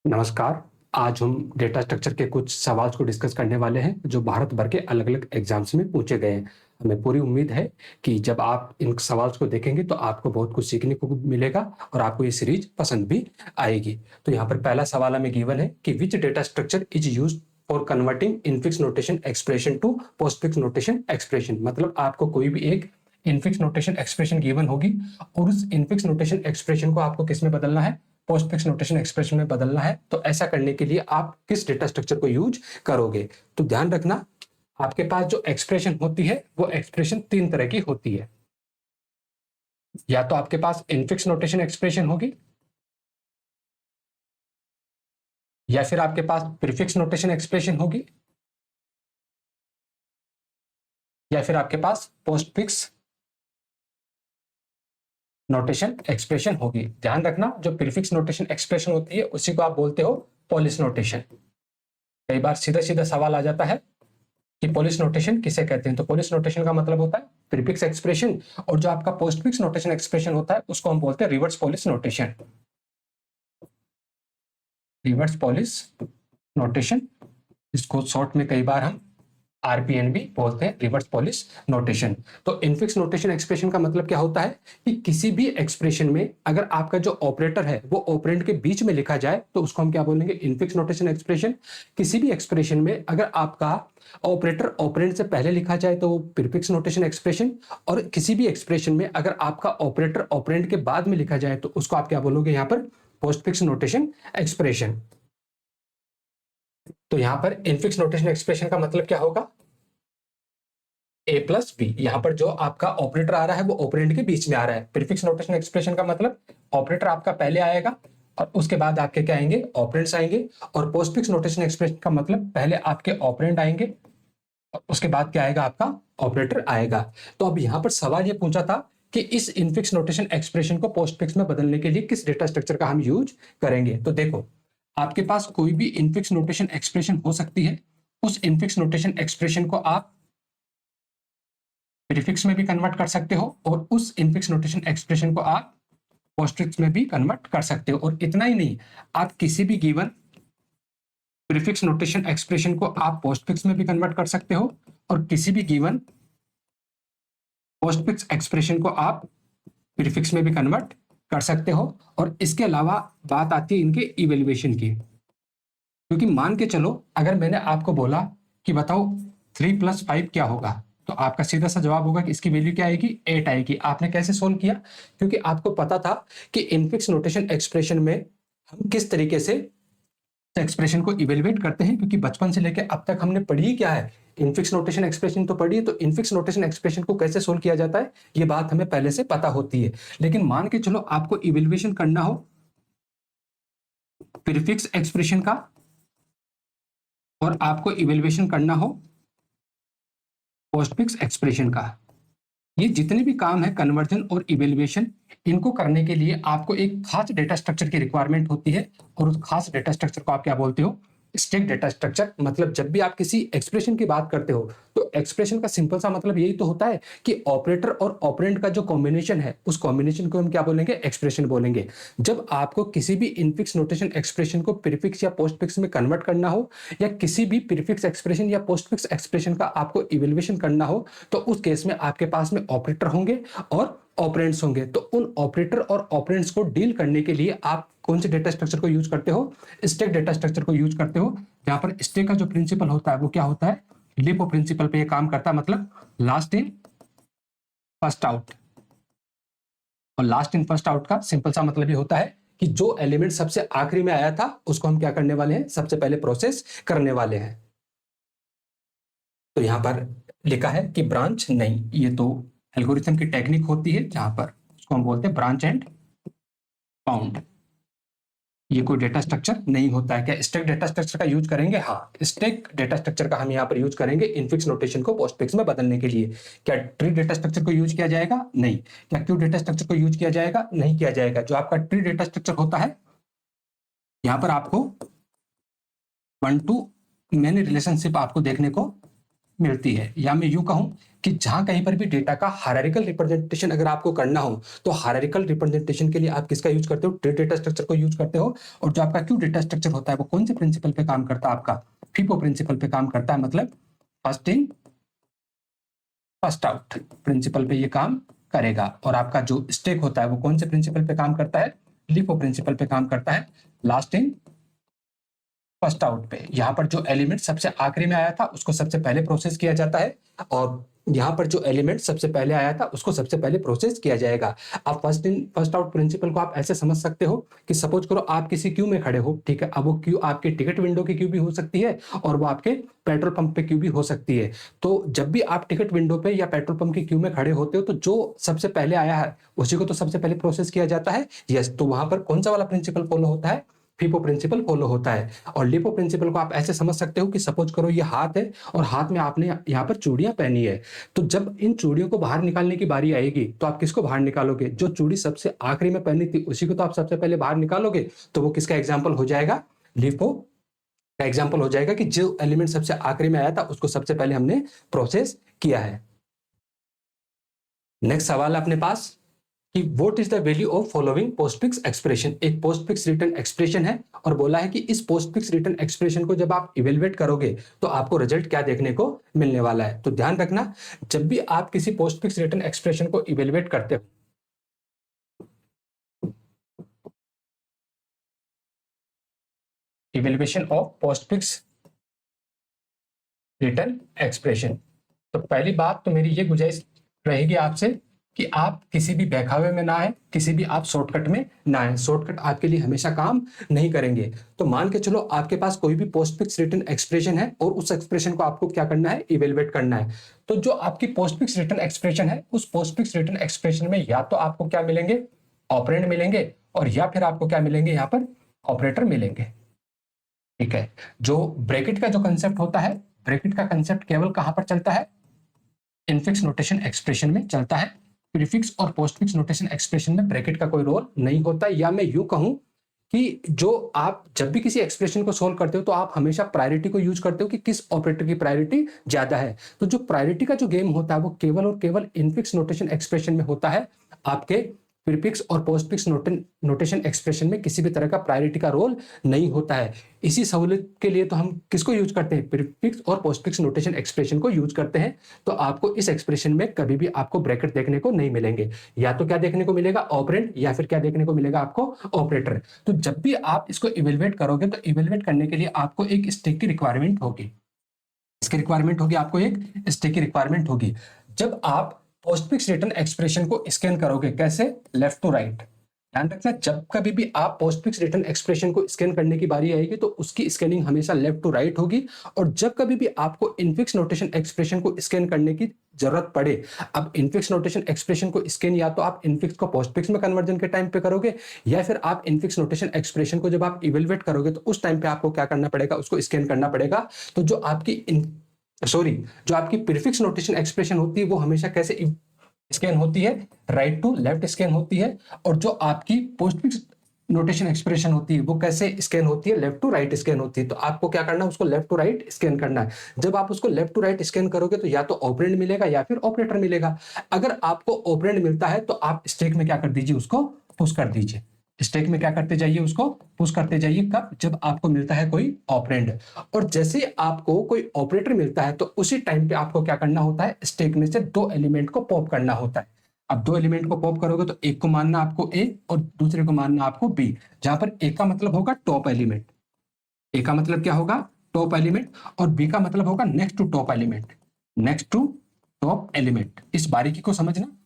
नमस्कार। आज हम डेटा स्ट्रक्चर के कुछ सवाल को डिस्कस करने वाले हैं जो भारत भर के अलग-अलग एग्जाम्स में पूछे गए हैं। हमें पूरी उम्मीद है कि जब आप इन सवाल्स को देखेंगे तो आपको बहुत कुछ सीखने को मिलेगा और आपको ये सीरीज पसंद भी आएगी। तो यहाँ पर पहला सवाल हमें गिवन है कि which data structure is used for converting infix notation expression to postfix notation expression. मतलब आपको कोई भी एक इनफिक्स नोटेशन एक्सप्रेशन गिवन होगी और उस इनफिक्स नोटेशन एक्सप्रेशन को आपको किस में बदलना है, पोस्टफिक्स नोटेशन एक्सप्रेशन में बदलना है। तो ऐसा करने के लिए आप किस डेटा स्ट्रक्चर को यूज करोगे? तो ध्यान रखना, आपके पास जो एक्सप्रेशन होती है वो एक्सप्रेशन तीन तरह की होती है। या तो आपके पास इनफिक्स नोटेशन एक्सप्रेशन होगी, या फिर आपके पास प्रीफिक्स नोटेशन एक्सप्रेशन होगी, या फिर आपके पास पोस्टफिक्स नोटेशन एक्सप्रेशन होगी। ध्यान रखना, जो प्रीफिक्स नोटेशन एक्सप्रेशन होती है उसी को आप बोलते हो पोलिश नोटेशन। कई बार सीधा सीधा सवाल आ जाता है कि पोलिश नोटेशन किसे कहते हैं। तो पोलिश नोटेशन का मतलब होता है प्रीफिक्स एक्सप्रेशन, और जो आपका पोस्टफिक्स नोटेशन एक्सप्रेशन होता है उसको हम बोलते हैं reverse Polish notation. Reverse Polish notation, इसको शॉर्ट में कई बार हम आरपीएन भी बोलते हैं, रिवर्स पोलिश नोटेशन। तो इनफिक्स नोटेशन एक्सप्रेशन का मतलब क्या होता है कि किसी भी एक्सप्रेशन में अगर आपका जो ऑपरेटर है वो ऑपरेंड के बीच में लिखा जाए तो उसको हम क्या बोलेंगे, इनफिक्स नोटेशन एक्सप्रेशन। किसी भी एक्सप्रेशन में अगर आपका ऑपरेटर ऑपरेंड से पहले लिखा जाए तो वो प्रीफिक्स नोटेशन एक्सप्रेशन, और किसी भी एक्सप्रेशन में अगर आपका ऑपरेटर ऑपरेंड के बाद में लिखा जाए तो उसको आप क्या बोलोगे यहाँ पर, पोस्टफिक्स नोटेशन एक्सप्रेशन। तो यहां पर इनफिक्स नोटेशन एक्सप्रेशन का मतलब क्या होगा, ए प्लस बी। यहां पर जो आपका ऑपरेटर आ रहा है वो ऑपरेंड के बीच में आ रहा है। प्रीफिक्स नोटेशन एक्सप्रेशन का मतलब ऑपरेटर आपका पहले आएगा और उसके बाद आपके क्या आएंगे, ऑपरेंड्स आएंगे। और पोस्टफिक्स नोटेशन एक्सप्रेशन का मतलब पहले आपके ऑपरेंड आएंगे और उसके बाद क्या आएगा, आपका ऑपरेटर आएगा। तो अब यहां पर सवाल ये पूछा था कि इस इनफिक्स नोटेशन एक्सप्रेशन को पोस्टफिक्स में बदलने के लिए किस डेटा स्ट्रक्चर का हम यूज करेंगे। तो देखो, आपके पास कोई भी इनफिक्स नोटेशन एक्सप्रेशन हो सकती है। उस इनफिक्स नोटेशन एक्सप्रेशन को आप प्रीफिक्स में भी कन्वर्ट कर सकते हो और उस इनफिक्स नोटेशन एक्सप्रेशन को आप पोस्टफिक्स में भी कन्वर्ट कर सकते हो। और इतना ही नहीं, आप किसी भी गिवन प्रीफिक्स नोटेशन एक्सप्रेशन को आप पोस्टफिक्स में भी कन्वर्ट कर सकते हो और किसी भी गिवन पोस्टफिक्स एक्सप्रेशन को आप प्रीफिक्स में भी कन्वर्ट कर सकते हो। और इसके अलावा बात आती है इनके इवेल्युएशन की, क्योंकि मान के चलो अगर मैंने आपको बोला कि बताओ 3+5 क्या होगा, तो आपका सीधा सा जवाब होगा कि इसकी वैल्यू क्या आएगी, 8 आएगी। आपने कैसे सोल्व किया, क्योंकि आपको पता था कि इनफिक्स नोटेशन एक्सप्रेशन में हम किस तरीके से एक्सप्रेशन को इवेल्युएट करते हैं, क्योंकि बचपन से लेकर अब तक हमने पढ़ी क्या है, इनफिक्स नोटेशन एक्सप्रेशन तो पढ़ी है। तो इनफिक्स नोटेशन एक्सप्रेशन को कैसे सोल्व किया जाता है ये बात हमें पहले से पता होती है। लेकिन मान के चलो आपको इवेल्युएशन करना हो प्रीफिक्स एक्सप्रेशन का और आपको इवेल्युएशन करना हो पोस्टफिक्स एक्सप्रेशन का, ये जितने भी काम है कन्वर्जन और इवेल्युएशन, इनको करने के लिए आपको एक खास डेटा स्ट्रक्चर की रिक्वायरमेंट होती है। और उस खास डेटा स्ट्रक्चर को आप क्या बोलते हो, स्टैक डेटा स्ट्रक्चर। मतलब जब भी आप किसी एक्सप्रेशन की बात करते हो तो एक्सप्रेशन का सिंपल सा मतलब यही तो होता है कि ऑपरेटर और ऑपरेंड का जो कॉम्बिनेशन है उस कॉम्बिनेशन को हम क्या बोलेंगे, एक्सप्रेशन बोलेंगे। जब आपको किसी भी इनफिक्स नोटेशन एक्सप्रेशन को प्रीफिक्स या पोस्टफिक्स में कन्वर्ट करना हो, या किसी भी प्रीफिक्स एक्सप्रेशन या पोस्टफिक्स एक्सप्रेशन का आपको इवेल्युएशन करना हो, तो उस केस में आपके पास में ऑपरेटर होंगे और ऑपरेंड्स होंगे। तो उन ऑपरेटर और ऑपरेंड्स को डील करने के लिए आप कौन से डेटा स्ट्रक्चर को यूज करते हो, स्टैक डेटा स्ट्रक्चर को यूज करते हो। जहां पर स्टैक का जो प्रिंसिपल होता है वो क्या होता है, लिपो प्रिंसिपल पे ये काम करता है। मतलब लास्ट इन फर्स्ट आउट। और लास्ट इन फर्स्ट आउट का सिंपल सा मतलब ये होता है कि जो एलिमेंट सबसे आखिरी में आया था उसको हम क्या करने वाले हैं, सबसे पहले प्रोसेस करने वाले हैं। तो यहां पर लिखा है कि ब्रांच नहीं, ये तो एल्गोरिथम की टेक्निक होती है जहां पर उसको हम बोलते हैं ब्रांच एंड बाउंड। ये कोई डेटा स्ट्रक्चर नहीं होता है। क्या स्टैक डेटा स्ट्रक्चर का यूज करेंगे, हाँ स्टैक डेटा स्ट्रक्चर का हम यहाँ पर यूज करेंगे इनफिक्स नोटेशन को पोस्टफिक्स में बदलने के लिए। क्या ट्री डेटा स्ट्रक्चर को यूज किया जाएगा, नहीं। क्या क्यू डेटा स्ट्रक्चर को यूज किया जाएगा, नहीं किया जाएगा। जो आपका ट्री डेटा स्ट्रक्चर होता है यहाँ पर आपको 1 to मैनी रिलेशनशिप आपको देखने को मिलती है। या मैं यूं कहूं कि जहां कहीं पर भी डेटा का हायरार्किकल रिप्रेजेंटेशन अगर आपको करना हो तो हायरार्किकल रिप्रेजेंटेशन के लिए आप किसका यूज करते हो? ट्री डेटा स्ट्रक्चर को यूज करते हो। और जो आपका क्यू डेटा स्ट्रक्चर होता है वो कौन से प्रिंसिपल पे काम करता है? आपका फीफो प्रिंसिपल पे काम करता है, मतलब first in first out principle पे ये काम करेगा। और आपका जो स्टेक होता है वो कौन से प्रिंसिपल पे काम करता है? लिफो प्रिंसिपल पे काम करता है, लास्ट इन फर्स्ट आउट पे। यहाँ पर जो एलिमेंट सबसे आखिरी में आया था उसको सबसे पहले प्रोसेस किया जाता है, और यहाँ पर जो एलिमेंट सबसे पहले आया था उसको सबसे पहले प्रोसेस किया जाएगा। आप first in first out principle को आप ऐसे समझ सकते हो कि सपोज करो आप किसी क्यू में खड़े हो, ठीक है। अब वो क्यू आपके टिकट विंडो की क्यू भी हो सकती है और वो आपके पेट्रोल पंप पे क्यू भी हो सकती है। तो जब भी आप टिकट विंडो पे या पेट्रोल पंप की क्यू में खड़े होते हो तो जो सबसे पहले आया है उसी को तो सबसे पहले प्रोसेस किया जाता है। यस, तो वहां पर कौन सा वाला प्रिंसिपल फॉलो होता है? फीफो प्रिंसिपल फॉलो होता है। और लिपो प्रिंसिपल को आप ऐसे समझ सकते हो कि सपोज करो ये हाथ है और हाथ में आपने यहाँ पर चूड़ियां पहनी है। तो जब इन चूड़ियों को बाहर निकालने की बारी आएगी तो आप किसको बाहर निकालोगे? जो चूड़ी सबसे आखिरी में पहनी थी उसी को तो आप सबसे पहले बाहर निकालोगे। तो वो किसका एग्जाम्पल हो जाएगा? लिपो का एग्जाम्पल हो जाएगा कि जो एलिमेंट सबसे आखिरी में आया था उसको सबसे पहले हमने प्रोसेस किया है। नेक्स्ट सवाल है अपने पास कि what is the value of following postfix expression. एक पोस्टफिक्स रिटर्न एक्सप्रेशन है और बोला है कि इस पोस्टफिक्स रिटर्न एक्सप्रेशन को जब आप इवेलुएट करोगे तो आपको रिजल्ट क्या देखने को मिलने वाला है। तो ध्यान रखना, जब भी आप किसी पोस्टफिक्स रिटर्न एक्सप्रेशन को इवेलुएट करते हो, evaluation of postfix return expression, तो पहली बात तो मेरी ये गुजारिश रहेगी आपसे कि आप किसी भी बहकावे में ना आए, किसी भी आप शॉर्टकट में ना आए। शॉर्टकट आपके लिए हमेशा काम नहीं करेंगे। तो मान के चलो आपके पास कोई भी पोस्टफिक्स रिटर्न एक्सप्रेशन है और उस एक्सप्रेशन को आपको क्या करना है? इवेलुएट करना है। तो जो आपकी पोस्टफिक्स रिटर्न एक्सप्रेशन है उस पोस्टफिक्स रिटर्न एक्सप्रेशन में या तो आपको क्या मिलेंगे? ऑपरेंड मिलेंगे, और या फिर आपको क्या मिलेंगे? यहाँ पर ऑपरेटर मिलेंगे, ठीक है। जो ब्रैकेट का जो कंसेप्ट होता है, ब्रैकेट का कंसेप्ट केवल कहां पर चलता है? इनफिक्स नोटेशन एक्सप्रेशन में चलता है। प्रीफिक्स और पोस्टफिक्स नोटेशन एक्सप्रेशन में ब्रैकेट का कोई रोल नहीं होता। या मैं यूं कहूं कि जो आप जब भी किसी एक्सप्रेशन को सोल्व करते हो तो आप हमेशा प्रायोरिटी को यूज करते हो कि किस ऑपरेटर की प्रायोरिटी ज्यादा है। तो जो प्रायोरिटी का जो गेम होता है वो केवल और केवल इनफिक्स नोटेशन एक्सप्रेशन में होता है। आपके प्रीफिक्स और पोस्टफिक्स नोटेशन एक्सप्रेशन में किसी भी तरह का प्रायोरिटी का रोल नहीं होता है। इसी सहूलियत के लिए तो हम किसको यूज करते हैं? प्रीफिक्स और पोस्टफिक्स नोटेशन एक्सप्रेशन को यूज करते हैं। तो आपको इस एक्सप्रेशन में कभी भी आपको ब्रैकेट देखने को नहीं मिलेंगे। या तो क्या देखने को मिलेगा? ऑपरेंड, या फिर क्या देखने को मिलेगा आपको? ऑपरेटर। तो जब भी आप इसको इवेलुएट करोगे तो इवेलुएट करने के लिए आपको एक स्टेक की रिक्वायरमेंट होगी। इसकी रिक्वायरमेंट होगी, आपको एक स्टेक की रिक्वायरमेंट होगी। जब आप पोस्टफिक्स रिटर्न एक्सप्रेशन को स्कैन करोगे, कैसे? Left to right. ध्यान रखना, जब कभी भी आप पोस्टफिक्स रिटर्न एक्सप्रेशन को स्कैन करने की बारी आएगी तो उसकी स्कैनिंग हमेशा लेफ्ट टू राइट होगी। और जब कभी भी आपको इनफिक्स नोटेशन एक्सप्रेशन को स्कैन करने की जरूरत पड़े, अब इनफिक्स नोटेशन एक्सप्रेशन को स्कैन या तो आप इनफिक्स को पोस्टफिक्स में कन्वर्जन के टाइम पे करोगे, या फिर आप इनफिक्स नोटेशन एक्सप्रेशन को जब आप इवेलुएट करोगे तो उस टाइम पे आपको क्या करना पड़ेगा? उसको स्कैन करना पड़ेगा। तो जो आपकी प्रीफिक्स नोटेशन एक्सप्रेशन होती है वो हमेशा कैसे स्कैन होती है? राइट टू लेफ्ट स्कैन होती है। और जो आपकी पोस्टफिक्स नोटेशन एक्सप्रेशन होती है वो कैसे स्कैन होती है? लेफ्ट टू राइट स्कैन होती है। तो आपको क्या करना है? उसको लेफ्ट टू राइट स्कैन करना है। जब आप उसको लेफ्ट टू राइट स्कैन करोगे तो या तो ऑपरेंड मिलेगा या फिर ऑपरेटर मिलेगा। अगर आपको ऑपरेंड मिलता है तो आप स्टैक में क्या कर दीजिए? उसको पुश कर दीजिए। स्टैक में क्या करते जाइए? उसको पुश करते जाइए। कब? जब आपको मिलता है कोई ऑपरेंड। और जैसे आपको कोई ऑपरेटर मिलता है तो उसी टाइम पे आपको क्या करना होता है? स्टैक में से दो एलिमेंट को पॉप करना होता है। अब दो एलिमेंट को पॉप करोगे तो एक को मानना आपको ए और दूसरे को मानना आपको बी। जहां पर ए का मतलब होगा टॉप एलिमेंट, ए का मतलब क्या होगा? टॉप एलिमेंट, और बी का मतलब होगा next to top element, next to top element. इस बारीकी को समझना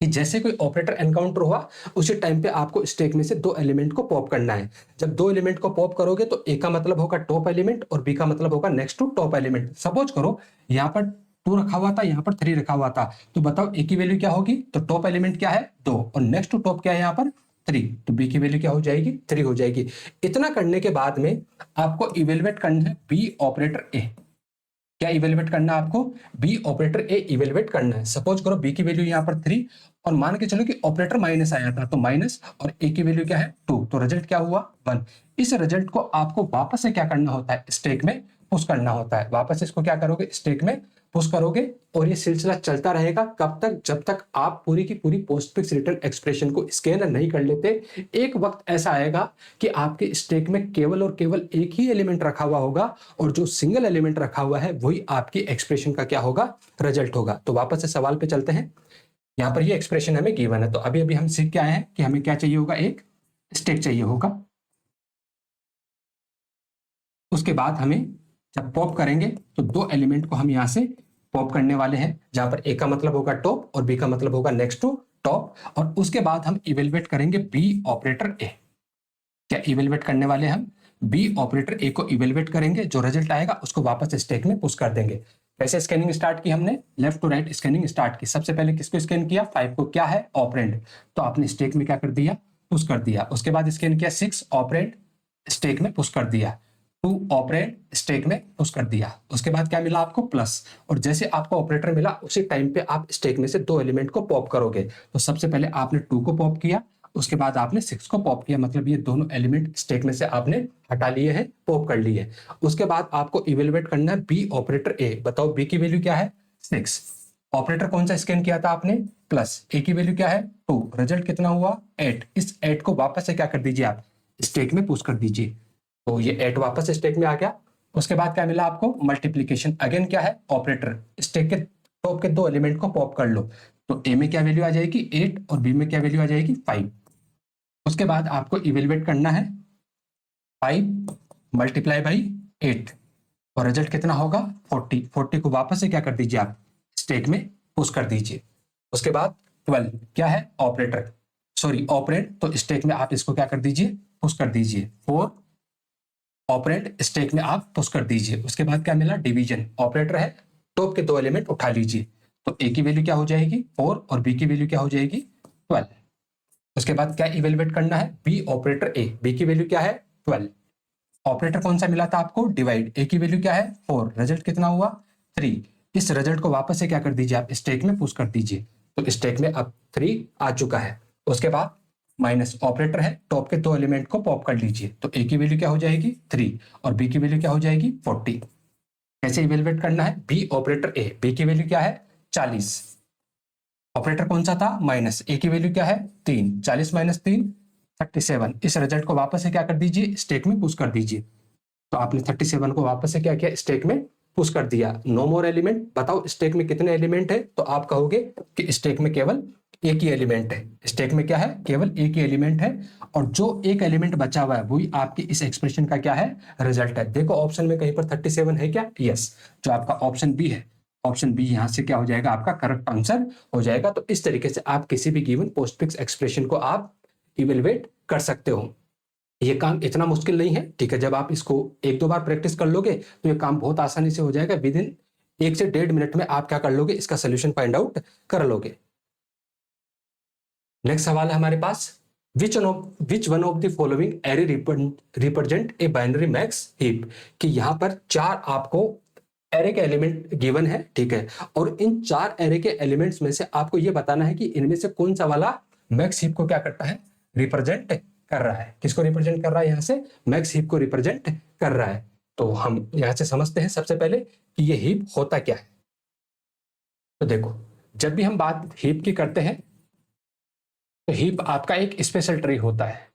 कि जैसे कोई ऑपरेटर एनकाउंटर हुआ उसी टाइम पे आपको स्टैक में से दो एलिमेंट को पॉप करना है। जब दो एलिमेंट को पॉप करोगे तो ए का मतलब होगा टॉप एलिमेंट और बी का मतलब होगा next to top element. Suppose करो यहाँ पर 2 रखा हुआ था, यहाँ पर 3 रखा हुआ था, तो बताओ ए की वैल्यू क्या होगी? तो टॉप एलिमेंट क्या है? 2, और नेक्स्ट टू टॉप क्या है यहाँ पर? 3, तो बी की वैल्यू क्या हो जाएगी? 3 हो जाएगी। इतना करने के बाद में आपको इवेलुएट करना है बी ऑपरेटर ए। क्या इवेलुएट करना है आपको? बी ऑपरेटर ए इवेलुएट करना है। सपोज करो बी की वैल्यू यहाँ पर 3 और मान के चलो कि ऑपरेटर माइनस आया था तो माइनस, और ए की वैल्यू क्या है? 2, तो रिजल्ट क्या हुआ? 1। इस रिजल्ट को आपको वापस से क्या करना होता है? स्टैक में पुश करना होता है। वापस इसको क्या करोगे, स्टैक में पुश करोगे और ये सिलसिला चलता रहेगा कब तक, जब तक आप पूरी की पूरी पोस्टफिक्स रिटर्न एक्सप्रेशन को स्कैन नहीं कर लेते। एक वक्त ऐसा आएगा कि आपके स्टैक में केवल और केवल एक ही एलिमेंट रखा हुआ होगा और जो सिंगल एलिमेंट रखा हुआ है वही आपकी एक्सप्रेशन का क्या होगा, रिजल्ट होगा। तो वापस से सवाल पे चलते हैं। यहाँ पर ये एक्सप्रेशन हमें गिवन है, तो अभी अभी हम सीख के आए हैं कि हमें क्या चाहिए होगा, एक स्टैक चाहिए होगा। उसके बाद हमें जब पॉप करेंगे तो दो एलिमेंट को हम यहाँ से पॉप करने वाले हैं, जहां पर ए का मतलब होगा टॉप और बी का मतलब होगा नेक्स्ट टू टॉप। और उसके बाद हम इवेलुएट करेंगे बी ऑपरेटर ए। क्या इवेलुएट करने वाले हम बी ऑपरेटर ए को इवेलुएट करेंगे, जो रिजल्ट आएगा उसको वापस स्टैक में पुश कर देंगे। कैसे स्कैनिंग स्टार्ट की हमने, left to right scanning start की। सबसे पहले किसको स्कैन किया, 5 को, क्या है ऑपरेंड, तो आपने स्टैक में क्या कर दिया, पुश कर दिया। उसके बाद स्कैन किया 6 ऑपरेंड, स्टैक में पुश कर दिया। 2 ऑपरेंड, स्टैक में पुश कर दिया। उसके बाद क्या मिला आपको, प्लस। और जैसे आपको ऑपरेटर मिला उसी टाइम पे आप स्टैक में से दो एलिमेंट को पॉप करोगे। तो सबसे पहले आपने 2 को पॉप किया, उसके बाद आपने 6 को पॉप किया, मतलब ये दोनों एलिमेंट स्टैक में से आपने हटा लिए हैं, पॉप कर लिए। उसके बाद आपको इवेलुएट करना है बी ऑपरेटर ए। बताओ बी की वैल्यू क्या है, 6। ऑपरेटर कौन सा स्कैन किया था आपने, प्लस। ए की वैल्यू क्या है, 2। रिजल्ट कितना हुआ, 8। इस 8 को वापस से क्या कर दीजिए, आप स्टैक में पुश कर दीजिए। तो ये 8 वापस स्टैक में आ गया। उसके बाद क्या मिला आपको, मल्टीप्लीकेशन। अगेन क्या है, ऑपरेटर, स्टैक के टॉप के दो एलिमेंट को पॉप कर लो। तो ए में क्या वैल्यू आ जाएगी, 8, और बी में क्या वैल्यू आ जाएगी, 5। उसके बाद आपको इवेलुएट करना है 5 मल्टीप्लाई बाई 8 और रिजल्ट कितना होगा, 40। 40 को वापस से क्या कर दीजिए, आप स्टैक में पुश कर दीजिए। उसके बाद 12 क्या है, ऑपरेटर, सॉरी ऑपरेंड, तो स्टैक में आप इसको क्या कर दीजिए, पुश कर दीजिए। 4 ऑपरेंड, स्टैक में आप पुश कर दीजिए। उसके बाद क्या मिला, डिवीजन। ऑपरेटर है, टॉप के दो एलिमेंट उठा लीजिए। तो ए की वैल्यू क्या हो जाएगी, 4, और बी की वैल्यू क्या हो जाएगी, 12। उसके बाद क्या इवेलुएट करना है, बी ऑपरेटर ए। बी की वैल्यू क्या है, 12। ऑपरेटर कौन सा मिला था आपको, डिवाइड। ए की वैल्यू क्या है, 4। रिजल्ट कितना हुआ, 3। इस रिजल्ट को वापस से क्या कर दीजिए, आप स्टैक में पुश कर दीजिए। तो स्टैक में अब 3 आ चुका है। उसके बाद माइनस, ऑपरेटर है, टॉप के दो एलिमेंट को पॉप कर लीजिए। तो ए की वैल्यू क्या हो जाएगी, 3, और बी की वैल्यू क्या हो जाएगी, 40। कैसे इवेलुएट करना है, बी ऑपरेटर ए। बी की वैल्यू क्या है, 40। ऑपरेटर कौन सा था, माइनस। ए की वैल्यू क्या है, 3। 40 माइनस 3, 37। इस रिजल्ट को वापस से क्या कर दीजिए, स्टैक में पुश कर दीजिए। तो आपने 37 को वापस से क्या किया, स्टैक में पुश कर दिया। No more element. बताओ स्टैक में कितने एलिमेंट है, तो आप कहोगे कि स्टैक में केवल एक ही एलिमेंट है। स्टैक में क्या है, केवल एक ही एलिमेंट है, और जो एक एलिमेंट बचा हुआ है वही आपकी इस एक्सप्रेशन का क्या है, रिजल्ट है। देखो ऑप्शन में कहीं पर 37 है क्या, यस। जो आपका ऑप्शन बी है, ऑप्शन बी यहां से क्या हो जाएगा, आपका करेक्ट आंसर हो जाएगा। तो इस तरीके से आप किसी भी गिवन पोस्टफिक्स एक्सप्रेशन को आप इवेलुएट कर सकते हो। ये काम इतना मुश्किल नहीं है, ठीक है। जब आप इसको एक दो बार प्रैक्टिस कर लोगे तो ये काम बहुत आसानी से हो जाएगा। विद इन 1 से 1.5 मिनट में आप क्या कर लोगे, इसका सोल्यूशन फाइंड आउट कर लोगे। नेक्स्ट सवाल है हमारे पास, which one of the following array represent a binary max heap. कि यहां पर 4 आपको एरे के एलिमेंट गिवन है, ठीक है। और इन 4 एरे के एलिमेंट्स में से आपको यह बताना है कि इनमें से कौन सा वाला मैक्स हीप को क्या करता है, रिप्रेजेंट कर रहा है। किसको रिप्रेजेंट कर रहा है, यहां से मैक्स हीप को रिप्रेजेंट कर रहा है। तो हम यहां से समझते हैं सबसे पहले कि ये हीप होता क्या है। तो देखो, जब भी हम बात हीप की करते हैं तो हीप आपका एक स्पेशल ट्री होता है।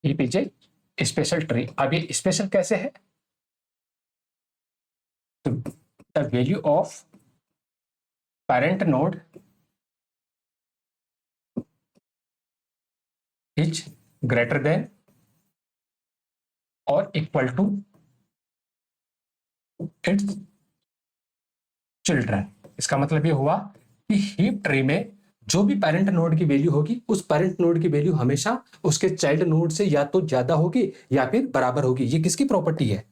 Heap is a special tree. अब ये स्पेशल कैसे है, तो the value of parent node is greater than और इक्वल टू इट्स चिल्ड्रन। इसका मतलब ये हुआ कि हीप ट्री में जो भी पेरेंट नोड की वैल्यू होगी, उस पेरेंट नोड की वैल्यू हमेशा उसके चाइल्ड नोड से या तो ज्यादा होगी या फिर बराबर होगी। ये किसकी प्रॉपर्टी है,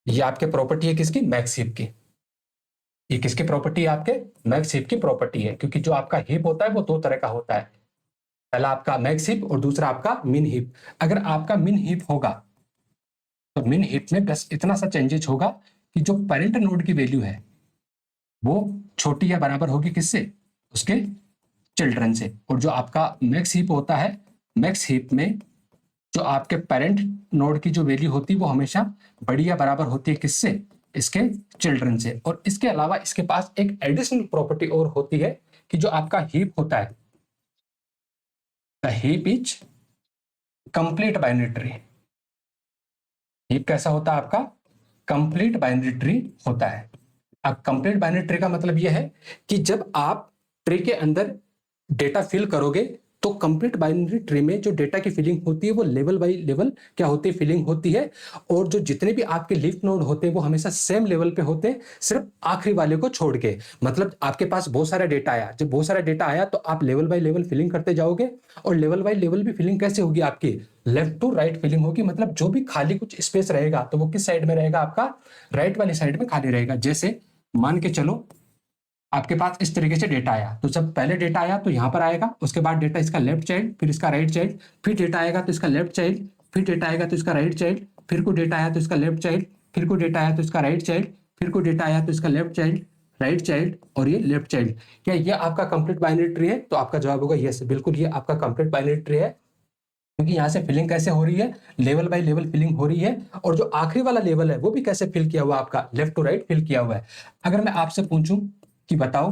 ये आपके प्रॉपर्टी है किसकी, मैक्स हीप की। ये किसकी प्रॉपर्टी है, आपके मैक्स हीप की प्रॉपर्टी है। क्योंकि जो आपका हीप होता है वो दो तरह का होता है, पहला आपका मैक्स हीप और दूसरा आपका मिन हीप। अगर आपका मिन हीप होगा तो मिन हीप में बस इतना सा चेंजेस होगा कि जो पेरेंट नोड की वैल्यू है वो छोटी या बराबर होगी किससे, उसके चिल्ड्रन से। और जो आपका मैक्स हीप होता है, मैक्स हीप में जो आपके पेरेंट नोड की जो वैल्यू होती है वो हमेशा बड़ी या बराबर होती है किससे, इसके चिल्ड्रन से। और इसके अलावा इसके पास एक एडिशनल प्रॉपर्टी और होती है कि जो आपका हीप होता है, the heap is complete binary tree. Heap कैसा होता है आपका, कंप्लीट बाइनरी ट्री होता है। अब कंप्लीट बाइनरी ट्री का मतलब यह है कि जब आप ट्री के अंदर डेटा फिल करोगे तो कंप्लीट बाइनरी ट्री में जो डेटा की फिलिंग होती है वो लेवल बाय लेवल क्या होती है, फिलिंग होती है। और जो जितने भी आपके लीफ नोड होते हैं वो हमेशा सेम लेवल पे होते हैं, सिर्फ आखिरी वाले को छोड़ के। मतलब आपके पास बहुत सारा डेटा आया, जब बहुत सारा डेटा आया तो आप लेवल बाय लेवल फिलिंग करते जाओगे। और लेवल बाय लेवल भी फिलिंग कैसे होगी आपकी, लेफ्ट टू राइट फिलिंग होगी। मतलब जो भी खाली कुछ स्पेस रहेगा तो वो किस साइड में रहेगा, आपका राइट वाली साइड में खाली रहेगा। जैसे मान के चलो आपके पास इस तरीके से डेटा आया, तो जब पहले डेटा आया तो यहां पर आएगा, उसके बाद डेटा इसका लेफ्ट चाइल्ड, फिर इसका राइट चाइल्ड, फिर डेटा आएगा तो इसका लेफ्ट चाइल्ड, फिर डेटा आएगा तो इसका राइट चाइल्ड, फिर कोई डेटा आया तो इसका लेफ्ट चाइल्ड, फिर कोई डेटा आया तो इसका राइट चाइल्ड, फिर कोई डेटा आया तो इसका लेफ्ट चाइल्ड, राइट चाइल्ड और ये लेफ्ट चाइल्ड। क्या ये आपका कंप्लीट बाइनरी ट्री है? तो आपका जवाब होगा यस, बिल्कुल ये आपका कंप्लीट बाइनरी ट्री है। क्योंकि यहां से फिलिंग कैसे हो रही है, लेवल बाय लेवल फिलिंग हो रही है। और जो आखिरी वाला लेवल है वो भी कैसे फिल किया हुआ, आपका लेफ्ट टू राइट फिल किया हुआ है। अगर मैं आपसे पूछूं कि बताओ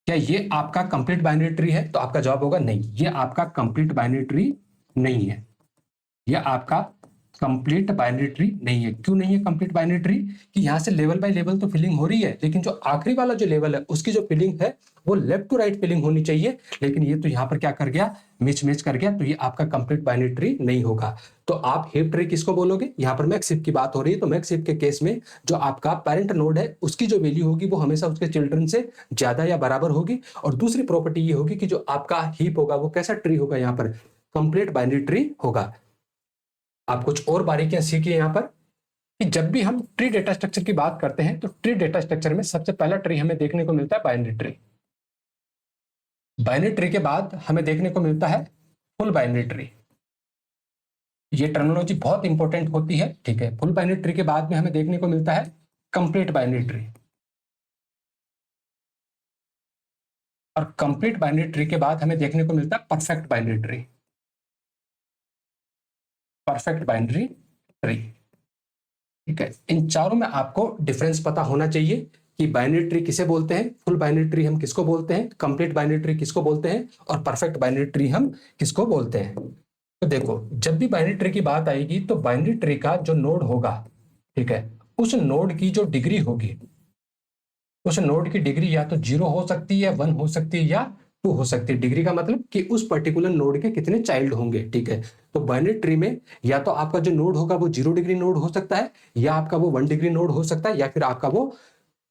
क्या ये आपका कंप्लीट बाइनरी ट्री है, तो आपका जवाब होगा नहीं, ये आपका कंप्लीट बाइनरी ट्री नहीं है। यह आपका कंप्लीट बाइनरी ट्री नहीं है। क्यों नहीं है कंप्लीट बाइनरी ट्री, कि यहां से लेवल बाय लेवल तो फिलिंग हो रही है, लेकिन जो आखिरी वाला जो लेवल है उसकी जो फिलिंग है वो लेफ्ट टू राइट फिलिंग होनी चाहिए। लेकिन ये तो यहां पर क्या कर गया, मिच मैच कर गया, तो ये आपका कंप्लीट बाइनरी ट्री नहीं होगा। तो आप हीप ट्री किसको बोलोगे, यहां पर मैक्स हीप की बात हो रही है, तो मैक्स हीप के केस में जो आपका पेरेंट नोड है उसकी जो वैल्यू होगी वो हमेशा उसके चिल्ड्रन से ज्यादा या बराबर होगी। और दूसरी प्रॉपर्टी ये होगी कि जो आपका हीप होगा वो कैसा ट्री होगा, यहाँ पर कंप्लीट बाइनरी ट्री होगा। आप कुछ और बारीकियां सीखिए यहाँ पर कि जब भी हम ट्री डेटा स्ट्रक्चर की बात करते हैं तो ट्री डेटा स्ट्रक्चर में सबसे पहला ट्री हमें देखने को मिलता है बाइनरी ट्री। बाइनरी ट्री के बाद हमें देखने को मिलता है फुल बाइनरी ट्री। ये टर्मिनोलॉजी बहुत इंपॉर्टेंट होती है, ठीक है। फुल बाइनरी ट्री के बाद में हमें देखने को मिलता है कंप्लीट बाइनरी ट्री। और कंप्लीट बाइनरी ट्री के बाद हमें देखने को मिलता है perfect binary tree. Perfect binary tree, ठीक है। इन चारों में आपको डिफरेंस पता होना चाहिए कि बाइनरी ट्री किसे बोलते हैं, फुल बाइनरी ट्री हम किसको बोलते हैं, कंप्लीट बाइनरी ट्री किसको बोलते हैं, और परफेक्ट बाइनरी ट्री हम किसको बोलते हैं। तो देखो जब भी बाइनरी ट्री की बात आएगी तो बाइनरी ट्री का जो नोड होगा, ठीक है, उस नोड की जो डिग्री होगी, उस नोड की डिग्री या तो 0 हो सकती है, 1 हो सकती है या 2 हो सकती है। डिग्री का मतलब कि उस पर्टिकुलर नोड के कितने चाइल्ड होंगे, ठीक है। तो बाइनरी ट्री में या तो आपका जो नोड होगा वो 0 डिग्री नोड हो सकता है, या आपका वो 1 डिग्री नोड हो सकता है, या फिर आपका वो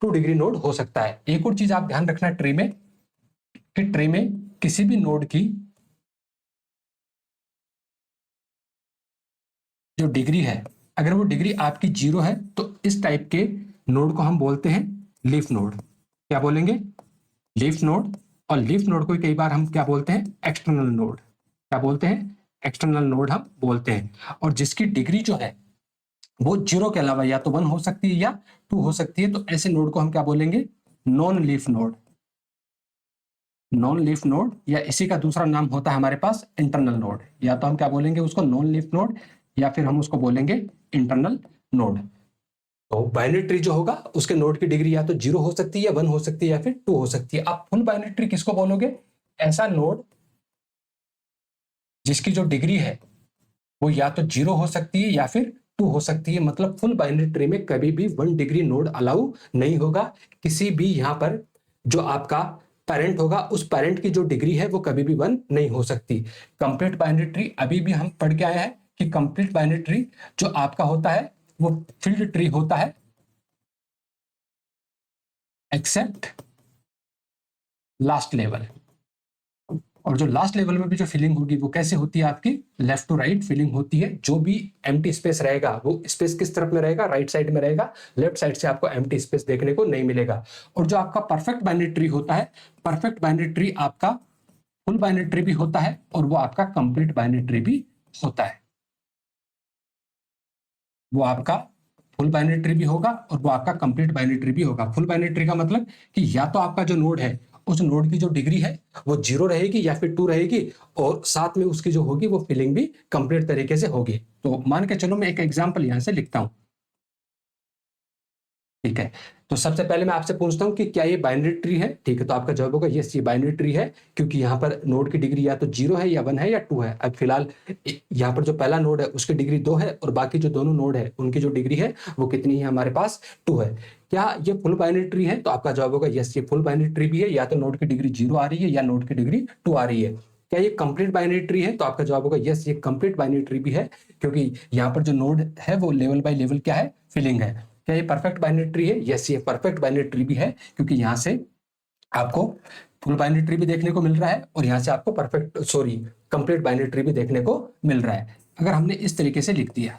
2 डिग्री नोड हो सकता है। एक और चीज आप ध्यान रखना ट्री में, कि ट्री में किसी भी नोड की जो डिग्री है, अगर वो डिग्री आपकी 0 है तो इस टाइप के नोड को हम बोलते हैं लीफ नोड। क्या बोलेंगे, लीफ नोड। और लीफ नोड को कई बार हम क्या बोलते हैं, एक्सटर्नल नोड। क्या बोलते हैं, एक्सटर्नल नोड हम बोलते हैं। और जिसकी डिग्री जो है वो 0 के अलावा या तो 1 हो सकती है या 2 हो सकती है, तो ऐसे नोड को हम क्या बोलेंगे, non leaf node. Non leaf node, या इसी का दूसरा नाम होता है हमारे पास इंटरनल नोड। या तो हम क्या बोलेंगे उसको, नॉन लीफ नोड, या फिर हम उसको बोलेंगे इंटरनल नोड। तो बाइनरी ट्री जो होगा उसके नोड की डिग्री या तो 0 हो सकती है, 1 हो सकती है, या फिर 2 हो सकती है। आप फुल बाइनरी ट्री किसको बोलोगे, ऐसा नोड जिसकी जो डिग्री है वो या तो 0 हो सकती है या फिर 2 हो सकती है। मतलब फुल बाइनरी ट्री में कभी भी 1 डिग्री नोड अलाउ नहीं होगा। किसी भी यहाँ पर जो आपका पेरेंट होगा उस पेरेंट की जो डिग्री है वो कभी भी 1 नहीं हो सकती। कंप्लीट बाइनरी ट्री अभी भी हम पढ़ के आए हैं कि कंप्लीट बाइनरी ट्री जो आपका होता है वो फिल्ड ट्री होता है, एक्सेप्ट लास्ट लेवल। और जो लास्ट लेवल में भी जो फिलिंग होगी वो कैसे होती है, आपकी लेफ्ट टू राइट फिलिंग होती है। जो भी एम्प्टी स्पेस रहेगा वो स्पेस किस तरफ में रहेगा, राइट साइड में रहेगा। लेफ्ट साइड से आपको एम्प्टी स्पेस देखने को नहीं मिलेगा। और जो आपका परफेक्ट बाइनरी ट्री होता है, परफेक्ट बाइनरी ट्री आपका फुल बाइनरी ट्री भी होता है और वो आपका कंप्लीट बाइनरी ट्री भी होता है। वो आपका फुल बाइनरी ट्री भी होगा और वो आपका कंप्लीट बाइनरी ट्री भी होगा। फुल बाइनरी ट्री का मतलब कि या तो आपका जो नोड है उस नोड की जो डिग्री है वो 0 रहेगी या फिर 2 रहेगी, और साथ में उसकी जो होगी वो फिलिंग भी कंप्लीट तरीके से होगी। तो मान के चलो मैं एक एग्जांपल यहां से लिखता हूं, ठीक है। तो सबसे पहले मैं आपसे पूछता हूं कि क्या ये बाइनरी ट्री है, ठीक है। तो आपका जवाब होगा यस, ये बाइनरी ट्री है, क्योंकि यहाँ पर नोड की डिग्री या तो 0 है या 1 है या 2 है। अब फिलहाल यहाँ पर जो पहला नोड है उसकी डिग्री 2 है, और बाकी जो दोनों नोड है उनकी जो डिग्री है वो कितनी है, हमारे पास 2 है। क्या ये फुल बाइनरी ट्री है? तो आपका जवाब होगा यस, ये फुल बाइनरी ट्री भी है, या तो नोड की डिग्री 0 आ रही है या नोड की डिग्री 2 आ रही है। क्या ये कंप्लीट बाइनरी ट्री है? तो आपका जवाब होगा यस, ये कंप्लीट बाइनरी ट्री भी है, क्योंकि यहाँ पर जो नोड है वो लेवल बाय लेवल क्या है, फिलिंग है। क्या ये परफेक्ट बाइनरी ट्री है? यस, ये परफेक्ट बाइनरी ट्री भी है, क्योंकि यहां से आपको फुल बाइनरी ट्री भी देखने को मिल रहा है और यहां से आपको कंप्लीट बाइनरी ट्री भी देखने को मिल रहा है, अगर हमने इस तरीके से लिख दिया,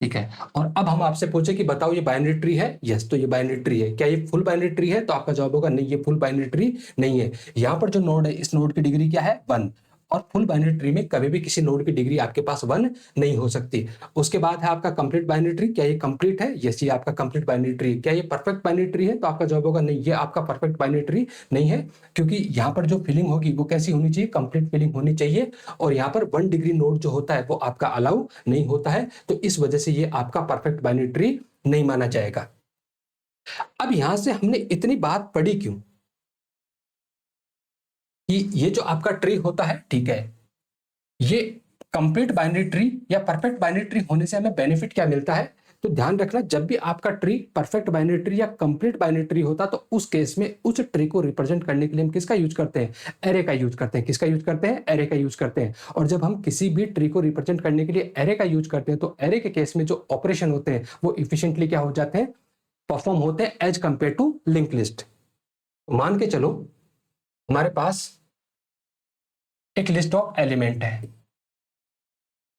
ठीक है। और अब हम आपसे पूछे कि बताओ ये बाइनरी ट्री है? यस, तो ये बाइनरी ट्री है। क्या ये फुल बाइनरी ट्री है? तो आपका जवाब होगा नहीं, ये फुल बाइनरी ट्री नहीं है। यहां पर जो नोड है इस नोड की डिग्री क्या है, 1, और फुल बाइनरी ट्री में कभी भी किसी नोड की डिग्री आपके पास 1 नहीं हो सकती। उसके बाद है आपका कंप्लीट बाइनरी ट्री। क्या ये कंप्लीट है? यस, ये आपका कंप्लीट बाइनरी ट्री। क्या ये परफेक्ट बाइनरी ट्री है? तो आपका जवाब होगा नहीं, ये आपका परफेक्ट बाइनरी ट्री नहीं है, क्योंकि यहाँ पर जो फिलिंग होगी वो कैसी होनी चाहिए, कंप्लीट फिलिंग होनी चाहिए, और यहाँ पर 1 डिग्री नोड जो होता है वो आपका अलाउ नहीं होता है, तो इस वजह से ये आपका परफेक्ट बाइनरी ट्री नहीं माना जाएगा। अब यहां से हमने इतनी बात पढ़ी क्यों, कि ये जो आपका ट्री होता है, ठीक है, ये कंप्लीट बाइनरी ट्री या परफेक्ट बाइनरी ट्री होने से हमें बेनिफिट क्या मिलता है? तो ध्यान रखना, जब भी आपका ट्री परफेक्ट बाइनरी ट्री या कंप्लीट बाइनरी ट्री होता तो उस केस में उस ट्री को रिप्रेजेंट करने के लिए हम किसका यूज करते हैं, एरे का यूज करते हैं। किसका यूज करते हैं? एरे का यूज करते हैं। और जब हम किसी भी ट्री को रिप्रेजेंट करने के लिए एरे का यूज करते हैं तो एरे के केस में जो ऑपरेशन होते हैं वो इफिशियंटली क्या हो जाते हैं, परफॉर्म होते हैं as compare to link list. मान के चलो हमारे पास एक लिस्ट ऑफ एलिमेंट है,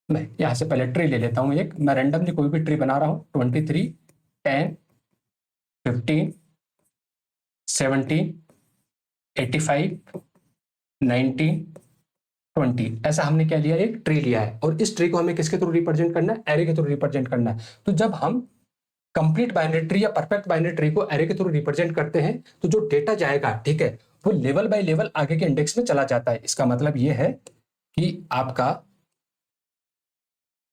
मैं यहां से पहले ट्री ले लेता हूं, एक मैं रैंडमली कोई भी ट्री बना रहा हूं, 23, 10, 15, 17, 85, 19, 20, ऐसा हमने क्या लिया, एक ट्री लिया है। और इस ट्री को हमें किसके थ्रू रिप्रेजेंट करना है, एरे के थ्रू रिप्रेजेंट करना है। तो जब हम कंप्लीट बाइनरी ट्री या परफेक्ट बाइनरी ट्री को एरे के थ्रू रिप्रेजेंट करते हैं तो जो डेटा जाएगा, ठीक है, वो लेवल बाय लेवल आगे के इंडेक्स में चला जाता है। इसका मतलब ये है कि आपका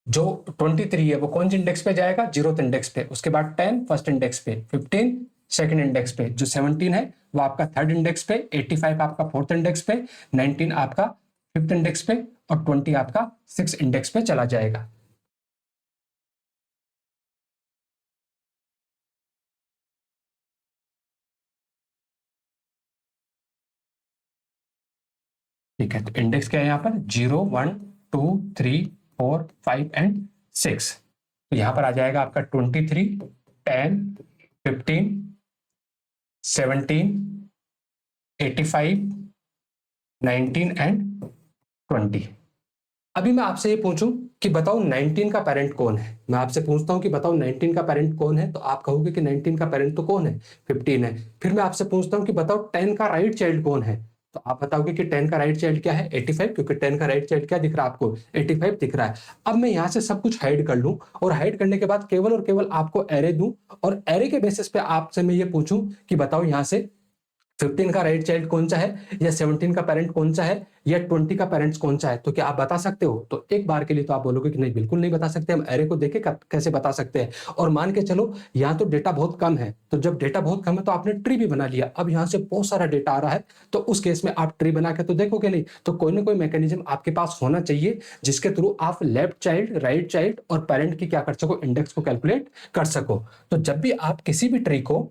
जो 23 है वो कौन से इंडेक्स पे जाएगा, 0th इंडेक्स पे, उसके बाद 10 फर्स्ट इंडेक्स पे, 15 सेकंड इंडेक्स पे, जो 17 है वो आपका थर्ड इंडेक्स पे, 85 आपका फोर्थ इंडेक्स पे, 19 आपका फिफ्थ इंडेक्स पे, और 20 आपका सिक्स इंडेक्स पे चला जाएगा। ठीक है, तो इंडेक्स क्या है यहाँ पर, 0, 1, 2, 3, 4, 5 एंड 6। तो यहाँ पर आ जाएगा आपका 23, 10, 15, 17, 85, 19 एंड 20। अभी मैं आपसे ये पूछूं कि बताओ 19 का पेरेंट कौन है, मैं आपसे पूछता हूं कि बताओ 19 का पेरेंट कौन है, तो आप कहोगे कि 19 का पेरेंट तो कौन है, 15 है। फिर मैं आपसे पूछता हूं कि बताओ 10 का राइट चाइल्ड कौन है, तो आप बताओगे कि 10 का राइट चाइल्ड क्या है, 85, क्योंकि 10 का राइट चाइल्ड क्या दिख रहा है आपको, 85 दिख रहा है। अब मैं यहां से सब कुछ हाइड कर लूं, और हाइड करने के बाद केवल और केवल आपको एरे दूं, और एरे के बेसिस पे आपसे मैं ये पूछूं कि बताओ यहां से 15 का राइट चाइल्ड कौन सा है, या 17 का पेरेंट कौन सा है, या 20 का पेरेंट्स कौन सा है, तो क्या आप बता सकते हो? तो एक बार के लिए तो आप बोलोगे कि नहीं, बिल्कुल नहीं बता सकते, हम एरे को देखे कैसे बता सकते हैं। और मान के चलो यहाँ तो डेटा बहुत कम है, तो जब डेटा बहुत कम है तो आपने ट्री भी बना लिया, अब यहाँ से बहुत सारा डेटा आ रहा है, तो उस केस में आप ट्री बना के तो देखोगे नहीं, तो कोई ना कोई मैकेनिज्म आपके पास होना चाहिए जिसके थ्रू आप लेफ्ट चाइल्ड, राइट चाइल्ड और पेरेंट की क्या कर सको, इंडेक्स को कैलकुलेट कर सको। तो जब भी आप किसी भी ट्री को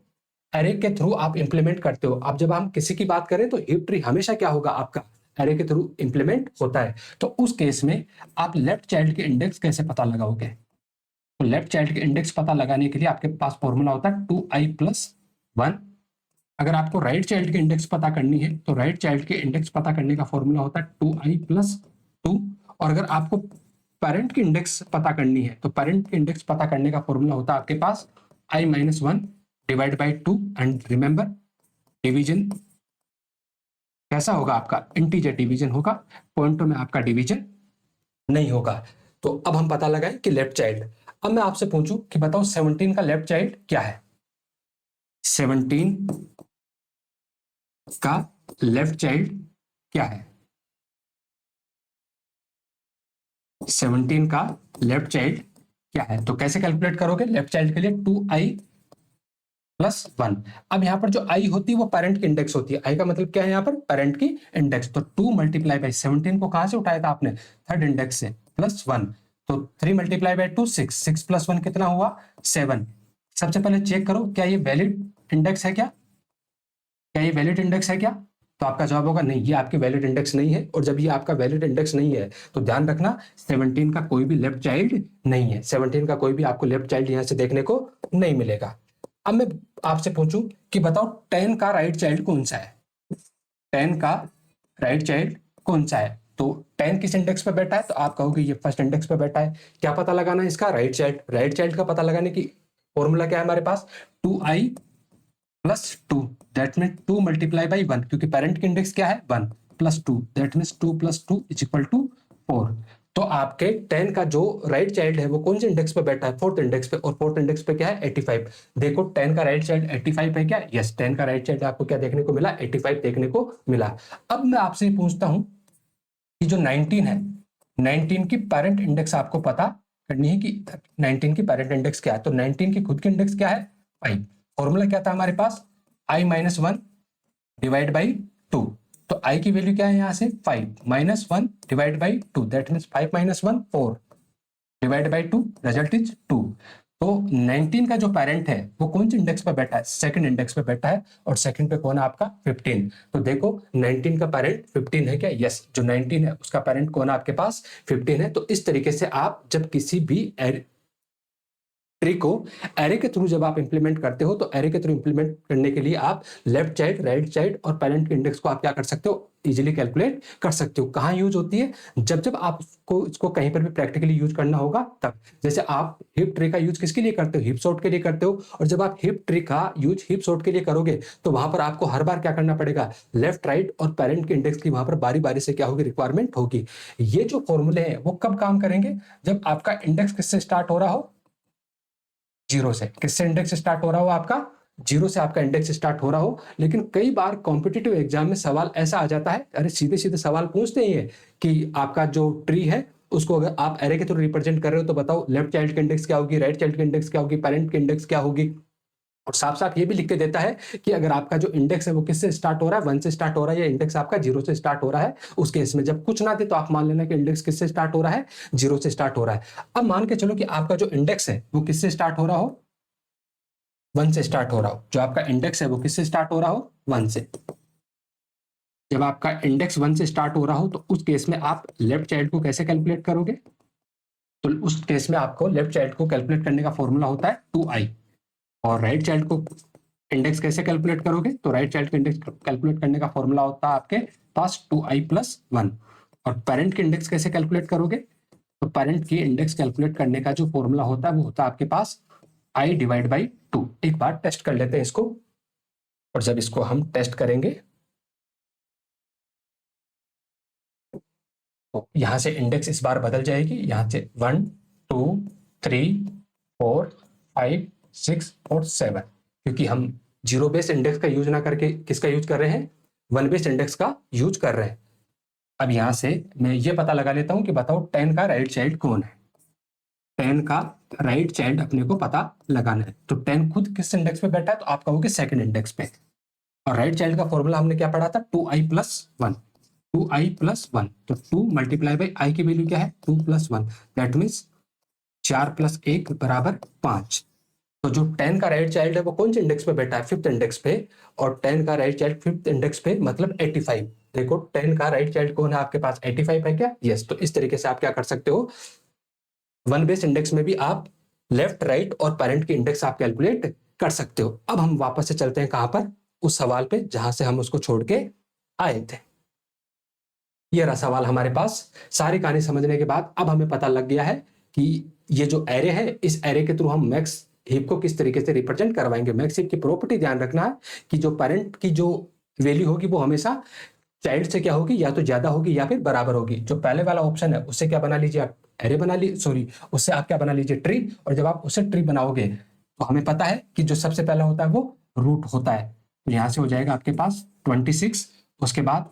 एरे के थ्रू आप इंप्लीमेंट करते हो, अब जब हम किसी की बात करें तो हीप ट्री हमेशा क्या होगा, आपका एरे के थ्रू इंप्लीमेंट होता है। तो उस केस में आप लेफ्ट चाइल्ड के इंडेक्स कैसे पता लगाओगे, तो लेफ्ट चाइल्ड के इंडेक्स पता लगाने के लिए आपके पास फॉर्मूला होता है 2i+1। अगर आपको राइट चाइल्ड के इंडेक्स पता करनी है तो राइट चाइल्ड के इंडेक्स पता करने का फॉर्मूला होता है 2i+2। और अगर आपको पेरेंट की इंडेक्स पता करनी है तो पेरेंट के इंडेक्स पता करने का फॉर्मूला होता है आपके पास i-1 divide by 2। And remember, division कैसा होगा आपका, इंटीजर डिवीजन होगा, पॉइंटों में आपका डिवीजन नहीं होगा। तो अब हम पता लगाएं कि लेफ्ट चाइल्ड। अब मैं आपसे पूछूं कि बताओ 17 का लेफ्ट चाइल्ड क्या है, 17 का लेफ्ट चाइल्ड क्या है? 17 का लेफ्ट चाइल्ड क्या है? तो कैसे कैलकुलेट करोगे लेफ्ट चाइल्ड के लिए? 2i+1। अब यहाँ पर जो i होती है वो पेरेंट की इंडेक्स होती है। i का मतलब क्या है यहाँ पर? पेरेंट की इंडेक्स। तो 2 मल्टीप्लाई बाई 17 को कहां से उठाया था आपने? थर्ड इंडेक्स से, +1। तो 3 मल्टीप्लाई बाई 2 6, 6+1 कितना हुआ? 7। सबसे पहले चेक करो क्या ये वैलिड इंडेक्स है क्या? क्या ये वैलिड इंडेक्स है क्या? तो आपका जवाब होगा नहीं, ये आपकी वैलिड इंडेक्स नहीं है। और जब ये आपका वैलिड इंडेक्स नहीं है तो ध्यान रखना 17 का कोई भी लेफ्ट चाइल्ड नहीं है। 17 का कोई भी आपको लेफ्ट चाइल्ड यहां से देखने को नहीं मिलेगा। अब मैं आपसे पूछूं कि बताओ 10 का राइट चाइल्ड कौन सा है? 10 का राइट चाइल्ड कौन सा है? तो 10 किस इंडेक्स पे बैठा है? तो आप कहोगे ये फर्स्ट इंडेक्स पे बैठा है। क्या पता लगाना है इसका? Right child. राइट चाइल्ड का पता लगाने की फॉर्मूला क्या है हमारे पास? 2i+2, that mean 2 multiply by 1, क्योंकि पेरेंट की इंडेक्स क्या है? 1, +2, दैट मीन 2+2 = 4। तो आपके 10 का जो राइट चाइल्ड है वो कौन से इंडेक्स पे बैठा है? फोर्थ इंडेक्स पे। और फोर्थ इंडेक्स पे क्या है? 85। देखो 10 का राइट चाइल्ड 85 है क्या? यस, 10 का राइट चाइल्ड आपको क्या देखने को मिला? 85 देखने को मिला। अब मैं आपसे पूछता हूं कि जो 19 है, 19 की पेरेंट इंडेक्स आपको पता करनी है कि 19 की पेरेंट इंडेक्स क्या है। तो 19 की खुद की इंडेक्स क्या है? 5। फॉर्मूला क्या था हमारे पास? i-1 divide by 2। तो i की वैल्यू क्या है यहाँ से? 5 -1 divide by 2, that means 5 - 1 4 divide by 2, result is 2। तो 19 का जो पेरेंट है वो कौन सी इंडेक्स पे बैठा है? सेकंड इंडेक्स पे बैठा है। और सेकंड पे कौन है आपका? 15। तो देखो 19 का पेरेंट 15 है क्या? यस, जो 19 है उसका पेरेंट कौन है आपके पास? 15 है। तो इस तरीके से आप जब किसी भी ट्री को एरे के थ्रू जब आप इंप्लीमेंट करते हो तो एरे के थ्रू इंप्लीमेंट करने के लिए आप लेफ्ट चाइल्ड, राइट चाइल्ड और पेरेंट के इंडेक्स को आप क्या कर सकते हो? इजीली कैलकुलेट कर सकते हो। कहां यूज होती है? जब जब आपको इसको कहीं पर भी प्रैक्टिकली यूज करना होगा तब। जैसे आप हिप ट्री का यूज किसके लिए करते हो? हिप सॉर्ट के लिए करते हो। और जब आप हिप ट्री का यूज हिप सॉर्ट के लिए करोगे तो वहां पर आपको हर बार क्या करना पड़ेगा? लेफ्ट, राइट और पेरेंट के इंडेक्स की वहां पर बारी बारी से क्या होगी? रिक्वायरमेंट होगी। ये जो फॉर्मूले हैं वो कब काम करेंगे? जब आपका इंडेक्स किससे स्टार्ट हो रहा हो? 0 से। किससे इंडेक्स स्टार्ट हो रहा हो आपका? 0 से आपका इंडेक्स स्टार्ट हो रहा हो। लेकिन कई बार कॉम्पिटिटिव एग्जाम में सवाल ऐसा आ जाता है, अरे सीधे सीधे सवाल पूछते ही है कि आपका जो ट्री है उसको अगर आप एरे के थ्रू रिप्रेजेंट कर रहे हो तो बताओ लेफ्ट चाइल्ड की इंडेक्स क्या होगी, राइट चाइल्ड की इंडेक्स क्या होगी, पेरेंट की इंडेक्स क्या होगी। और साफ साफ ये भी लिख के देता है कि अगर आपका जो इंडेक्स है वो किससे स्टार्ट हो रहा है? 1 से स्टार्ट हो रहा है, या इंडेक्स आपका 0 से स्टार्ट हो रहा है। उस केस में जब कुछ ना दे तो आप मान लेना कि इंडेक्स किससे स्टार्ट हो रहा है? 0 से स्टार्ट हो रहा है। अब मान के चलो कि आपका जो इंडेक्स है वो किससे स्टार्ट हो रहा हो? 1 से स्टार्ट हो रहा हो। जो आपका इंडेक्स है वो किससे स्टार्ट हो रहा हो? 1 से। जब आपका इंडेक्स 1 से स्टार्ट हो रहा हो तो उस केस में आप लेफ्ट चाइल्ड को कैसे कैलकुलेट करोगे? तो उस केस में आपको लेफ्ट चाइल्ड को कैलकुलेट करने का फॉर्मूला होता है 2i। और राइट चाइल्ड को इंडेक्स कैसे कैलकुलेट करोगे? तो राइट चाइल्ड का इंडेक्स कैलकुलेट करने का फॉर्मूला होता है आपके पास 2i+1। और पेरेंट के इंडेक्स कैसे कैलकुलेट करोगे? तो पेरेंट की इंडेक्स कैलकुलेट करने का जो फॉर्मूला होता है वो होता है आपके पास i डिवाइड बाई 2। एक बार टेस्ट कर लेते हैं इसको। और जब इसको हम टेस्ट करेंगे तो यहां से इंडेक्स इस बार बदल जाएगी। यहां से 1 2 3 4 5 6 और 7, क्योंकि हम 0 बेस इंडेक्स का यूज ना करके किसका यूज कर रहे हैं? 1 बेस इंडेक्स का यूज कर रहे हैं। अब यहां से मैं ये पता लगा लेता हूं कि बताओ 10 का राइट चाइल्ड कौन है? 10 का राइट चाइल्ड अपने को पता लगाना है। तो 10 खुद किस इंडेक्स पे बैठा है? तो आप कहोगे सेकंड इंडेक्स पे। और राइट चाइल्ड का फॉर्मूला हमने क्या पढ़ा था? 2i+1। 2i+1, तो 2 मल्टीप्लाई बाई i की वैल्यू क्या है? 2+1, दैट मीन्स 4 + 1 = 5। तो जो 10 का राइट चाइल्ड है वो कौन से इंडेक्स पे बैठा है? फिफ्थ इंडेक्स पे। और 10 का राइट चाइल्ड फिफ्थ इंडेक्स पे मतलब 85। देखो 10 का राइट चाइल्ड कौन है आपके पास? 85 है क्या? यस। तो इस तरीके से आप क्या कर सकते हो? 1 बेस इंडेक्स में भी आप लेफ्ट, राइट और पेरेंट की इंडेक्स आप कैलकुलेट कर सकते हो। अब हम वापस से चलते हैं कहां पर? उस सवाल पे जहां से हम उसको छोड़ के आए थे। ये रहा सवाल हमारे पास। सारी कहानी समझने के बाद अब हमें पता लग गया है कि ये जो एरे है, इस एरे के थ्रू हम मैक्स हीप को किस तरीके से रिप्रेजेंट करवाएंगे। मैक्स हीप की प्रॉपर्टी ध्यान रखना है कि जो पेरेंट की जो वैल्यू होगी वो हमेशा चाइल्ड से क्या होगी? या तो ज्यादा होगी या फिर बराबर होगी। जो पहले वाला ऑप्शन है उससे क्या बना लीजिए आप? एरे बना लीजिए, सॉरी, उससे आप क्या बना लीजिए? ट्री। और जब आप उससे ट्री बनाओगे तो हमें पता है कि जो सबसे पहला होता है वो रूट होता है। तो यहां से हो जाएगा आपके पास 26, उसके बाद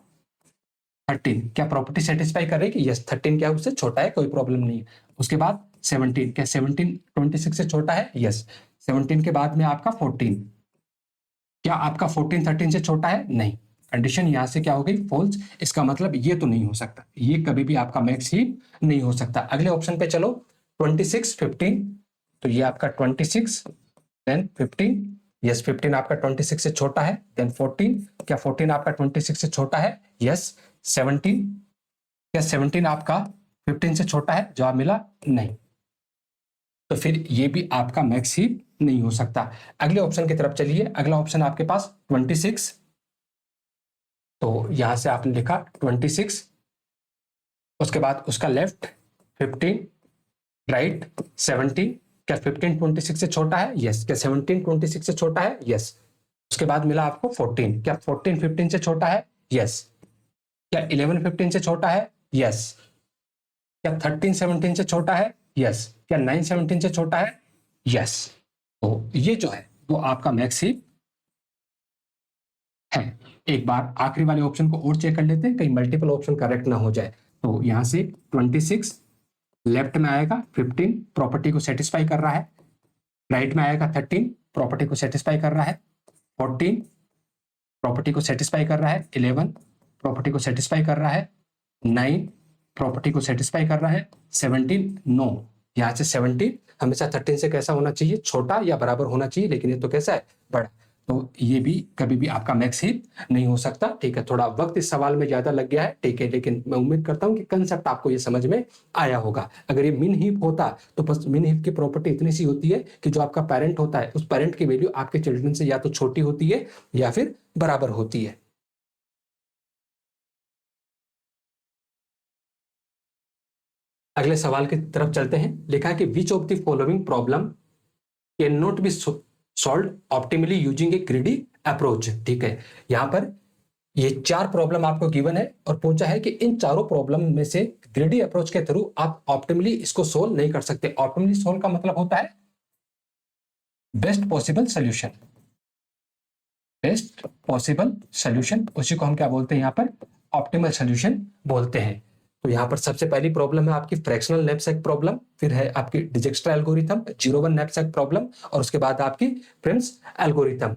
13। क्या प्रॉपर्टी सेटिस्फाई कर रही है कि यस 13 क्या उससे छोटा है, कोई प्रॉब्लम नहीं है। उसके बाद 17, क्या 17 26 से छोटा है, यस। 17 के बाद में आपका 14, क्या आपका 14 13 से छोटा है, नहीं। कंडीशन यहां से क्या हो गई, फॉल्स। इसका मतलब ये तो नहीं हो सकता, ये कभी भी आपका मैक्स ही नहीं हो सकता। अगले ऑप्शन पे चलो, 26 15, तो ये आपका 26 देन 15, यस 15 आपका 26 से छोटा है। देन 14, क्या 14 आपका 26 से छोटा है, यस। 17, क्या 17 आपका 15 से छोटा है, जवाब मिला नहीं। तो फिर ये भी आपका मैक्स ही नहीं हो सकता। अगले ऑप्शन की तरफ चलिए। अगला ऑप्शन आपके पास 26, तो यहां से आपने लिखा 26, उसके बाद उसका लेफ्ट 15, राइट 17। क्या 15 26 से छोटा है, यस। क्या 17 26 से छोटा है, यस। उसके बाद मिला आपको 14, क्या 14 15 से छोटा है, यस। क्या 11 15 से छोटा है, यस। क्या 13 17 से छोटा है, यस। क्या 9 17 से छोटा है, यस। तो ये जो है वो आपका मैक्स ही है। एक बार आखिरी वाले ऑप्शन को और चेक कर लेते हैं, कहीं मल्टीपल ऑप्शन करेक्ट ना हो जाए। तो यहां से 26 लेफ्ट में आएगा, 15 प्रॉपर्टी को सेटिस्फाई कर रहा है। राइट में आएगा 13 प्रॉपर्टी को सेटिस्फाई कर रहा है। 14 प्रॉपर्टी को सेटिस्फाई कर रहा है। 11 प्रॉपर्टी को सेटिस्फाई कर रहा है। 9 प्रॉपर्टी को सेटिस्फाई कर रहा है। 17 नो। यहां से 17 हमेशा 13 से कैसा होना चाहिए, छोटा या बराबर होना चाहिए, लेकिन ये तो कैसा है, बड़ा। तो ये भी कभी भी आपका मैक्स ही नहीं हो सकता। ठीक है, थोड़ा वक्त इस सवाल में ज्यादा लग गया है, ठीक है, लेकिन मैं उम्मीद करता हूं कि कंसेप्ट आपको ये समझ में आया होगा। अगर ये मिन हीप होता तो बस मिन हीप की प्रॉपर्टी इतनी सी होती है कि जो आपका पेरेंट होता है उस पेरेंट की वैल्यू आपके चिल्ड्रन से या तो छोटी होती है या फिर बराबर होती है। अगले सवाल की तरफ चलते हैं। लिखा है कि विच of the following problem can not be solve optimally using A greedy approach. ठीक है, यहां पर ये 4 प्रॉब्लम आपको गिवन है और पूछा है कि इन चारों प्रॉब्लम में से ग्रिडी अप्रोच के थ्रू आप ऑप्टिमली इसको सोल्व नहीं कर सकते। ऑप्टिमली सोल्व का मतलब होता है best possible solution. Best possible solution, उसी को हम क्या बोलते हैं यहाँ पर, ऑप्टिमल सोल्यूशन बोलते हैं। तो यहाँ पर सबसे पहली प्रॉब्लम है आपकी फ्रैक्शनल नैपसैक प्रॉब्लम, फिर है आपकी डिजक्स्ट्रा एल्गोरिथम, 01 नैपसैक प्रॉब्लम, और उसके बाद आपकी प्रिम्स एल्गोरिथम।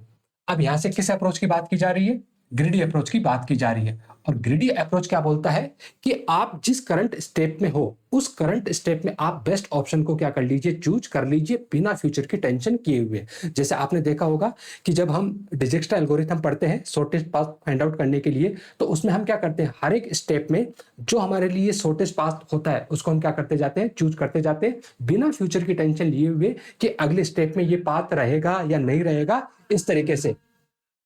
अब यहां से किस अप्रोच की बात की जा रही है, ग्रिडी अप्रोच की बात की जा रही है। और ग्रिडी अप्रोच क्या बोलता है कि आप जिस करंट स्टेप में हो उस करंट स्टेप में आप बेस्ट ऑप्शन को क्या कर लीजिए, चूज कर लीजिए बिना फ्यूचर की टेंशन किए हुए। जैसे आपने देखा होगा कि जब हम डिजक्स्ट्रा एल्गोरिथम पढ़ते हैं शॉर्टेस्ट पाथ फाइंड आउट करने के लिए, तो उसमें हम क्या करते हैं, हर एक स्टेप में जो हमारे लिए शॉर्टेस्ट पाथ होता है उसको हम क्या करते जाते हैं, चूज करते जाते हैं बिना फ्यूचर की टेंशन लिए हुए कि अगले स्टेप में ये पाथ रहेगा या नहीं रहेगा। इस तरीके से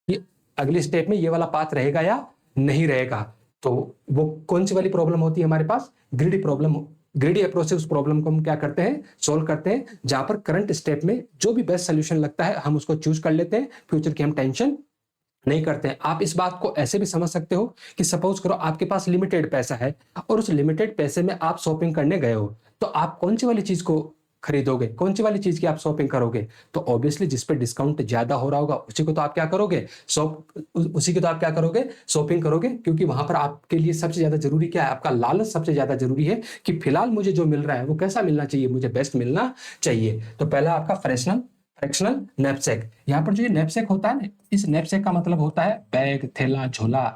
कि अगले स्टेप में ये वाला पाथ रहेगा या नहीं रहेगा। तो वो कौन सी वाली प्रॉब्लम होती है हमारे पास, ग्रिडी प्रॉब्लम। ग्रिडी अप्रोच से उस प्रॉब्लम को हम क्या करते हैं, सोल्व करते हैं, जहां पर करंट स्टेप में जो भी बेस्ट सोल्यूशन लगता है हम उसको चूज कर लेते हैं, फ्यूचर की हम टेंशन नहीं करते हैं। आप इस बात को ऐसे भी समझ सकते हो कि सपोज करो आपके पास लिमिटेड पैसा है और उस लिमिटेड पैसे में आप शॉपिंग करने गए हो, तो आप कौन सी वाली चीज को खरीदोगे, कौन सी वाली चीज की आप शॉपिंग करोगे, तो ऑब्वियसली जिस पे डिस्काउंट ज्यादा हो रहा होगा उसी को तो आप क्या करोगे, उसी की तो आप क्या करोगे, शॉपिंग करोगे। क्योंकि वहां पर आपके लिए सबसे ज्यादा जरूरी क्या है, आपका लालच सबसे ज्यादा जरूरी है कि फिलहाल मुझे जो मिल रहा है वो कैसा मिलना चाहिए, मुझे बेस्ट मिलना चाहिए। तो पहला आपका फ्रैक्शनल नैपसैक। यहाँ पर जो ये नैपसैक होता है ना, इस नैपसैक का मतलब होता है बैग, थैला, झोला।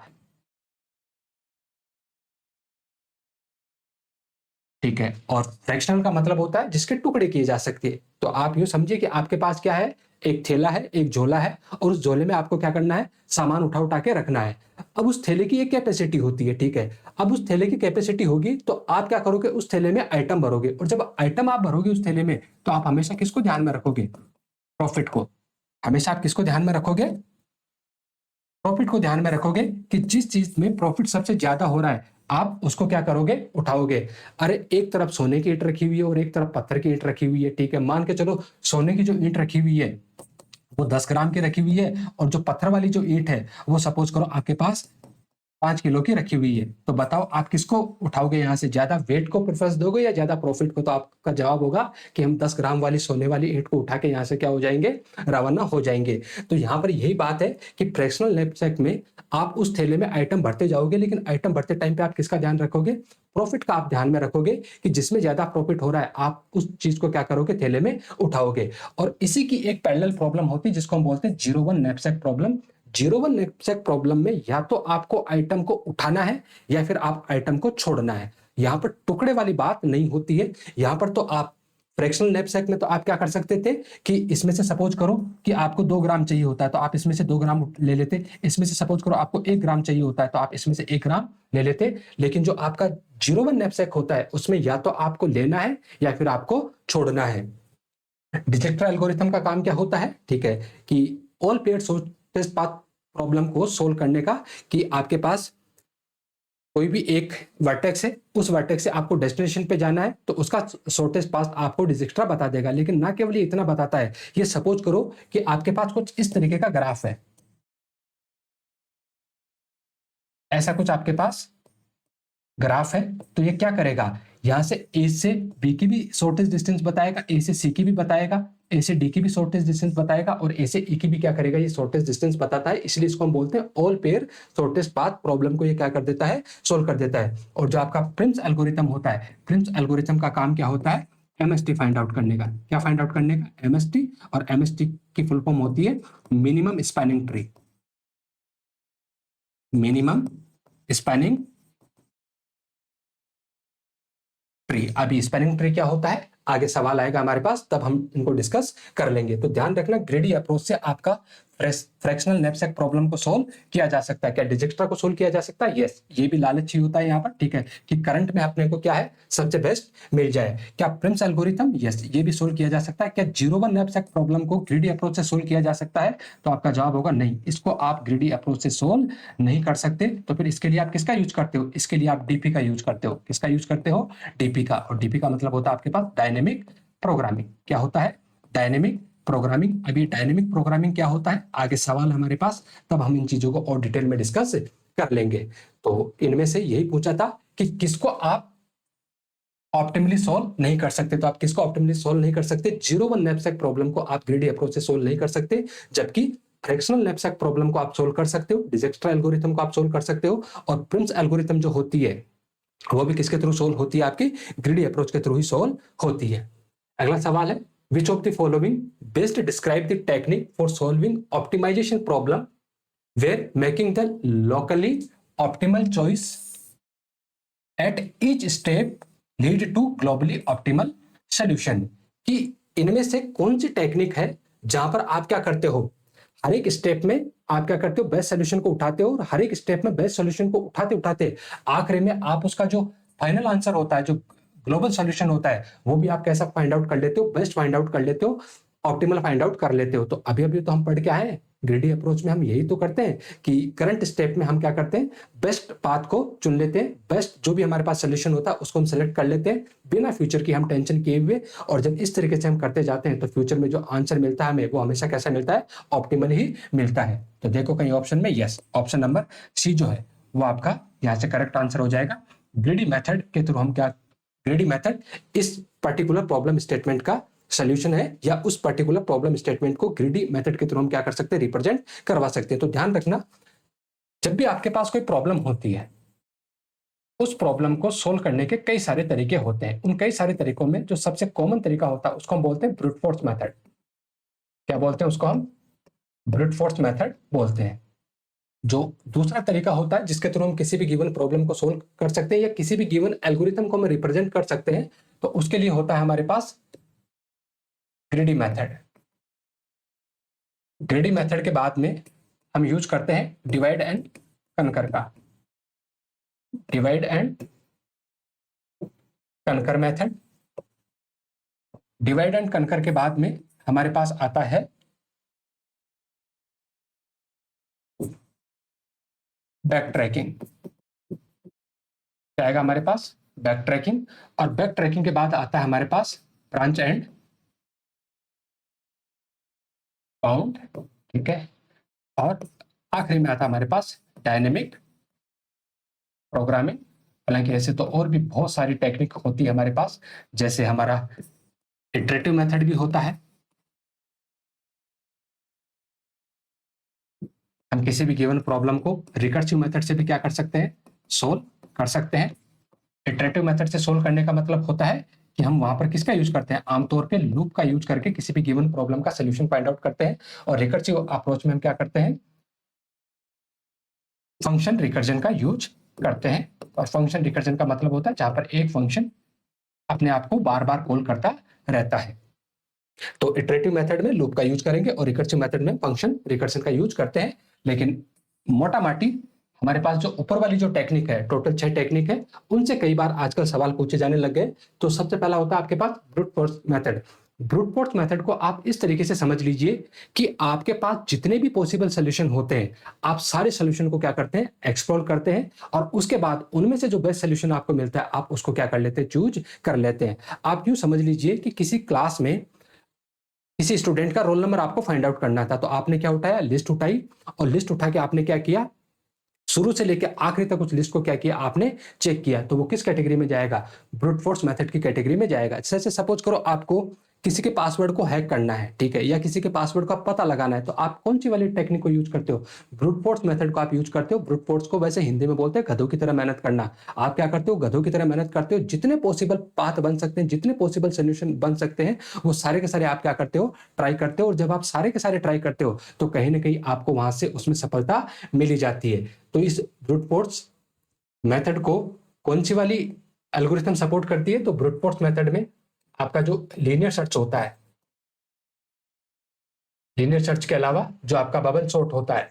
ठीक है, और फ्रैक्शनल का मतलब होता है जिसके टुकड़े किए जा सकते हैं। तो आप यूं समझिए कि आपके पास क्या है, एक थैला है, एक झोला है, और उस झोले में आपको क्या करना है, सामान उठा उठा के रखना है। अब उस थैले की एक कैपेसिटी होती है, ठीक है। अब उस थैले की कैपेसिटी होगी तो आप क्या करोगे, उस थैले में आइटम भरोगे, और जब आइटम आप भरोगे उस थैले में तो आप हमेशा किसको ध्यान में रखोगे, प्रॉफिट को। हमेशा आप किसको ध्यान में रखोगे, प्रॉफिट को ध्यान में रखोगे कि जिस चीज में प्रॉफिट सबसे ज्यादा हो रहा है आप उसको क्या करोगे, उठाओगे। अरे एक तरफ सोने की ईंट रखी हुई है और एक तरफ पत्थर की ईंट रखी हुई है, ठीक है। मान के चलो सोने की जो ईंट रखी हुई है वो 10 ग्राम की रखी हुई है, और जो पत्थर वाली जो ईंट है वो सपोज करो आपके पास 5 किलो की रखी हुई है, तो बताओ आप किसको उठाओगे यहाँ से, ज्यादा वेट को प्रेफरेंस दोगे या ज्यादा प्रॉफिट को? तो आपका जवाब होगा कि हम 10 ग्राम वाली सोने वाली ईंट को उठा के यहाँ से क्या हो जाएंगे, रवाना हो जाएंगे। तो यहाँ पर यही बात है कि फ्रैक्शनल नैपसैक में आप उस थैले में आइटम भरते जाओगे, लेकिन आइटम भरते टाइम पे आप किसका ध्यान रखोगे, प्रॉफिट का आप ध्यान में रखोगे कि जिसमें ज्यादा प्रॉफिट हो रहा है आप उस चीज को क्या करोगे, थैले में उठाओगे। और इसी की एक पैरेलल प्रॉब्लम होती है जिसको हम बोलते हैं 0-1 नैपसैक प्रॉब्लम। 0-1 नैपसैक प्रॉब्लम में या तो आपको आइटम को उठाना है या फिर आप आइटम को छोड़ना है। यहां पर टुकड़े वाली बात नहीं होती है। यहां पर तो आप फ्रैक्शनल नैपसैक में तो आप क्या कर सकते थे कि इसमें से सपोज करो कि आपको 2 ग्राम चाहिए होता है तो आप इसमें से 2 ग्राम ले लेते, इसमें से सपोज करो आपको 1 ग्राम चाहिए होता है तो आप इसमें से 1 ग्राम ले लेते। लेकिन जो आपका 0-1 नैपसैक होता है उसमें या तो आपको लेना है या फिर आपको छोड़ना है। डिटेक्टर एल्गोरिथम का काम क्या होता है, ठीक है, कि all paired shortest path problem को सोल्व करने का, कि आपके पास कोई भी एक वर्टेक्स है, उस वर्टेक्स से आपको डेस्टिनेशन पे जाना है तो उसका शॉर्टेस्ट पाथ आपको डिजिक्स्ट्रा बता देगा। लेकिन ना केवल ये इतना बताता है, ये सपोज करो कि आपके पास कुछ इस तरीके का ग्राफ है, ऐसा कुछ आपके पास ग्राफ है, तो ये क्या करेगा, यहां से ए से बी की भी शॉर्टेस्ट डिस्टेंस बताएगा, ए से सी की भी बताएगा, ए से डी की भी शॉर्टेस्ट डिस्टेंस बताएगा और ए से ई की भी क्या करेगा, ये शॉर्टेस्ट डिस्टेंस बताता है। इसलिए इसको हम बोलते हैं all pair shortest path problem को ये क्या कर देता है, सोल्व कर देता है। और जो आपका प्रिम्स एल्गोरिथम होता है, प्रिम्स एल्गोरिथम का काम क्या होता है, एमएसटी फाइंड आउट करने का। क्या फाइंड आउट करने का, एमएसटी। और एमएसटी की फुल फॉर्म होती है minimum spanning tree, minimum spanning tree. अभी स्पैनिंग ट्री क्या होता है, आगे सवाल आएगा हमारे पास तब हम इनको डिस्कस कर लेंगे। तो ध्यान रखना, ग्रेडी अप्रोच से आपका फ्रैक्शनल नैपसैक प्रॉब्लम को सोल्व किया जा सकता है। क्या डिजिक्स्ट्रा को सोल्व किया जा सकता है? यस, ये भी लालच ही होता है यहाँ पर, ठीक है, कि करंट में अपने को क्या है, सबसे बेस्ट मिल जाए। क्या प्रिम्स एल्गोरिथम? यस, ये भी सोल्व किया जा सकता है। क्या 0-1 नैपसैक प्रॉब्लम को ग्रेडी अप्रोच से सोल्व किया जा सकता है? तो आपका जवाब होगा नहीं, इसको आप ग्रेडी अप्रोच से सोल्व नहीं कर सकते। तो फिर इसके लिए आप किसका यूज करते हो, इसके लिए आप डीपी का यूज करते हो। किसका यूज करते हो, डीपी का। और डीपी का मतलब होता है आपके पास डायनेमिक प्रोग्रामिंग। क्या होता है, डायनेमिक प्रोग्रामिंग। अभी डायनेमिक प्रोग्रामिंग क्या होता है, आगे सवाल हमारे पास, तब हम इन चीजों को और डिटेल में डिस्कस कर लेंगे। तो इनमें से यही पूछा था कि किसको आप ऑप्टिमली सॉल्व नहीं कर सकते। तो आप किसको ऑप्टिमली सॉल्व नहीं कर सकते, 0-1 नैपसैक प्रॉब्लम को आप ग्रेडी अप्रोच से सॉल्व नहीं कर सकते, जबकि फ्रैक्शनल नैपसैक प्रॉब्लम को आप सोल्व कर सकते हो, डिजिक्स्ट्रा एल्गोरिथम को आप सोल्व कर सकते हो। और प्रिम्स एल्गोरिथम जो होती है वो भी किसके थ्रू सोल्व होती है, आपकी ग्रेडी अप्रोच के थ्रू ही सोल्व होती है। अगला सवाल है, which of the following best describe the technique for solving optimization problem where making the locally optimal choice at each step lead to globally optimal solution. कि इनमें से कौन सी टेक्निक है जहां पर आप क्या करते हो, हर एक स्टेप में आप क्या करते हो, बेस्ट सोल्यूशन को उठाते हो, और हर एक स्टेप में बेस्ट सोल्यूशन को उठाते उठाते आखिरी में आप उसका जो फाइनल आंसर होता है, जो ग्लोबल सोल्यूशन होता है, वो भी आप कैसा फाइंड आउट कर लेते हो, बेस्ट फाइंड आउट कर लेते हो, ऑप्टिमल फाइंड आउट कर लेते हो। तो अभी अभी तो हम पढ़ के आए, ग्रेडी अप्रोच में हम यही तो करते हैं कि करंट स्टेप में हम क्या करते हैं, बेस्ट पाथ को चुन लेते हैं, बेस्ट जो भी हमारे पास सोल्यूशन होता है उसको हम सेलेक्ट कर लेते हैं बिना फ्यूचर की हम टेंशन किए हुए। और जब इस तरीके से हम करते जाते हैं तो फ्यूचर में जो आंसर मिलता है हमें, वो हमेशा कैसा मिलता है, ऑप्टिमल ही मिलता है। तो देखो कहीं ऑप्शन में, यस, ऑप्शन नंबर सी जो है वो आपका यहाँ से करेक्ट आंसर हो जाएगा। ग्रेडी मेथड के थ्रू हम क्या, ग्रेडी मेथड इस पर्टिकुलर प्रॉब्लम स्टेटमेंट का सोल्यूशन है, या उस पर्टिकुलर प्रॉब्लम स्टेटमेंट को ग्रीडी मेथड के थ्रू हम क्या कर सकते हैं, रिप्रेजेंट करवा सकते हैं। तो ध्यान रखना, जब भी आपके पास कोई प्रॉब्लम होती है, उस प्रॉब्लम को सोल्व करने के कई सारे तरीके होते हैं। उन कई सारे तरीकों में जो सबसे कॉमन तरीका होता है उसको हम बोलते हैं ब्रूट फोर्स मेथड। क्या बोलते हैं उसको हम, ब्रूट फोर्स मेथड बोलते हैं। जो दूसरा तरीका होता है जिसके थ्रू हम किसी भी गिवन प्रॉब्लम को सोल्व कर सकते हैं या किसी भी गिवन एल्गोरिथम को हम रिप्रेजेंट कर सकते हैं, तो उसके लिए होता है हमारे पास ग्रीडी मेथड। ग्रेडी मेथड के बाद में हम यूज करते हैं डिवाइड एंड कनकर का, divide and conquer method. Divide and conquer के बाद में हमारे पास आता है बैक ट्रैकिंग। क्या आएगा हमारे पास, बैक ट्रैकिंग। और बैक ट्रैकिंग के बाद आता है हमारे पास ब्रांच एंड बाउंड, ठीक है। और आखिरी में आता है हमारे पास डायनेमिक प्रोग्रामिंग। हालांकि ऐसे तो और भी बहुत सारी टेक्निक होती है हमारे पास, जैसे हमारा इटरेटिव मेथड भी होता है। हम किसी भी गिवन प्रॉब्लम को रिकर्सिव मेथड से भी क्या कर सकते हैं, सोल्व कर सकते हैं। इटरेटिव मेथड से सोल्व करने का मतलब होता है कि हम वहां पर किसका यूज करते हैं, आमतौर पे लूप का यूज करके किसी भी गिवन प्रॉब्लम का सोल्यूशन फाइंड आउट करते हैं। और रिकर्सिव अप्रोच में हम क्या करते हैं, फंक्शन रिकर्जन का यूज करते हैं। और फंक्शन रिकर्जन का मतलब होता है जहां पर एक फंक्शन अपने आप को बार बार कॉल करता रहता है। तो इटरेटिव मेथड में लूप का यूज करेंगे और रिकर्सिव मेथड में फंक्शन रिकर्जन का यूज करते हैं। लेकिन मोटा माटी हमारे पास जो ऊपर वाली जो टेक्निक है, टोटल 6 टेक्निक है, उनसे कई बार आजकल सवाल पूछे जाने लग गए। तो सबसे पहला होता है आपके पास brute force method. Brute force method को आप इस तरीके से समझ लीजिए कि आपके पास जितने भी पॉसिबल सोल्यूशन होते हैं, आप सारे सोल्यूशन को क्या करते हैं, एक्सप्लोर करते हैं। और उसके बाद उनमें से जो बेस्ट सोल्यूशन आपको मिलता है, आप उसको क्या कर लेते हैं, चूज कर लेते हैं। आप यूं समझ लीजिए कि किसी क्लास में किसी स्टूडेंट का रोल नंबर आपको फाइंड आउट करना था, तो आपने क्या उठाया, लिस्ट उठाई। और लिस्ट उठा के आपने क्या किया, शुरू से लेकर आखिरी तक उस लिस्ट को क्या किया, आपने चेक किया। तो वो किस कैटेगरी में जाएगा, ब्रूट फोर्स मेथड की कैटेगरी में जाएगा। जैसे सपोज करो आपको किसी के पासवर्ड को हैक करना है, ठीक है, या किसी के पासवर्ड का पता लगाना है, तो आप कौन सी वाली टेक्निक को यूज करते हो, ब्रूट फोर्स मेथड को आप यूज करते हो। ब्रूट फोर्स को वैसे हिंदी में बोलते हैं गधों की तरह मेहनत करना। आप क्या करते हो, गधों की तरह मेहनत करते हो। जितने पॉसिबल पाथ बन सकते हैं, जितने पॉसिबल सोल्यूशन बन सकते हैं, वो सारे के सारे आप क्या करते हो, ट्राई करते हो। और जब आप सारे के सारे ट्राई करते हो, तो कहीं ना कहीं आपको वहां से उसमें सफलता मिली जाती है। तो इस ब्रूट फोर्स मेथड को कौन सी वाली एल्गोरिथम सपोर्ट करती है, तो ब्रूट फोर्स मेथड में आपका जो लीनियर सर्च होता है, लीनियर सर्च के अलावा जो आपका बबल सॉर्ट होता है,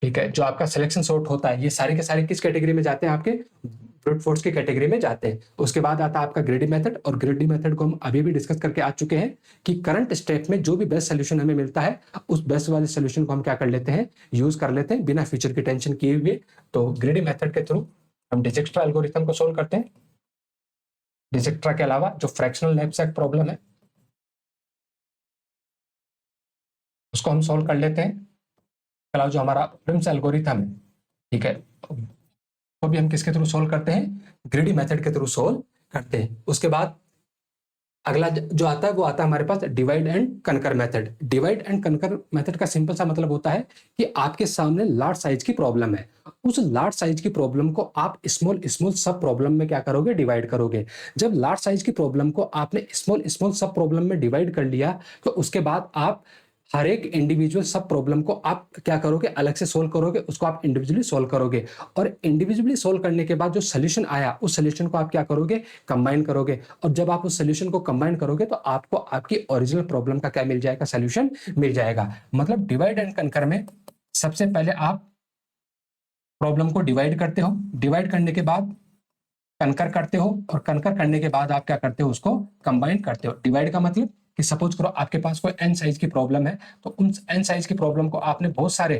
ठीक है, जो आपका सिलेक्शन सॉर्ट होता है, ये सारे के सारे किस कैटेगरी में जाते हैं, आपके ब्रूट फोर्स की कैटेगरी में जाते हैं। उसके बाद आता है आपका ग्रेडी मेथड। और ग्रेडी मेथड को हम अभी भी डिस्कस करके आ चुके हैं कि करंट स्टेप में जो भी बेस्ट सोल्यूशन हमें मिलता है, उस बेस्ट वाले सोल्यूशन को हम क्या कर लेते हैं, यूज कर लेते हैं बिना फ्यूचर की टेंशन किए हुए। तो ग्रेडी मेथड के थ्रू हम डिजक्स्ट्रा एल्गोरिथम को सोल्व करते हैं। डिजक्स्ट्रा के अलावा जो फ्रैक्शनल नैपसैक प्रॉब्लम है, उसको हम सोल्व कर लेते हैं। अलावा जो हमारा प्रिम्स एल्गोरिथम है, ठीक है, तो भी हम किसके थ्रू सोल्व करते हैं, ग्रेडी मेथड के थ्रू सोल्व करते हैं। उसके बाद अगला जो आता है वो आता है हमारे पास divide and conquer method. Divide and conquer method का सिंपल सा मतलब होता है कि आपके सामने लार्ज साइज की प्रॉब्लम है, उस लार्ज साइज की प्रॉब्लम को आप स्मॉल स्मॉल सब प्रॉब्लम में क्या करोगे, डिवाइड करोगे। जब लार्ज साइज की प्रॉब्लम को आपने स्मॉल स्मॉल सब प्रॉब्लम में डिवाइड कर लिया, तो उसके बाद आप हर एक इंडिविजुअल सब प्रॉब्लम को आप क्या करोगे, अलग से सोल्व करोगे, उसको आप इंडिविजुअली सोल्व करोगे। और इंडिविजुअली सोल्व करने के बाद जो सोल्यूशन आया, उस सोल्यूशन को आप क्या करोगे, कंबाइन करोगे। और जब आप उस सोल्यूशन को कंबाइन करोगे, तो आपको आपकी ओरिजिनल प्रॉब्लम का क्या मिल जाएगा, सोल्यूशन मिल जाएगा। मतलब डिवाइड एंड कनकर में सबसे पहले आप प्रॉब्लम को डिवाइड करते हो, डिवाइड करने के बाद कनकर करते हो, और कनकर करने के बाद आप क्या करते हो, उसको कंबाइन करते हो। डिवाइड का मतलब कि सपोज करो आपके पास कोई एन साइज की प्रॉब्लम है, तो उन एन साइज की प्रॉब्लम को आपने बहुत सारे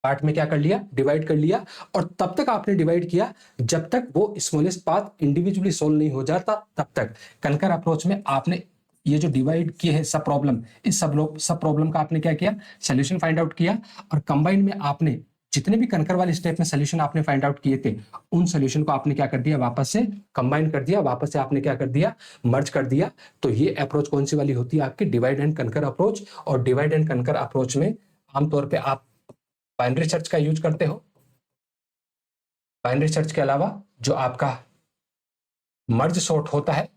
पार्ट में क्या कर लिया, डिवाइड कर लिया। और तब तक आपने डिवाइड किया जब तक वो स्मॉलेस्ट पार्ट इंडिविजुअली सोल्व नहीं हो जाता, तब तक। कनकर अप्रोच में आपने ये जो डिवाइड किए हैं सब प्रॉब्लम, इस सब प्रॉब्लम का आपने क्या किया, सोल्यूशन फाइंड आउट किया। और कंबाइन में आपने जितने भी कनकर वाले स्टेप में सोल्यूशन आपने फाइंड आउट किए थे, उन सोल्यूशन को आपने क्या कर दिया, वापस से कंबाइन कर दिया, वापस से आपने क्या कर दिया, मर्ज कर दिया। तो ये अप्रोच कौन सी वाली होती है, आपकी डिवाइड एंड कनकर अप्रोच। और डिवाइड एंड कनकर अप्रोच में आमतौर पर आप बाइनरी सर्च का यूज करते हो। बाइनरी सर्च के अलावा जो आपका मर्ज सॉर्ट होता है,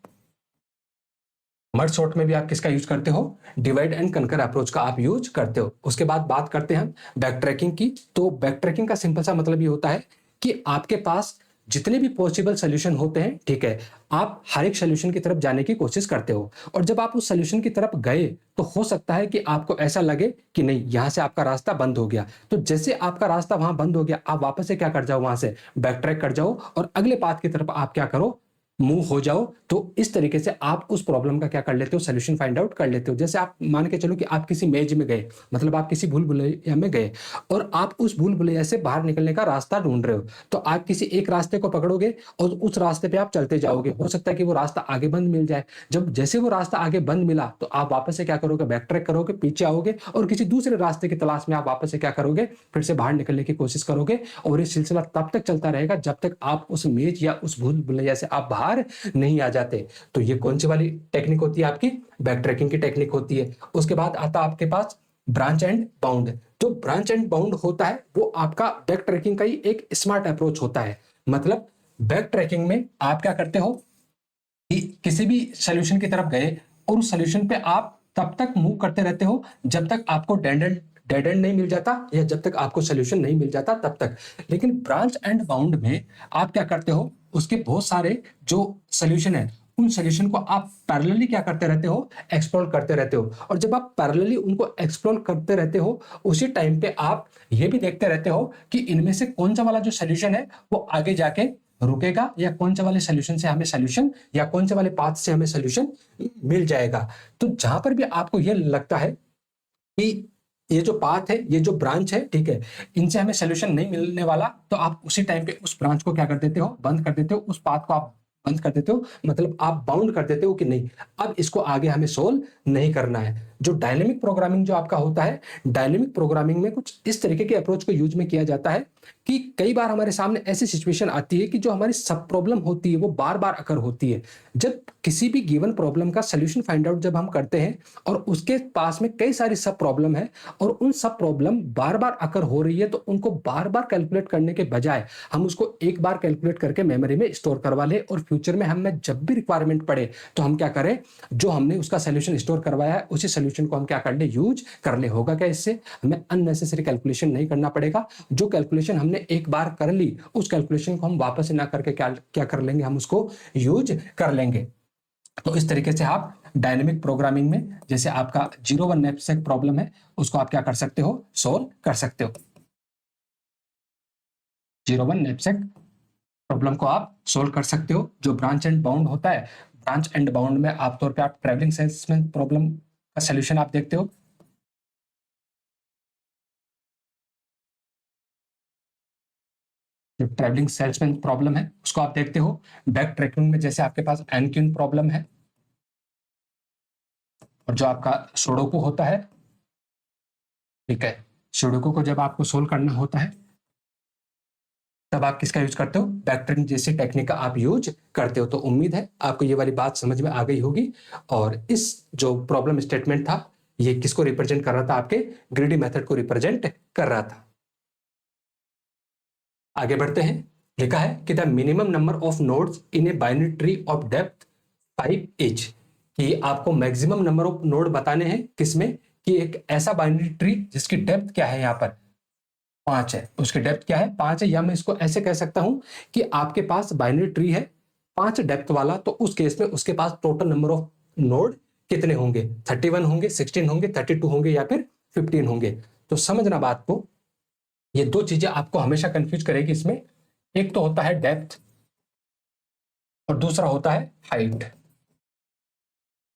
मर्ज सॉर्ट में भी आप किसका यूज करते हो, डिवाइड एंड कनकर अप्रोच का आप यूज करते हो। उसके बाद बात करते हैं हम बैक ट्रैकिंग की। तो बैक ट्रैकिंग का सिंपल सा मतलब ये होता है कि आपके पास जितने भी पॉसिबल सोल्यूशन होते हैं, ठीक है, आप हर एक सोल्यूशन की तरफ जाने की कोशिश करते हो। और जब आप उस सोल्यूशन की तरफ गए, तो हो सकता है कि आपको ऐसा लगे कि नहीं, यहां से आपका रास्ता बंद हो गया। तो जैसे आपका रास्ता वहां बंद हो गया, आप वापस से क्या कर जाओ, वहां से बैक ट्रैक कर जाओ और अगले पाथ की तरफ आप क्या करो, मूव हो जाओ, तो इस तरीके से आप उस प्रॉब्लम का क्या कर लेते हो, सोल्यूशन फाइंड आउट कर लेते हो। जैसे आप मान के चलो कि आप किसी मेज में गए, मतलब आप किसी भूल भुलैया में गए और आप उस भूल भुलैया से बाहर निकलने का रास्ता ढूंढ रहे हो, तो आप किसी एक रास्ते को पकड़ोगे और उस रास्ते पे आप चलते जाओगे। हो सकता है कि वो रास्ता आगे बंद मिल जाए। जब जैसे वो रास्ता आगे बंद मिला तो आप वापस से क्या करोगे, बैक ट्रैक करोगे, पीछे आओगे और किसी दूसरे रास्ते की तलाश में आप वापस से क्या करोगे, फिर से बाहर निकलने की कोशिश करोगे। और ये सिलसिला तब तक चलता रहेगा जब तक आप उस मेज या उस भूल भुलैया से आप बाहर नहीं आ जाते। तो ये कौन सी वाली टेक्निक होती है, आपकी बैक ट्रैकिंग की टेक्निक होती है। उसके बाद आता आपके पास ब्रांच एंड बाउंड। जो ब्रांच एंड बाउंड होता है वो आपका बैक ट्रैकिंग का ही एक स्मार्ट अप्रोच होता है। मतलब बैक ट्रैकिंग में आप क्या करते हो कि किसी भी सोल्यूशन की तरफ गए और उस सोल्यूशन पे आप तब तक मूव करते रहते हो जब तक आपको डेड एंड नहीं मिल जाता, या जब तक आपको सोल्यूशन नहीं मिल जाता तब तक। लेकिन ब्रांच एंड बाउंड में आप क्या करते हो, उसके बहुत सारे जो सोल्यूशन है उन सोल्यूशन को आप पैरेलली क्या करते रहते हो, एक्सप्लोर करते रहते हो। और जब आप पैरेलली उनको एक्सप्लोर करते रहते हो, उसी टाइम पे आप ये भी देखते रहते हो कि इनमें से कौन सा वाला जो सोल्यूशन है वो आगे जाके रुकेगा, या कौन से वाले सोल्यूशन से हमें सोल्यूशन, या कौन से वाले पाथ से हमें सोल्यूशन मिल जाएगा। तो जहां पर भी आपको ये लगता है कि ये जो पाथ है, ये जो ब्रांच है, ठीक है, इनसे हमें सोल्यूशन नहीं मिलने वाला, तो आप उसी टाइम पे उस ब्रांच को क्या कर देते हो, बंद कर देते हो, उस पाथ को आप बंद कर देते हो। मतलब आप बाउंड कर देते हो कि नहीं, अब इसको आगे हमें सोल्व नहीं करना है। जो डायनेमिक प्रोग्रामिंग जो आपका होता है, डायनेमिक प्रोग्रामिंग में कुछ इस तरीके के अप्रोच को यूज में किया जाता है कि कई बार हमारे सामने ऐसी सिचुएशन आती है कि जो हमारी सब प्रॉब्लम होती है वो बार बार अकर होती है। जब किसी भी गिवन प्रॉब्लम का सोल्यूशन फाइंड आउट जब हम करते हैं और उसके पास में कई सारी सब प्रॉब्लम है और उन सब प्रॉब्लम बार बार अकर हो रही है, तो उनको बार बार कैलकुलेट करने के बजाय हम उसको एक बार कैलकुलेट करके मेमोरी में स्टोर करवा ले, और फ्यूचर में हमें जब भी रिक्वायरमेंट पड़े तो हम क्या करें, जो हमने उसका सोल्यूशन स्टोर करवाया है उसी सोल्यूशन को हम क्या कर ले, यूज कर ले। होगा क्या, इससे हमें अननेसेसरी कैलकुलेशन नहीं करना पड़ेगा। जो कैलकुलेशन हमने एक बार कर ली उस कैलकुलेशन को हम वापस ना करके क्या क्या कर लेंगे, हम उसको यूज कर लेंगे। तो इस तरीके से आप डायनेमिक प्रोग्रामिंग में जैसे आपका 0 1 नैपसैक प्रॉब्लम है, उसको आप क्या कर सकते हो, सोल्व कर सकते हो। 0 1 नैपसैक प्रॉब्लम को आप सोल्व कर सकते हो। जो ब्रांच एंड बाउंड होता है, ब्रांच एंड बाउंड में आप तौर पे आप ट्रैवलिंग सेल्समैन प्रॉब्लम का सोल्यूशन आप देखते हो। जो ट्रैवलिंग सेल्समैन प्रॉब्लम है उसको आप देखते हो। बैक ट्रैकिंग में जैसे आपके पास एनक्यून प्रॉब्लम है, और जो आपका सुडोकू होता है, ठीक है, सुडोकू को जब आपको सोल्व करना होता है तब आप किसका यूज करते हो, बैक ट्रैकिंग जैसी टेक्निक का आप यूज करते हो। तो उम्मीद है आपको ये वाली बात समझ में आ गई होगी। और इस जो प्रॉब्लम स्टेटमेंट था ये किसको रिप्रेजेंट कर रहा था, आपके ग्रीडी मेथड को रिप्रेजेंट कर रहा था। आगे बढ़ते हैं। लिखा है कि the minimum number of nodes in A binary tree of depth 5 etch, कि आपको मैक्सिमम नंबर ऑफ नोड बताने हैं किसमें, कि एक ऐसा बाइनरी ट्री जिसकी डेप्थ क्या है, यहां पर 5 है, उसकी डेप्थ क्या है, 5 है। या मैं इसको ऐसे कह सकता हूं कि आपके पास बाइनरी ट्री है 5 डेप्थ वाला, तो उस केस में उसके पास टोटल नंबर ऑफ नोड कितने होंगे, 31 होंगे, 16 होंगे, 32 होंगे, या फिर 15 होंगे। तो समझना बात को, ये दो चीजें आपको हमेशा कंफ्यूज करेगी इसमें। एक तो होता है डेप्थ और दूसरा होता है हाइट।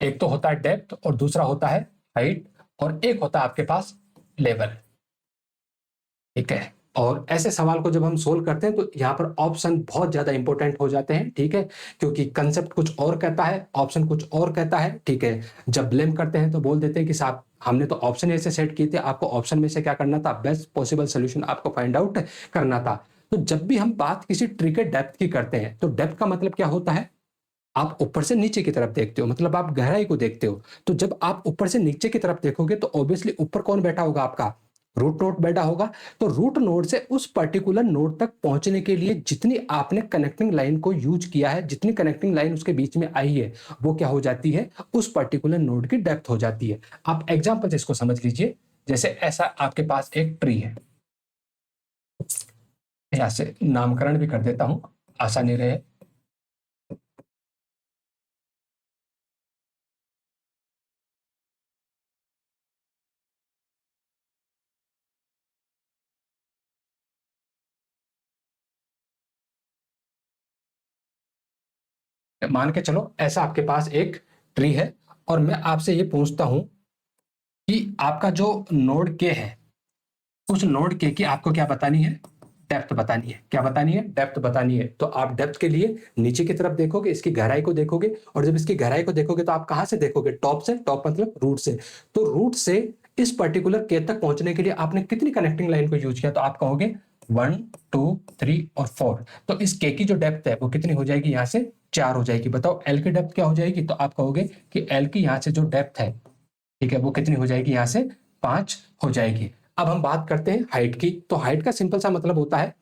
एक तो होता है डेप्थ और दूसरा होता है हाइट, और एक होता है आपके पास लेवल, ठीक है। और ऐसे सवाल को जब हम सोल्व करते हैं तो यहाँ पर ऑप्शन बहुत ज्यादा इंपॉर्टेंट हो जाते हैं, ठीक है, क्योंकि कंसेप्ट कुछ और कहता है, ऑप्शन कुछ और कहता है, ठीक है। जब ब्लेम करते हैं तो बोल देते हैं कि साहब हमने तो ऑप्शन ऐसे सेट किए थे, आपको ऑप्शन में से क्या करना था, बेस्ट पॉसिबल सोल्यूशन आपको फाइंड आउट करना था। तो जब भी हम बात किसी ट्री के डेप्थ की करते हैं तो डेप्थ का मतलब क्या होता है, आप ऊपर से नीचे की तरफ देखते हो, मतलब आप गहराई को देखते हो। तो जब आप ऊपर से नीचे की तरफ देखोगे तो ऑब्वियसली ऊपर कौन बैठा होगा, आपका रूट नोड बैठा होगा। तो रूट नोड से उस पर्टिकुलर नोड तक पहुंचने के लिए जितनी आपने कनेक्टिंग लाइन को यूज किया है, जितनी कनेक्टिंग लाइन उसके बीच में आई है, वो क्या हो जाती है, उस पर्टिकुलर नोड की डेप्थ हो जाती है। आप एग्जाम्पल से इसको समझ लीजिए। जैसे ऐसा आपके पास एक ट्री है, यहां से नामकरण भी कर देता हूं आसानी रहे। मान के चलो ऐसा आपके पास एक ट्री है और मैं आपसे ये पूछता हूं कि आपका जो नोड के है, उस नोड के की आपको क्या बतानी है? डेप्थ बतानी है। क्या बतानी है? डेप्थ बतानी है। तो आप डेप्थ के लिए नीचे की तरफ देखोगे, इसकी गहराई को देखोगे, और जब इसकी गहराई को देखोगे तो आप कहां से देखोगे? टॉप से। टॉप मतलब रूट से। तो रूट से इस पर्टिकुलर के तक पहुंचने के लिए आपने कितनी कनेक्टिंग लाइन को यूज किया? तो आप कहोगे 1 2 3 और 4। तो इस के की जो डेप्थ है वो कितनी हो जाएगी? यहां से 4 हो जाएगी। बताओ एल की डेप्थ क्या हो जाएगी? तो आप कहोगे कि एल की यहां से जो डेप्थ है, ठीक है, वो कितनी हो जाएगी? यहां से 5 हो जाएगी। अब हम बात करते हैं हाइट की। तो हाइट का सिंपल सा मतलब होता है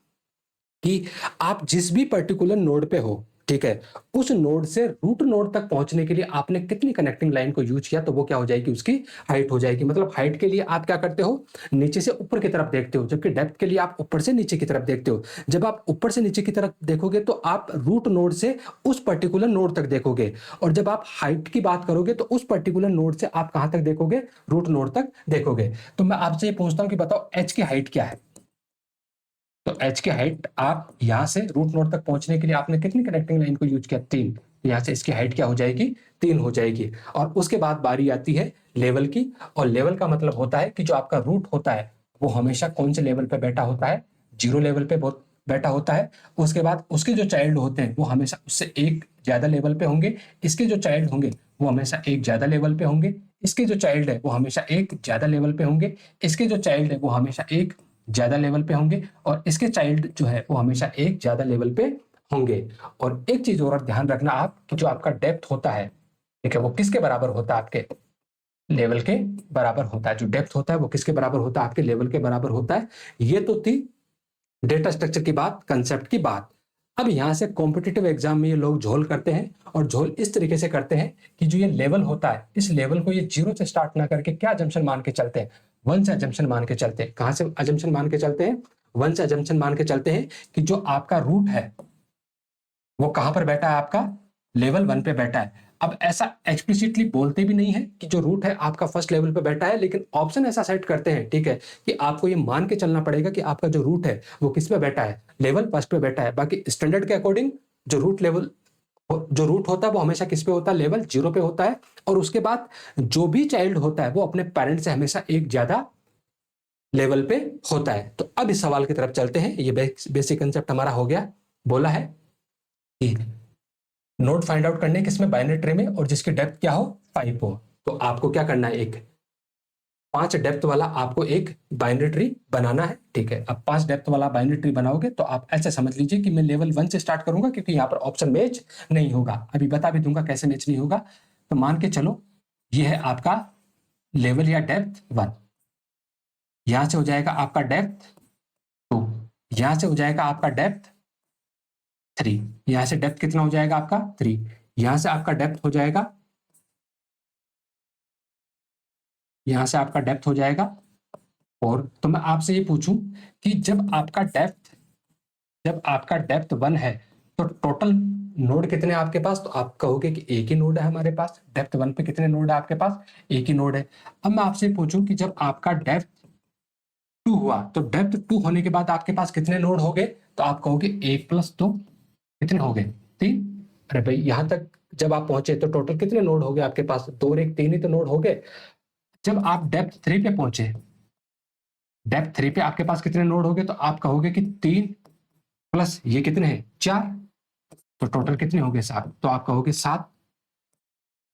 कि आप जिस भी पर्टिकुलर नोड पे हो, ठीक है, उस नोड से रूट नोड तक पहुंचने के लिए आपने कितनी कनेक्टिंग लाइन को यूज किया, तो वो क्या हो जाएगी? उसकी हाइट हो जाएगी। मतलब हाइट के लिए आप क्या करते हो? नीचे से ऊपर की तरफ देखते हो, जबकि डेप्थ के लिए आप ऊपर से नीचे की तरफ देखते हो। जब आप ऊपर से नीचे की तरफ देखोगे तो आप रूट नोड से उस पर्टिकुलर नोड तक देखोगे, और जब आप हाइट की बात करोगे तो उस पर्टिकुलर नोड से आप कहां तक देखोगे? रूट नोड तक देखोगे। तो मैं आपसे ये पूछता हूं कि बताओ एच की हाइट क्या है? तो एच की हाइट, आप यहां से रूट नोड तक पहुंचने के लिए आपने कितनी कनेक्टिंग लाइन को यूज किया? 3। तो यहां से इसकी हाइट क्या हो जाएगी? 3 हो जाएगी। और उसके बाद बारी आती है लेवल की। और लेवल का मतलब होता है कि जो आपका रूट होता है वो हमेशा कौन से लेवल पे बैठा होता है? 0 लेवल पे बहुत बैठा होता है। उसके बाद उसके जो चाइल्ड होते हैं वो हमेशा उससे एक ज्यादा लेवल पे होंगे। इसके जो चाइल्ड होंगे वो हमेशा एक ज्यादा लेवल पे होंगे। इसके जो चाइल्ड है वो हमेशा एक ज्यादा लेवल पे होंगे। इसके जो चाइल्ड है वो हमेशा एक ज्यादा लेवल पे होंगे, और इसके चाइल्ड जो है वो हमेशा एक ज्यादा लेवल पे होंगे। और एक चीज और ध्यान रखना आप, कि जो आपका डेप्थ होता है, ठीक है, वो किसके बराबर होता है? आपके लेवल के बराबर होता है। जो डेप्थ होता है वो किसके बराबर होता है? आपके लेवल के बराबर होता है। ये तो थी डेटा स्ट्रक्चर की बात, कंसेप्ट की बात। अब यहां से कॉम्पिटिटिव एग्जाम में ये लोग झोल करते हैं, और झोल इस तरीके से करते हैं कि जो ये लेवल होता है, इस लेवल को ये 0 से स्टार्ट ना करके क्या अजम्पशन मान के चलते हैं? 1 से अजम्पशन मान के चलते हैं। कहां से अजम्पशन मान के चलते हैं? 1 से अजम्पशन मान के चलते हैं कि जो आपका रूट है वो कहां पर बैठा है? आपका लेवल 1 पे बैठा है। अब ऐसा एक्सप्लिसिटली बोलते भी नहीं है कि जो रूट है आपका फर्स्ट लेवल पे बैठा है, लेकिन ऑप्शन ऐसा सेट करते हैं, ठीक है, कि आपको ये मान के चलना पड़ेगा कि आपका जो रूट है वो किस पे बैठा है? लेवल फर्स्ट पे बैठा है। बाकी स्टैंडर्ड के अकॉर्डिंग जो रूट लेवल, जो रूट होता है वो हमेशा किस पे होता है? लेवल 0 पे होता है। और उसके बाद जो भी चाइल्ड होता है वो अपने पेरेंट से हमेशा एक ज्यादा लेवल पे होता है। तो अब इस सवाल की तरफ चलते हैं। ये बेसिक कंसेप्ट हमारा हो गया। बोला है कि नोड फाइंड आउट करने किसमें? बाइनरी ट्री में, और जिसकी डेप्थ क्या हो? 5 हो। तो आपको क्या करना है? एक 5 डेप्थ वाला आपको एक बाइनरी ट्री बनाना है, ठीक है। अब 5 डेप्थ वाला बाइनरी ट्री बनाओगे तो आप ऐसे समझ लीजिए कि मैं लेवल 1 से स्टार्ट करूंगा, क्योंकि यहां पर ऑप्शन मैच नहीं होगा। अभी बता भी दूंगा कैसे मैच नहीं होगा। तो मान के चलो ये है आपका लेवल या डेप्थ 1। यहां से हो जाएगा आपका डेप्थ 2। यहां से हो जाएगा आपका डेप्थ 3। यहां से डेप्थ कितना हो जाएगा आपका? 3। यहां से आपका डेप्थ हो जाएगा, यहां से आपका डेप्थ हो जाएगा 4। तो मैं आपसे ये पूछूं कि जब आपका डेप्थ 1 है तो टोटल नोड कितने हैं आपके पास? तो आप कहोगे कि एक ही नोड है हमारे पास। डेप्थ 1 पे कितने नोड है आपके पास? एक ही नोड है। अब मैं आपसे पूछूं कि जब आपका डेप्थ 2 हुआ, तो डेप्थ 2 होने के बाद आपके पास कितने नोड हो गए? तो आप कहोगे 1 + 2 कितने हो गए? 3। अरे भाई, यहां तक जब आप पहुंचे तो टोटल कितने नोड हो गए आपके पास? 2 और 1 3 ही तो नोड हो गए। जब आप डेप्थ 3 पे पहुंचे, डेप्थ 3 पे आपके पास कितने नोड हो गए? तो आप कहोगे कि 3 प्लस ये कितने हैं? 4। तो टोटल कितने हो गए? 7। तो आप कहोगे 7।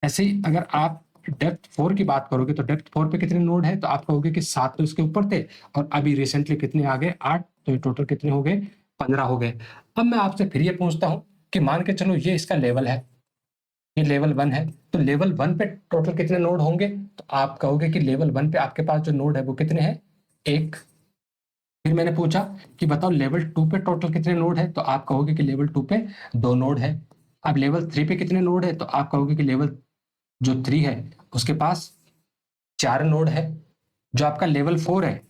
ऐसे ही अगर आप डेप्थ 4 की बात करोगे तो डेप्थ 4 पे कितने नोड है? तो आप कहोगे कि 7 तो इसके ऊपर थे, और अभी रिसेंटली कितने आ गए? 8। तो ये टोटल कितने हो गए? 15 हो गए। अब मैं आपसे फिर ये पूछता हूं कि मान के चलो ये इसका लेवल है, ये लेवल 1 है, तो लेवल 1 पे टोटल कितने नोड होंगे? तो आप कहोगे कि लेवल 1 पे आपके पास जो नोड है वो कितने हैं? 1। फिर मैंने पूछा कि बताओ लेवल 2 पे टोटल कितने नोड है? तो आप कहोगे कि लेवल 2 पे 2 नोड है। अब लेवल 3 पे कितने नोड है? तो आप कहोगे कि लेवल जो 3 है उसके पास 4 नोड है। जो आपका लेवल 4 है,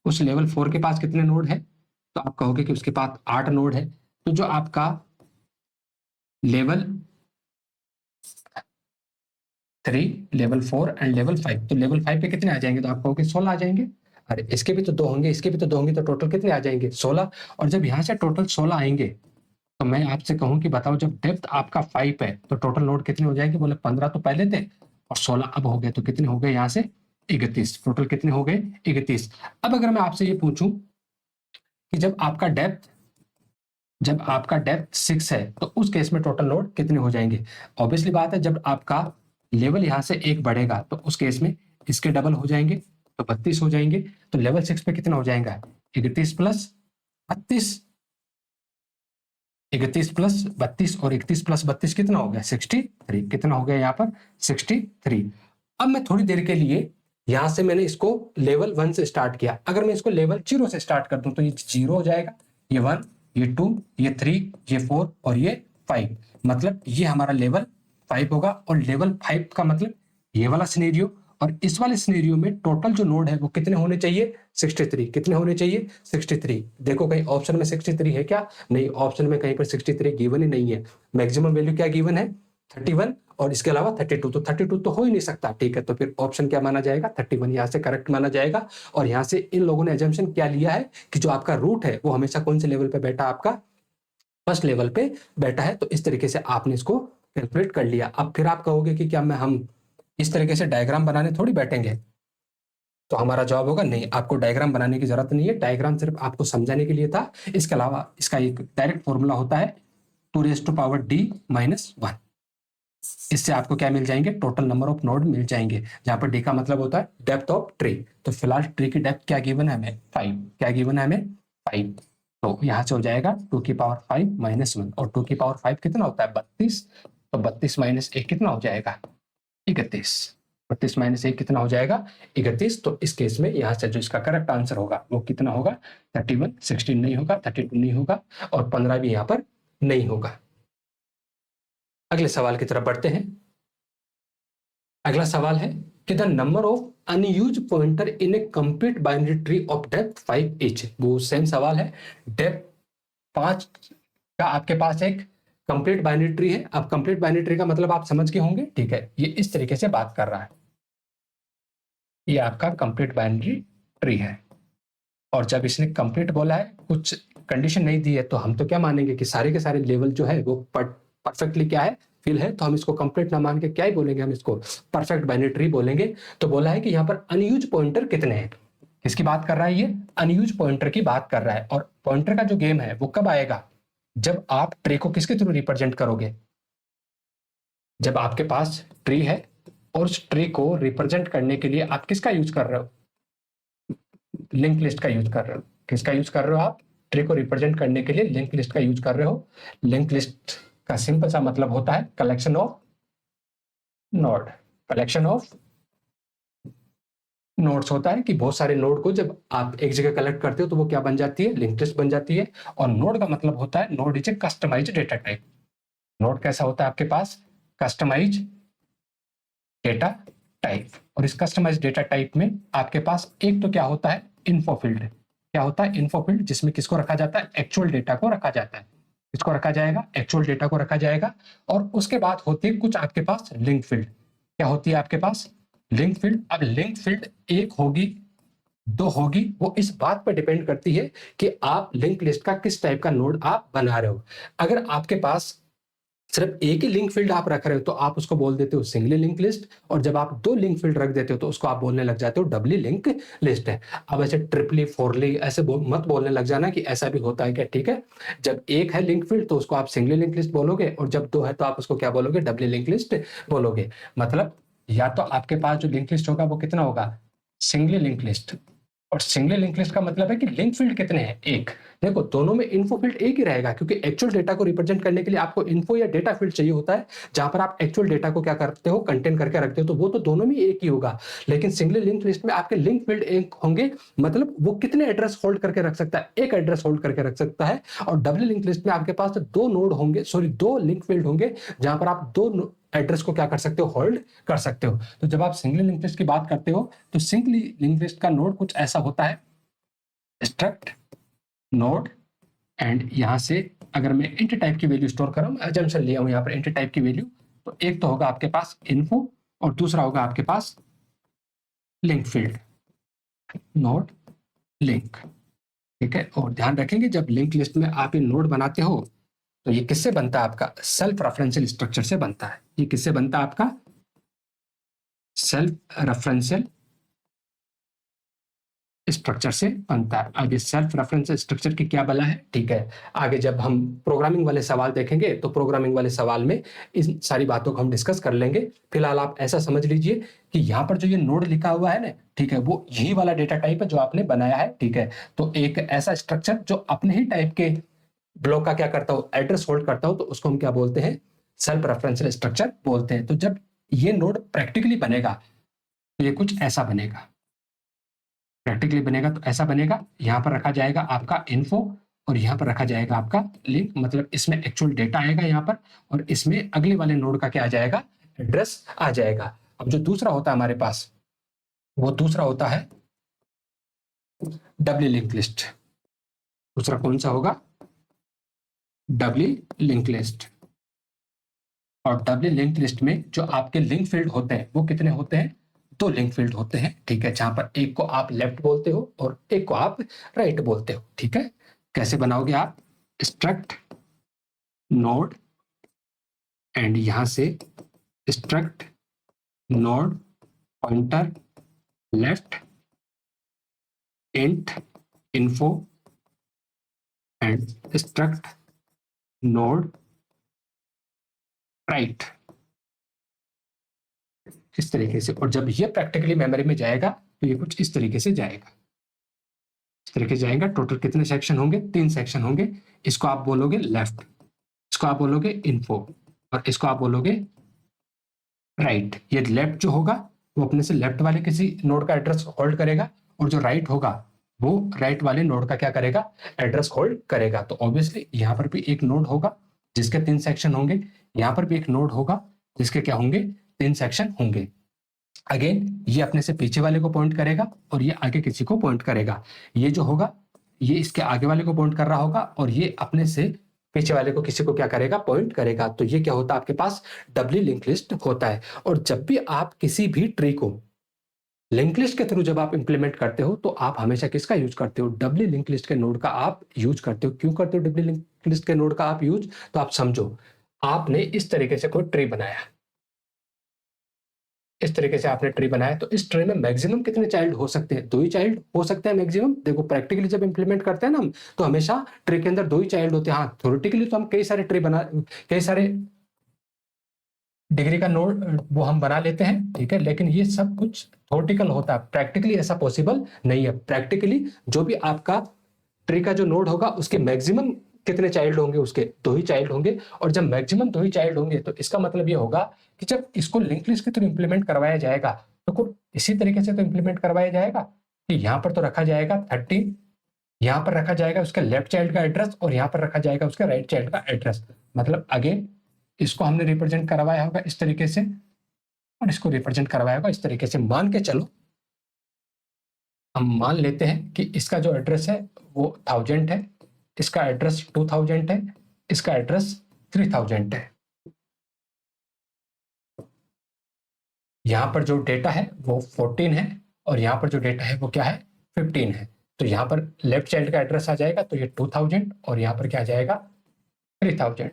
उस लेवल 4 के पास कितने नोड है? तो आप कहोगे कि उसके पास 8 नोड है। तो जो आपका लेवल 3, लेवल 4 एंड लेवल 5, तो लेवल 5 पे कितने आ जाएंगे? तो आप कहोगे 16 आ जाएंगे। अरे इसके भी तो 2 होंगे, इसके भी तो 2 होंगे, तो टोटल कितने आ जाएंगे? 16। और जब यहां से टोटल 16 आएंगे तो मैं आपसे कहूं कि बताओ जब डेप्थ आपका 5 है तो टोटल नोड कितने हो जाएंगे? बोले 15 तो पहले थे और 16 अब हो गए, तो कितने हो गए यहाँ से? 31। टोटल कितने हो गए? 31। अब अगर मैं आपसे ये पूछूं कि जब आपका डेप्थ 6 है तो उस केस में टोटल नोड कितने हो जाएंगे? ऑब्वियसली बात है, जब आपका लेवल यहाँ से एक बढ़ेगा तो उस केस में इसके डबल हो जाएंगे, तो 32 हो जाएंगे। तो लेवल 6 पे कितना हो जाएगा? 31 प्लस 32, 31 प्लस 32 और 31 प्लस 32 कितना हो गया? 63। कितना हो गया यहाँ पर? 63। अब मैं थोड़ी देर के लिए यहां से मैंने इसको लेवल 1 से स्टार्ट किया, अगर मैं इसको लेवल 0 से स्टार्ट कर दूं तो ये 0 हो जाएगा, ये 1, ये 2, ये 3, ये 4 और ये 5। मतलब ये हमारा लेवल 5 होगा। और लेवल 5 का मतलब ये वाला सिनेरियो, और इस वाले सिनेरियो में टोटल जो नोड है वो कितने होने चाहिए? 63। कितने होने चाहिए? 63। देखो कहीं ऑप्शन में 63 है क्या? नहीं, ऑप्शन में कहीं पर 63 गिवन ही नहीं है। मैक्सिमम वैल्यू क्या गिवन है? 31 और इसके अलावा 32। तो 32 तो हो ही नहीं सकता। ठीक है, तो फिर ऑप्शन क्या माना जाएगा? 31 यहाँ से करेक्ट माना जाएगा। और यहाँ से इन लोगों ने एजम्पशन क्या लिया है कि जो आपका रूट है वो हमेशा कौन से लेवल पे बैठा? आपका फर्स्ट लेवल पे बैठा है। तो इस तरीके से आपने इसको कैलकुलेट कर लिया। अब फिर आप कहोगे कि क्या हम इस तरीके से डायग्राम बनाने थोड़ी बैठेंगे? तो हमारा जवाब होगा नहीं, आपको डायग्राम बनाने की जरूरत नहीं है। डायग्राम सिर्फ आपको समझाने के लिए था। इसके अलावा इसका एक डायरेक्ट फॉर्मूला होता है 2⁻D-1। इससे आपको क्या मिल जाएंगे? टोटल नंबर ऑफ नोड मिल जाएंगे, जहां पर डी का मतलब होता है डेप्थ ऑफ ट्री। तो फिलहाल ट्री की डेप्थ क्या गिवन है हमें? 5। क्या गिवन है हमें? 5। तो यहां से हो जाएगा 2⁵ और 2⁵ कितना होता है? 32। तो 32 माइनस 1 कितना हो जाएगा? 31। 32 माइनस 1 कितना हो जाएगा? 31। तो इस केस में यहां से जो इसका करेक्ट आंसर होगा वो कितना होगा? 31। 16 नहीं होगा, 32 नहीं होगा और 15 भी यहां पर नहीं होगा। अगले सवाल की तरफ बढ़ते हैं। अगला सवाल है कि the number of unused pointer in A complete binary tree of depth 5 etch. वो सेम सवाल है। डेप्थ 5 का आपके पास एक कंप्लीट बाइनरी ट्री है। अब कंप्लीट बाइनरी ट्री का मतलब आप समझ के होंगे। ठीक है, ये इस तरीके से बात कर रहा है। ये आपका कंप्लीट बाइनरी ट्री है और जब इसने कंप्लीट बोला है, कुछ कंडीशन नहीं दी है, तो हम तो क्या मानेंगे कि सारे के सारे लेवल जो है वो परफेक्टली क्या है? फिल है। तो हम इसको कंप्लीट ना मान के क्या ही बोलेंगे? हम इसको परफेक्ट बाइनरी ट्री बोलेंगे। तो बोला है कि यहाँ पर अनयूज पॉइंटर कितने हैं? किसकी बात कर रहा है? ये अनयूज पॉइंटर की बात कर रहा है। और पॉइंटर का जो गेम है वो कब आएगा? जब आप ट्री को किसके थ्रू रिप्रेजेंट करोगे? जब आपके पास ट्री है और उस ट्री को रिप्रेजेंट करने के लिए आप किसका यूज कर रहे हो? लिंक लिस्ट का यूज कर रहे हो। किसका यूज कर रहे हो आप? ट्री को रिप्रेजेंट करने के लिए लिंक लिस्ट का यूज कर रहे हो। लिंक लिस्ट का सिंपल सा मतलब होता है collection of node. Collection of nodes होता है कि बहुत सारे नोड को जब आप एक जगह कलेक्ट करते हो तो वो क्या बन जाती है? लिंक लिस्ट बन जाती है। और नोड का मतलब होता है node is a customized data type. Node कैसा होता है आपके पास? Customise data type. और इस कस्टमाइज डेटा टाइप में आपके पास एक तो क्या होता है? Info field. क्या होता है? इन्फो फील्ड, जिसमें किसको रखा जाता है? एक्चुअल डेटा को रखा जाता है। किसको रखा जाएगा? एक्चुअल डेटा को रखा जाएगा। और उसके बाद होती है कुछ आपके पास लिंक फील्ड। क्या होती है आपके पास? Link field. अब लिंक फील्ड एक होगी, दो होगी, वो इस बात पर डिपेंड करती है कि आप लिंक लिस्ट का किस टाइप का नोड आप बना रहे हो। अगर आपके पास सिर्फ एक ही लिंक फील्ड आप रख रहे हो तो आप उसको बोल देते हो सिंगली लिंक लिस्ट। और जब आप दो लिंक फील्ड रख देते हो तो उसको आप बोलने लग जाते हो डबली लिंक लिस्ट है। अब ऐसे ट्रिपली फोरली ऐसे मत बोलने लग जाना कि ऐसा भी होता है क्या। ठीक है, जब एक है लिंक फील्ड तो उसको आप सिंगली लिंक लिस्ट बोलोगे और जब दो है तो आप उसको क्या बोलोगे? डबली लिंक लिस्ट बोलोगे। मतलब या तो आपके पास जो लिंक लिस्ट होगा वो कितना होगा? Singly link list. और सिंगल लिंक लिस्ट का मतलब है कि लिंक फील्ड कितने हैं? एक। देखो दोनों में इन्फो फील्ड एक ही रहेगा क्योंकि एक्चुअल डेटा को रिप्रेजेंट करने के लिए आपको इन्फो या डेटा फील्ड चाहिए होता है, जहां पर आप एक्चुअल डेटा को क्या करते हो? कंटेन करके रखते हो। तो वो तो दोनों में एक ही होगा। लेकिन सिंगल लिंक लिस्ट में आपके लिंक फील्ड एक होंगे। मतलब वो कितने एड्रेस होल्ड करके रख सकता है? एक एड्रेस होल्ड करके रख सकता है। और डबल लिंक लिस्ट में आपके पास दो नोड होंगे, सॉरी दो लिंक फील्ड होंगे, जहां पर आप दो एड्रेस को क्या कर सकते हो? होल्ड कर सकते हो। तो जब आप सिंगल लिंक लिस्ट की बात करते हो तो सिंगल लिंक लिस्ट का नोड कुछ ऐसा होता है, स्ट्रक्ट नोड। एंड यहां से अगर मैं इंट टाइप की वैल्यू स्टोर कर रहा हूं, अजम्पशन लिया हूं यहां पर इंट टाइप की वैल्यू, तो एक तो होगा आपके पास इन्फो और दूसरा होगा आपके पास लिंक फील्ड, नोड लिंक। ठीक है, और ध्यान रखेंगे जब लिंक लिस्ट में आप ये नोड बनाते हो तो ये किससे बनता है आपका? सेल्फ रेफरेंशियल स्ट्रक्चर से बनता है। ये किससे बनता है आपका? सेल्फ रेफरेंशियल स्ट्रक्चर से बनता है। आगे सेल्फ रेफरेंशियल स्ट्रक्चर की क्या बला है, ठीक है, आगे जब हम प्रोग्रामिंग वाले सवाल देखेंगे तो प्रोग्रामिंग वाले सवाल में इन सारी बातों को हम डिस्कस कर लेंगे। फिलहाल आप ऐसा समझ लीजिए कि यहाँ पर जो ये नोड लिखा हुआ है ना, ठीक है, वो यही वाला डेटा टाइप है जो आपने बनाया है, ठीक है। तो एक ऐसा स्ट्रक्चर जो अपने ही टाइप के ब्लॉक का क्या करता हो, एड्रेस होल्ड करता हो, तो उसको हम क्या बोलते हैं? सेल्फ रेफरेंशियल स्ट्रक्चर बोलते हैं। तो जब ये नोड प्रैक्टिकली बनेगा तो ये कुछ ऐसा बनेगा। प्रैक्टिकली बनेगा तो ऐसा बनेगा, यहाँ पर रखा जाएगा आपका इन्फो और यहाँ पर रखा जाएगा आपका लिंक, मतलब इसमें एक्चुअल डेटा आएगा यहाँ पर, और इसमें अगले वाले नोड का क्या आ जाएगा? एड्रेस आ जाएगा। अब जो दूसरा होता है हमारे पास, वो दूसरा होता है डब्ल्यू लिंक लिस्ट। दूसरा कौन सा होगा? W link list. और डब्ल्यू लिंक लिस्ट में जो आपके लिंक फील्ड होते हैं वो कितने होते हैं? 2 लिंक फील्ड होते हैं, ठीक है, जहां पर एक को आप लेफ्ट बोलते हो और एक को आप राइट बोलते हो, ठीक है। कैसे बनाओगे आप? स्ट्रक्ट नोड एंड यहां से struct node pointer left int info and struct node right, इस तरीके से। और जब ये प्रैक्टिकली मेमोरी में जाएगा तो ये कुछ इस तरीके से जाएगा, इस तरीके से जाएगा। टोटल कितने सेक्शन होंगे? 3 सेक्शन होंगे। इसको आप बोलोगे लेफ्ट, इसको आप बोलोगे इन्फो और इसको आप बोलोगे राइट। ये लेफ्ट जो होगा वो अपने से लेफ्ट वाले किसी नोड का एड्रेस होल्ड करेगा, और जो राइट होगा वो राइट वाले नोड का क्या करेगा? एड्रेस होल्ड करेगा। तो ऑब्वियसली यहाँ पर भी एक नोड होगा जिसके 3 सेक्शन होंगे, यहाँ पर भी एक नोड होगा जिसके क्या होंगे? 3 सेक्शन होंगे। अगेन ये अपने से पीछे वाले को पॉइंट करेगा और ये आगे किसी को पॉइंट करेगा। ये जो होगा ये इसके आगे वाले को पॉइंट कर रहा होगा और ये अपने से पीछे वाले को किसी को क्या करेगा? पॉइंट करेगा। तो ये क्या होता है आपके पास? डब्ल्यू लिंक लिस्ट होता है। और जब भी आप किसी भी ट्री को लिंक लिस्ट के थ्रू जब आप इंप्लीमेंट करते हो तो आप हमेशा किसका यूज करते हो? डब्ल्यू लिंक लिस्ट के नोड का आप यूज करते हो। क्यों करते हो डब्ल्यू लिंक लिस्ट के नोड का आप यूज? तो आप समझो, आपने इस तरीके से कोई ट्री बनाया, इस तरीके से आपने ट्री बनाया, तो इस ट्री में मैक्सिमम कितने चाइल्ड हो सकते हैं? 2 ही चाइल्ड हो सकते हैं मैक्सिमम। देखो प्रैक्टिकली जब इंप्लीमेंट करते हैं ना हम, तो हमेशा ट्री के अंदर 2 ही चाइल्ड होते हैं। हाँ, थ्योरेटिकली तो हम कई सारे ट्री बना, कई सारे डिग्री का नोड वो हम बना लेते हैं, ठीक है, लेकिन ये सब कुछ थ्योरेटिकल होता है, प्रैक्टिकली ऐसा पॉसिबल नहीं है। प्रैक्टिकली जो भी आपका ट्री का जो नोड होगा उसके मैक्सिमम कितने चाइल्ड होंगे? उसके 2 ही चाइल्ड होंगे। और जब मैक्सिमम 2 ही चाइल्ड होंगे तो इसका मतलब ये होगा कि जब इसको लिंक लिस्ट के थ्रू इंप्लीमेंट करवाया जाएगा तो को इसी तरीके से तो इंप्लीमेंट करवाया जाएगा कि यहाँ पर तो रखा जाएगा 13, यहाँ पर रखा जाएगा उसके लेफ्ट चाइल्ड का एड्रेस और यहाँ पर रखा जाएगा उसके राइट चाइल्ड का एड्रेस। मतलब अगेन इसको हमने रिप्रेजेंट करवाया होगा इस तरीके से और इसको रिप्रेजेंट करवाया होगा इस तरीके से। मान के चलो, हम मान लेते हैं कि इसका जो एड्रेस है वो 1000 है, इसका एड्रेस 2000 है, इसका एड्रेस 3000 है। यहाँ पर जो डेटा है वो 14 है और यहाँ पर जो डेटा है वो क्या है? 15 है। तो यहाँ पर लेफ्ट चाइल्ड का एड्रेस आ जाएगा तो ये 2000 और यहाँ पर क्या आ जाएगा? 3000।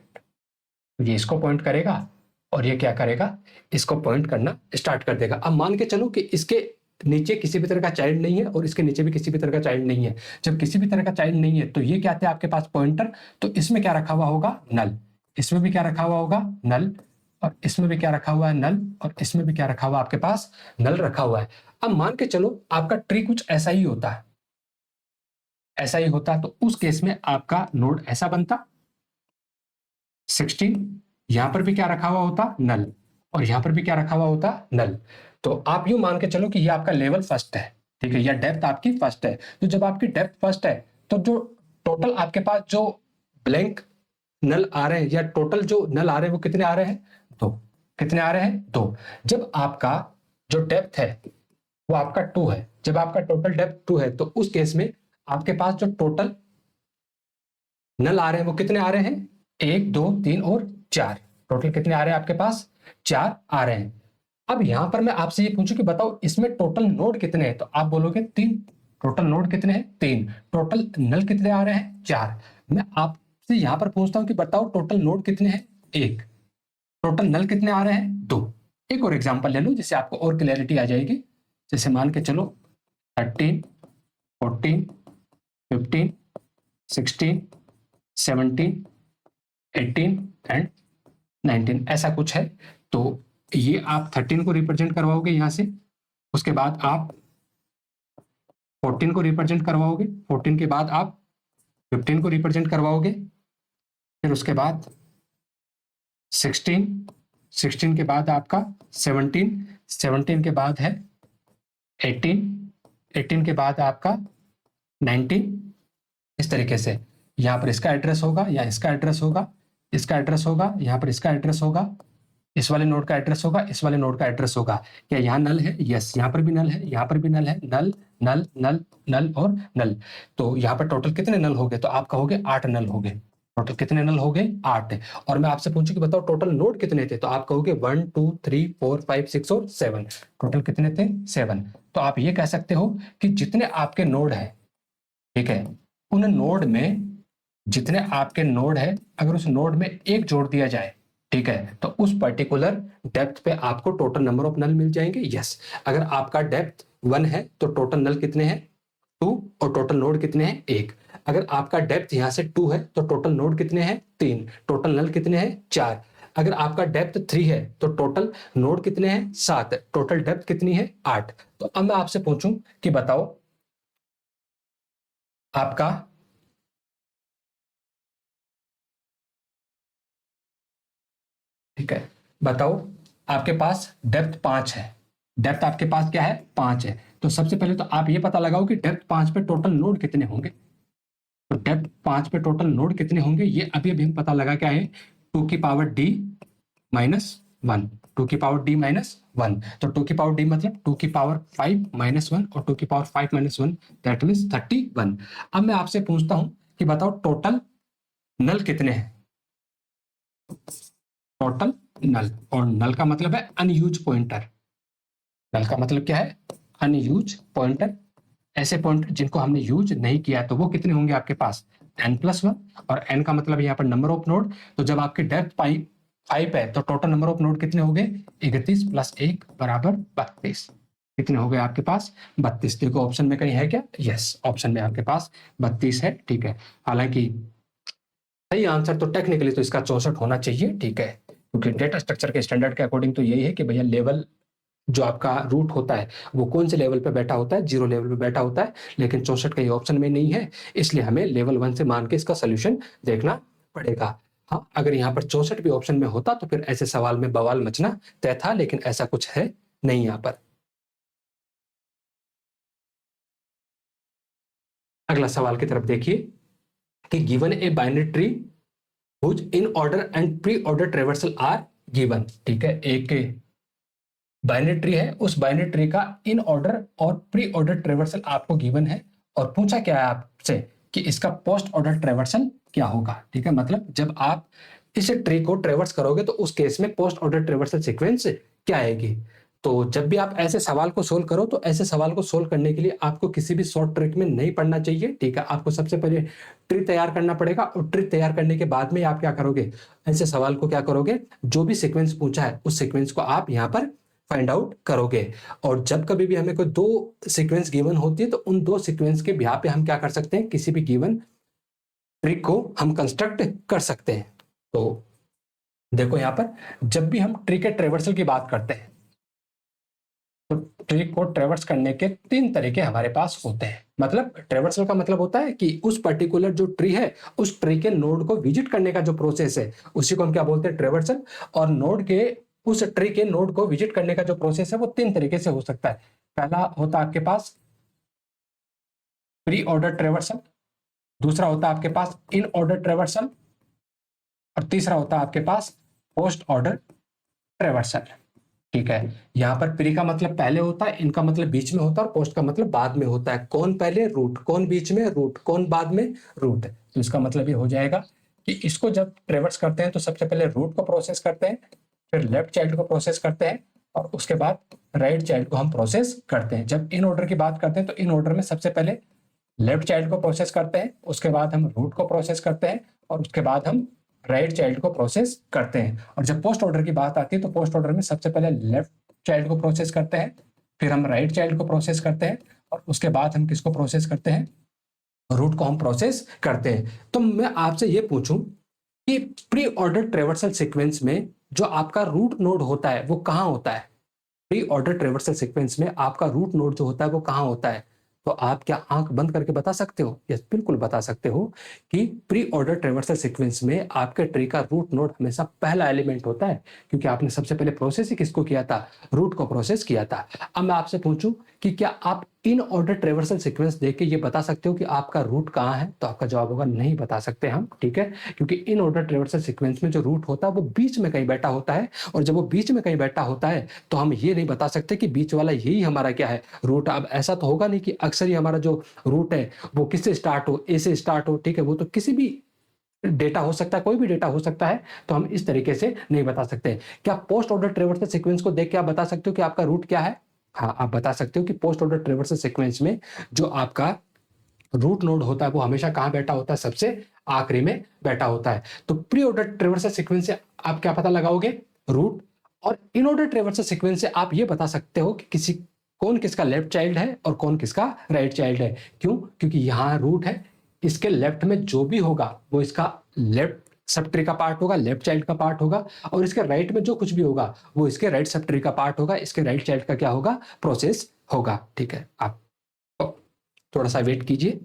तो ये इसको पॉइंट करेगा और ये क्या करेगा? इसको पॉइंट करना स्टार्ट कर देगा। अब मान के चलो कि इसके नीचे किसी भी तरह का चाइल्ड नहीं है और इसके नीचे भी किसी भी तरह का चाइल्ड नहीं है। जब किसी भी तरह का चाइल्ड नहीं है तो ये क्या थे आपके पास? पॉइंटर। तो इसमें क्या रखा हुआ होगा? नल। इसमें भी क्या रखा हुआ होगा? नल। और इसमें भी क्या रखा हुआ है? नल। और इसमें भी क्या रखा हुआ आपके पास? नल रखा हुआ है। अब मान के चलो आपका ट्री कुछ ऐसा ही होता है, ऐसा ही होता है, तो उस केस में आपका नोड ऐसा बनता 16। यहां पर भी क्या रखा हुआ होता? नल। और यहां पर भी क्या रखा हुआ होता? नल। तो आप यूं मान के चलो कि ये आपका लेवल फर्स्ट है, ठीक है, या डेप्थ आपकी फर्स्ट है। तो जब आपकी डेप्थ फर्स्ट है तो जो टोटल आपके पास जो ब्लैंक नल आ रहे हैं या टोटल जो नल आ रहे हैं वो कितने आ रहे हैं? 2। कितने आ रहे हैं? 2। जब आपका जो डेप्थ है वो आपका 2 है, जब आपका टोटल डेप्थ 2 है तो उस केस में आपके पास जो टोटल नल आ रहे हैं वो कितने आ रहे हैं? 1 2 3 और 4। टोटल कितने आ रहे हैं आपके पास? 4 आ रहे हैं। अब यहां पर मैं आपसे ये पूछूं कि बताओ इसमें टोटल नोड कितने हैं? तो आप बोलोगे 3। टोटल नोड कितने हैं? 3। टोटल नल कितने आ रहे हैं? 4। मैं आप आपसे यहाँ पर पूछता हूँ कि बताओ टोटल नोड कितने हैं, 1, टोटल नल कितने आ रहे हैं, 2। एक और एग्जांपल ले लो जिससे आपको और क्लैरिटी आ जाएगी। जैसे मान के चलो 13, 14, 15, 16, 17, 18 एंड 19 ऐसा कुछ है। तो ये आप 13 को रिप्रेजेंट करवाओगे यहाँ से, उसके बाद आप 14 को रिप्रेजेंट करवाओगे, 14 के बाद आप 15 को रिप्रेजेंट करवाओगे, फिर उसके बाद 16, 16 के बाद आपका 17, 17 के बाद है 18, 18 के बाद आपका 19। इस तरीके से यहाँ पर इसका एड्रेस होगा, या इसका एड्रेस होगा, इसका एड्रेस होगा, यहाँ पर इसका एड्रेस होगा, इस वाले नोड का एड्रेस होगा, इस वाले नोड का एड्रेस होगा। क्या यहाँ नल है? यस, यहाँ पर भी नल है, यहाँ पर भी नल है, नल नल नल नल और नल। तो यहाँ पर टोटल कितने नल हो गए? तो आप कहोगे 8 नल हो गए। टोटल कितने नल हो गए? 8। और मैं आपसे पूछूं कि बताओ टोटल नोड कितने थे? तो आप कहोगे 1 2 3 4 5 6 और 7। टोटल कितने थे? 7। तो आप ये कह सकते हो कि जितने आपके नोड है, ठीक है, उन नोड में जितने आपके नोड है, अगर उस नोड में एक जोड़ दिया जाए, ठीक है, तो उस पर्टिकुलर डेप्थ पे आपको टोटल नंबर ऑफ नल मिल जाएंगे। यस, अगर आपका डेप्थ 1 है तो टोटल नल कितने हैं? 2। और टोटल नोड कितने हैं? 1। अगर आपका डेप्थ यहां से 2 है तो टोटल नोड कितने हैं? 3। टोटल नल कितने हैं? 4। अगर आपका डेप्थ 3 है तो टोटल नोड कितने हैं? 7। टोटल डेप्थ कितनी है? 8। तो अब मैं आपसे पूछूं कि बताओ आपका ठीक है, बताओ आपके पास डेप्थ 5 है, डेप्थ आपके पास क्या है? 5 है। तो सबसे पहले तो आप ये पता लगाओ कि डेप्थ 5 पे टोटल नोड कितने होंगे। तो डेप्थ 5 पे टोटल नोड कितने होंगे ये अभी अभी हम पता लगा क्या है, 2 की पावर d माइनस 1, 2 की पावर d माइनस 1। तो 2 की पावर d मतलब 2 की पावर 5 माइनस 1, और 2 की पावर 5 माइनस 1 दैट मीन्स 31। अब मैं आपसे पूछता हूं कि बताओ टोटल नल कितने हैं। टोटल नल, और नल का मतलब है अनयूज पॉइंटर। नल का मतलब क्या है? Unused pointer. ऐसे पॉइंटर जिनको हमने यूज नहीं किया तो वो कितने होंगे आपके पास? n+1। और n का मतलब यहाँ पर नंबर ऑफ नोड। तो जब आपके डेप्थ 5 है तो टोटल नंबर ऑफ नोड कितने हो गए? 31 + 1 बराबर 32। कितने हो गए आपके पास? 32। देखो ऑप्शन में कहीं है क्या? यस, ऑप्शन में आपके पास 32 है। ठीक है, हालांकि सही आंसर तो टेक्निकली तो इसका 64 होना चाहिए। ठीक है, क्योंकि डेटा स्ट्रक्चर के स्टैंडर्ड के अकॉर्डिंग तो यही है कि भैया लेवल जो आपका रूट होता है वो कौन से लेवल पे बैठा होता है? 0 लेवल पे बैठा होता है। लेकिन 64 का ये ऑप्शन में नहीं है, इसलिए हमें लेवल 1 से मान के इसका सोल्यूशन देखना पड़ेगा। हाँ, अगर यहाँ पर 64 भी ऑप्शन में होता तो फिर ऐसे सवाल में बवाल मचना तय था, लेकिन ऐसा कुछ है नहीं यहाँ पर। अगला सवाल की तरफ देखिए कि given a binary tree whose in order and pre order traversal are given. ठीक है, एक बाइनरी ट्री है, उस बाइनरी ट्री का इन ऑर्डर और प्री ऑर्डर ट्रेवर्सल आपको गिवन है, और पूछा क्या है आपसे कि इसका पोस्ट ऑर्डर ट्रेवर्सल क्या होगा। ठीक है, मतलब जब आप इस ट्री को ट्रेवर्स करोगे तो उस केस में पोस्ट ऑर्डर ट्रेवर्सल सीक्वेंस क्या आएगी। तो जब भी आप ऐसे सवाल को सोल्व करो तो ऐसे सवाल को सोल्व करने के लिए आपको किसी भी शॉर्ट ट्रिक में नहीं पढ़ना चाहिए। ठीक है, आपको सबसे पहले ट्री तैयार करना पड़ेगा, और ट्री तैयार करने के बाद में आप क्या करोगे? ऐसे सवाल को क्या करोगे? जो भी सीक्वेंस पूछा है उस सीक्वेंस को आप यहाँ पर फाइंड आउट करोगे। और जब कभी भी हमें कोई 2 सीक्वेंस गिवन होती है तो उन 2 सीक्वेंस के बिहाफ पे हम क्या कर सकते हैं? किसी भी गिवन ट्री को हम कंस्ट्रक्ट कर सकते हैं। तो देखो यहाँ पर जब भी हम ट्री के ट्रेवर्सल की बात करते हैं तो ट्री को ट्रेवर्स करने के 3 तरीके हमारे पास होते हैं। मतलब ट्रेवर्सल का मतलब होता है कि उस पर्टिकुलर जो ट्री है उस ट्री के नोड को विजिट करने का जो प्रोसेस है उसी को हम क्या बोलते हैं? ट्रेवर्सल। और नोड के उस ट्री के नोड को विजिट करने का जो प्रोसेस है वो 3 तरीके से हो सकता है। पहला होता है आपके पास प्री ऑर्डर ट्रेवर्सल, दूसरा होता है आपके पास इन ऑर्डर ट्रेवर्सल, और तीसरा होता है आपके पास पोस्ट ऑर्डर ट्रेवर्सल। ठीक है, यहाँ पर प्री का मतलब पहले होता है, इनका मतलब बीच में होता है, और पोस्ट का मतलब बाद में होता है। कौन पहले? रूट। कौन बीच में? रूट। कौन बाद में? रूट। तो इसका मतलब ये हो जाएगा कि इसको जब ट्रेवर्स करते हैं तो सबसे पहले रूट को प्रोसेस करते हैं, फिर लेफ्ट चाइल्ड को प्रोसेस करते हैं, और उसके बाद राइट चाइल्ड को हम प्रोसेस करते हैं। जब इन ऑर्डर की बात करते हैं तो इन ऑर्डर में सबसे पहले लेफ्ट चाइल्ड को प्रोसेस करते हैं, उसके बाद हम रूट को प्रोसेस करते हैं, और उसके बाद हम राइट चाइल्ड को प्रोसेस करते हैं। और जब पोस्ट ऑर्डर की बात आती है तो पोस्ट ऑर्डर में सबसे पहले लेफ्ट चाइल्ड को प्रोसेस करते हैं, फिर हम राइट चाइल्ड को प्रोसेस करते हैं, और उसके बाद हम किसको प्रोसेस करते हैं, रूट को हम प्रोसेस करते हैं। तो मैं आपसे ये पूछूं कि प्री ऑर्डर ट्रेवर्सल सीक्वेंस में जो आपका रूट नोड होता है वो कहाँ होता है? प्री ऑर्डर ट्रेवर्सल सीक्वेंस में आपका रूट नोड जो होता है वो कहाँ होता है? तो आप क्या आंख बंद करके बता सकते हो? यस, बिल्कुल बता सकते हो कि प्री ऑर्डर ट्रेवर्सल सीक्वेंस में आपके ट्री का रूट नोड हमेशा पहला एलिमेंट होता है, क्योंकि आपने सबसे पहले प्रोसेस ही किसको किया था? रूट को प्रोसेस किया था। अब मैं आपसे पूछूं कि क्या आप इन ऑर्डर ट्रेवर्सल सीक्वेंस देख के ये बता सकते हो कि आपका रूट कहाँ है? तो आपका जवाब होगा नहीं बता सकते हम, ठीक है, क्योंकि इन ऑर्डर ट्रेवर्सल सीक्वेंस में जो रूट होता है वो बीच में कहीं बैठा होता है, और जब वो बीच में कहीं बैठा होता है तो हम ये नहीं बता सकते कि बीच वाला यही हमारा क्या है, रूट। अब ऐसा तो होगा नहीं कि अक्सर ही हमारा जो रूट है वो किससे स्टार्ट हो, ए से स्टार्ट हो, ठीक है, वो तो किसी भी डेटा हो सकता है, कोई भी डेटा हो सकता है, तो हम इस तरीके से नहीं बता सकते। क्या पोस्ट ऑर्डर ट्रेवर्सल सीक्वेंस को देख के आप बता सकते हो कि आपका रूट क्या है? हाँ, आप बता सकते हो कि पोस्ट ऑर्डर ट्रेवर्सल सीक्वेंस में जो आपका रूट नोड होता है वो हमेशा कहां बैठा होता है? सबसे आखिरी में बैठा होता है। तो प्री ऑर्डर ट्रेवर्सल सीक्वेंस से आप क्या पता लगाओगे? रूट। और इन ऑर्डर ट्रेवर्सल सीक्वेंस से आप ये बता सकते हो कि कौन किसका लेफ्ट चाइल्ड है और कौन किसका राइट चाइल्ड है। क्यों? क्योंकि यहाँ रूट है, इसके लेफ्ट में जो भी होगा वो इसका लेफ्ट सब ट्री का पार्ट होगा, लेफ्ट चाइल्ड का पार्ट होगा, और इसके राइट में जो कुछ भी होगा वो इसके राइट सब ट्री का पार्ट होगा, इसके राइट चाइल्ड का क्या होगा? प्रोसेस होगा, ठीक है। आप थोड़ा सा वेट कीजिए।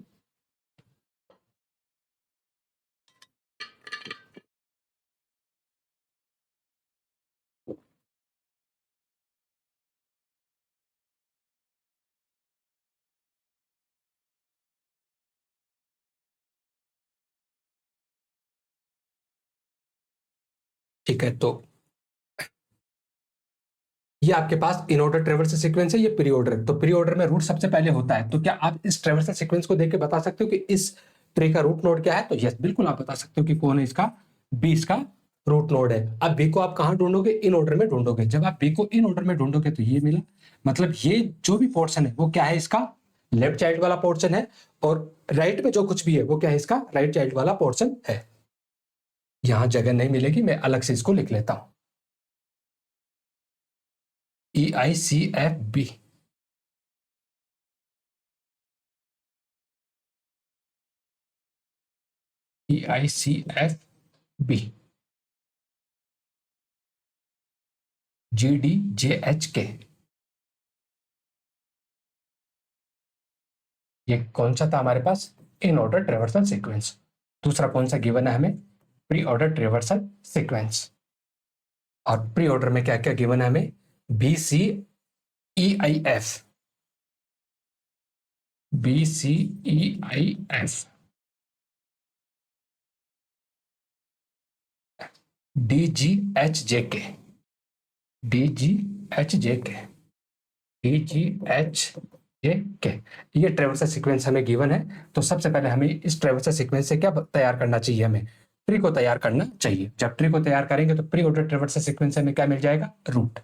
ठीक है, तो ये आपके पास इन ऑर्डर ट्रेवर्सल सीक्वेंस है, ये प्री ऑर्डर। तो प्री ऑर्डर में रूट सबसे पहले होता है, तो क्या आप इस ट्रेवर्सल सीक्वेंस को देख के बता सकते हो कि इस ट्री का रूट नोड क्या है? तो यस, बिल्कुल आप बता सकते हो कि कौन है इसका, बी इसका रूट नोड है। अब बी को आप कहां ढूंढोगे? इन ऑर्डर में ढूंढोगे। जब आप बी को इन ऑर्डर में ढूंढोगे तो ये मिला, मतलब ये जो भी पोर्शन है वो क्या है? इसका लेफ्ट चाइल्ड वाला पोर्शन है, और राइट में जो कुछ भी है वो क्या है? इसका राइट चाइल्ड वाला पोर्शन है। यहां जगह नहीं मिलेगी, मैं अलग से इसको लिख लेता हूं, EICFB। EICFB GDJHK, ये कौन सा था हमारे पास? Inorder traversal sequence. दूसरा कौन सा गिवन है हमें? Pre order traversal sequence. और प्री ऑर्डर में क्या क्या गिवन है हमें? BCEIF, BCEIF, DGHJK, DGHJK, DGHJK, ये ट्रेवर्सल सीक्वेंस हमें गिवन है। तो सबसे पहले हमें इस ट्रेवर्सल सीक्वेंस से क्या तैयार करना चाहिए? हमें ट्री को तैयार करना चाहिए। जब ट्री को तैयार करेंगे तो प्री ऑर्डर ट्रेवर्सल सीक्वेंस से हमें क्या मिल जाएगा? रूट।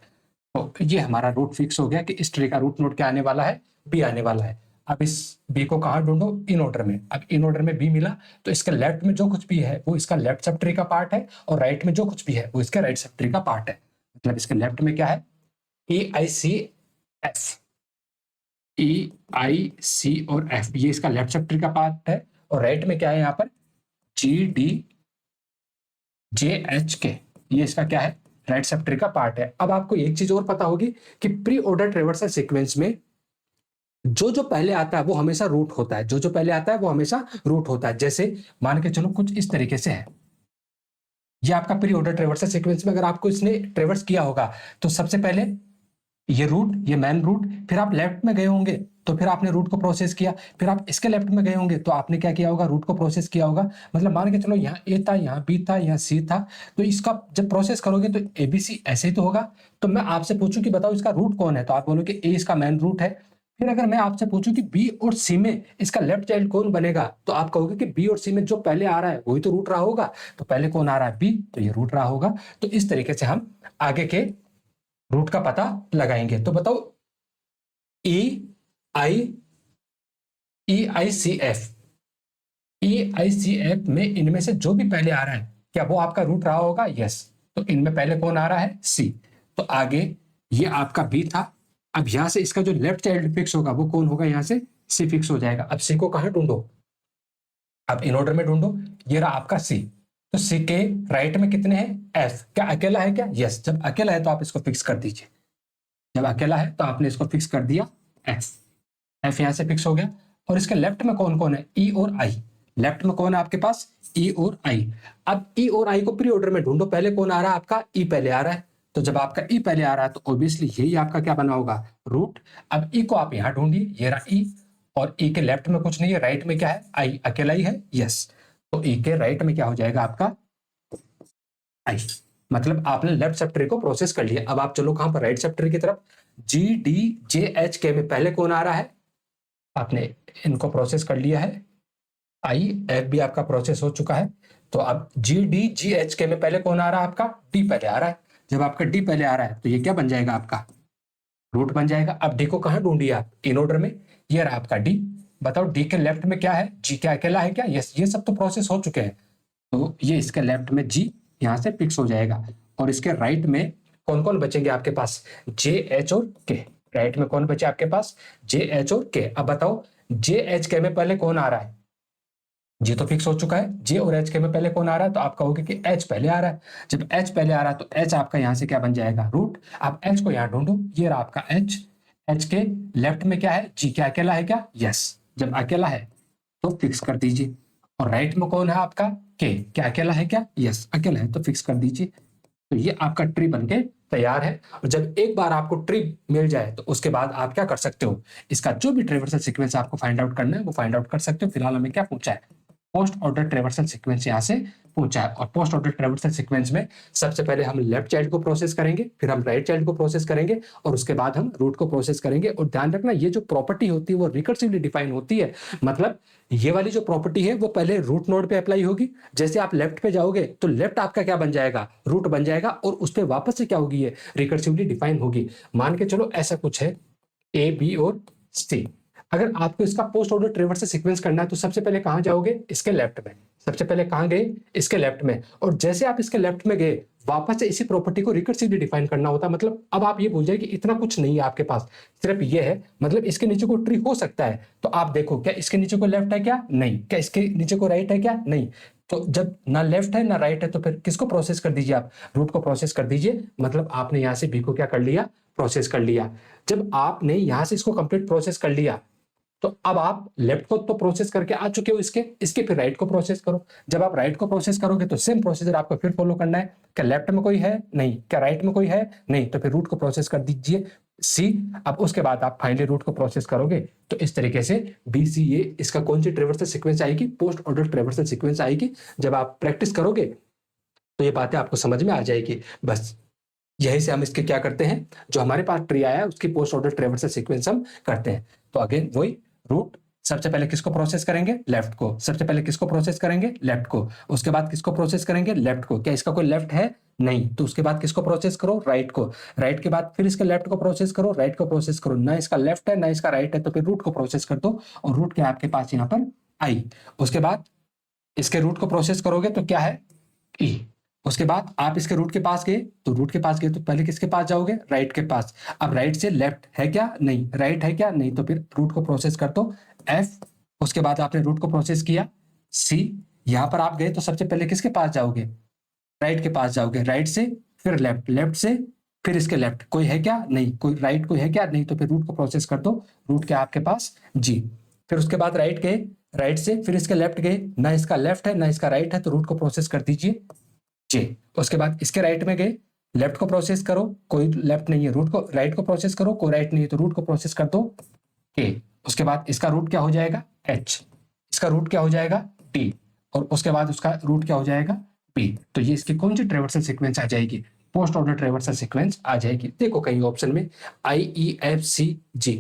तो ये हमारा रूट फिक्स हो गया कि इस ट्री का रूट नोड क्या आने वाला है? बी आने वाला है। अब इस बी को कहाँ ढूंढो? इन ऑर्डर में। अब इन ऑर्डर में बी मिला, तो इसके लेफ्ट में जो कुछ भी है वो इसका लेफ्ट सब ट्री का पार्ट है, और राइट में जो कुछ भी है वो इसका राइट सब ट्री का पार्ट है। मतलब इसके लेफ्ट में क्या है? EICF, EIC और F, ये इसका लेफ्ट सब ट्री का पार्ट है, और राइट में क्या है यहाँ पर? GDJHK, ये इसका क्या है? राइट सब ट्री का पार्ट है। अब आपको एक चीज और पता होगी कि प्री ऑर्डर ट्रेवर्सल सीक्वेंस में जो जो पहले आता है वो हमेशा रूट होता है, जो जो पहले आता है वो हमेशा रूट होता है। जैसे मान के चलो कुछ इस तरीके से है, ये आपका प्री ऑर्डर ट्रेवर्सल सीक्वेंस में अगर आपको इसने ट्रेवर्स किया होगा तो सबसे पहले ये रूट, ये मैन रूट, फिर आप लेफ्ट में गए होंगे तो फिर आपने रूट को प्रोसेस किया, फिर आप इसके लेफ्ट में गए होंगे तो आपने क्या किया होगा? रूट को प्रोसेस किया होगा। मतलब मान के चलो यहाँ ए था, यहाँ बी था, यहाँ सी था, तो इसका जब प्रोसेस करोगे तो एबीसी ऐसे ही तो होगा। तो मैं आपसे पूछूं कि बताओ इसका रूट कौन है, तो आप बोलोगे ए इसका मैन रूट है। फिर अगर मैं आपसे पूछूं कि बी और सी में इसका लेफ्ट चाइल्ड कौन बनेगा, तो आप कहोगे कि बी और सी में जो पहले आ रहा है वही तो रूट रहा होगा। तो पहले कौन आ रहा है? बी, तो ये रूट रहा होगा। तो इस तरीके से हम आगे के रूट का पता लगाएंगे। तो बताओ, ई आई EICF में इनमें से जो भी पहले आ रहा है क्या वो आपका रूट रहा होगा? यस। तो इनमें पहले कौन आ रहा है? C। तो आगे ये आपका B था। अब यहां से इसका जो लेफ्ट चाइल्ड फिक्स होगा वो कौन होगा? यहां से C फिक्स हो जाएगा। अब C को कहां ढूंढो? अब इन ऑर्डर में ढूंढो। ये रहा आपका C। तो C के राइट में कितने हैं? F। क्या अकेला है क्या? यस। जब अकेला है तो आप इसको फिक्स कर दीजिए। जब अकेला है तो आपने इसको फिक्स कर दिया F यहां से फिक्स हो गया। और इसके लेफ्ट में कौन कौन है? E और I। लेफ्ट में कौन है आपके पास? E और I। अब E और I को प्री ऑर्डर में ढूंढो। पहले कौन आ रहा है आपका? E पहले आ रहा है। तो जब आपका E पहले आ रहा है तो ऑब्वियसली यही आपका क्या बना होगा? रूट। अब E को आप यहां ढूंढिए। ये रहा E। और E के लेफ्ट में कुछ नहीं है, राइट में क्या है? I अकेला ही है। यस। तो E के राइट में क्या हो जाएगा आपका? I। मतलब आपने लेफ्ट सब ट्री को प्रोसेस कर लिया। अब आप चलो कहां पर? राइट सब ट्री की तरफ। GDJHK में पहले कौन आ रहा है? आपने इनको प्रोसेस कर लिया है। IF भी आपका प्रोसेस हो चुका है। तो अब GDGHK में पहले कौन आ रहा है आपका? D पहले आ रहा है। जब आपका D पहले आ रहा है तो ये क्या बन जाएगा आपका? रूट बन जाएगा। अब D को कहां ढूंढिए आप? इन ऑर्डर में। ये रहा आपका D। बताओ D के लेफ्ट में क्या है? G। क्या अकेला है क्या? यस। ये सब तो प्रोसेस हो चुके हैं। तो ये इसके लेफ्ट में G यहां से फिक्स हो जाएगा। और इसके राइट में कौन कौन बचेंगे आपके पास? J, H और K। राइट में कौन बचे आपके पास? J, H और K। अब बताओ JHK में पहले कौन आ रहा है? G तो फिक्स हो चुका है। J और HK में पहले कौन आ रहा है? तो आप कहोगे कि H पहले आ रहा है। जब H पहले आ रहा है तो H आपका यहां से क्या बन जाएगा? रूट। अब H को यहां ढूंढो। ये रहा आपका H। H के लेफ्ट में क्या है? G। क्या अकेला है क्या? यस। जब अकेला है तो फिक्स कर दीजिए। और राइट में कौन है आपका? K। क्या अकेला है क्या? यस अकेला है तो फिक्स कर दीजिए। तो ये आपका ट्री बनके तैयार है। और जब एक बार आपको ट्री मिल जाए तो उसके बाद आप क्या कर सकते हो? इसका जो भी ट्रेवर्सल सीक्वेंस आपको फाइंड आउट करना है वो फाइंड आउट कर सकते हो। फिलहाल हमें क्या पूछा है? पोस्ट ऑर्डर ट्रेवर्सल सीक्वेंस यहां से पूछा है। और पोस्ट ऑर्डर ट्रेवर्सल सीक्वेंस में सबसे पहले हम लेफ्ट चाइल्ड को प्रोसेस करेंगे, फिर हम राइट चाइल्ड को प्रोसेस करेंगे और उसके बाद हम रूट को प्रोसेस करेंगे। और ध्यान रखना ये जो प्रॉपर्टी होती है वो रिकर्सिवली डिफाइन होती है। मतलब ये वाली जो प्रॉपर्टी है वो पहले रूट नोड पे अप्लाई होगी। जैसे आप लेफ्ट पे जाओगे तो लेफ्ट आपका क्या बन जाएगा? रूट बन जाएगा। और उस पर वापस से क्या होगी? ये रिकर्सिवली डिफाइन होगी। मान के चलो ऐसा कुछ है A, B और C। अगर आपको इसका पोस्ट ऑर्डर ट्रेवर्सल सीक्वेंस करना है तो सबसे पहले कहां जाओगे? इसके लेफ्ट में। सबसे पहले कहां गए? इसके लेफ्ट में। और जैसे आप इसके लेफ्ट में गए वापस से इसी प्रॉपर्टी को रिकर्सिवली डिफाइन करना होता है। मतलब अब आप ये भूल जाए कि इतना कुछ नहीं है आपके पास, सिर्फ ये है। मतलब इसके नीचे को ट्री हो सकता है। तो आप देखो क्या इसके नीचे को लेफ्ट है क्या? नहीं। क्या इसके नीचे को राइट है क्या? नहीं। तो जब ना लेफ्ट है ना राइट है तो फिर किसको प्रोसेस कर दीजिए आप? रूट को प्रोसेस कर दीजिए। मतलब आपने यहां से बी को क्या कर लिया? प्रोसेस कर लिया। जब आपने यहां से इसको कंप्लीट प्रोसेस कर लिया तो अब आप लेफ्ट को तो प्रोसेस करके आ चुके हो, इसके फिर राइट को प्रोसेस करो। जब आप राइट को प्रोसेस करोगे तो सेम प्रोसीजर आपको फिर फॉलो करना है। क्या लेफ्ट में कोई है? नहीं। क्या राइट में कोई है? नहीं। तो फिर रूट को प्रोसेस कर दीजिए C। अब उसके बाद आप फाइनली रूट को प्रोसेस करोगे तो इस तरीके से BCA इसका कौन सी ट्रेवर्सल सीक्वेंस आएगी? पोस्ट ऑर्डर ट्रेवर्सल सीक्वेंस आएगी। जब आप प्रैक्टिस करोगे तो ये बातें आपको समझ में आ जाएगी। बस यही से हम इसके क्या करते हैं, जो हमारे पास ट्री आया है उसकी पोस्ट ऑर्डर ट्रेवर्सल सीक्वेंस हम करते हैं। तो अगेन वही रूट। सबसे पहले किसको प्रोसेस करेंगे? लेफ्ट को। सबसे पहले किसको प्रोसेस करेंगे? लेफ्ट को। उसके बाद किसको प्रोसेस करेंगे? लेफ्ट को। क्या इसका कोई लेफ्ट है? नहीं। तो उसके बाद किसको प्रोसेस करो? राइट को। राइट के बाद फिर इसके लेफ्ट को प्रोसेस करो, राइट को प्रोसेस करो। ना इसका लेफ्ट है ना इसका राइट है तो फिर रूट को प्रोसेस कर दो। और रूट क्या आपके पास यहाँ पर? आई। उसके बाद इसके रूट को प्रोसेस करोगे तो क्या है? ई। उसके बाद आप इसके रूट के पास गए तो रूट के पास गए तो पहले किसके पास जाओगे? राइट के पास। अब राइट से लेफ्ट है क्या? नहीं। राइट है क्या? नहीं। तो फिर रूट को प्रोसेस कर दो एफ। उसके बाद आपने रूट को प्रोसेस किया सी। यहां पर आप गए तो सबसे पहले किसके पास जाओगे? राइट के पास जाओगे। राइट से फिर लेफ्ट, लेफ्ट से फिर इसके लेफ्ट। कोई है क्या? नहीं। कोई राइट कोई है क्या? नहीं। तो फिर रूट को प्रोसेस कर दो। रूट क्या आपके पास? जी। फिर उसके बाद राइट गए, राइट से फिर इसके लेफ्ट गए। ना इसका लेफ्ट है ना इसका राइट है तो रूट को प्रोसेस कर दीजिए जे। उसके बाद इसके राइट में गए, लेफ्ट को प्रोसेस करो, कोई लेफ्ट नहीं है, रूट को राइट को प्रोसेस करो, कोई राइट नहीं है तो रूट को प्रोसेस कर दो के। उसके बाद इसका रूट क्या हो जाएगा? एच। इसका रूट क्या हो जाएगा? टी। और उसके बाद उसका रूट क्या हो जाएगा? पी। तो ये इसकी कौन सी ट्रेवर्सल सीक्वेंस आ जाएगी? पोस्ट ऑर्डर ट्रेवर्सल सीक्वेंस आ जाएगी। देखो कहीं ऑप्शन में IEFCG,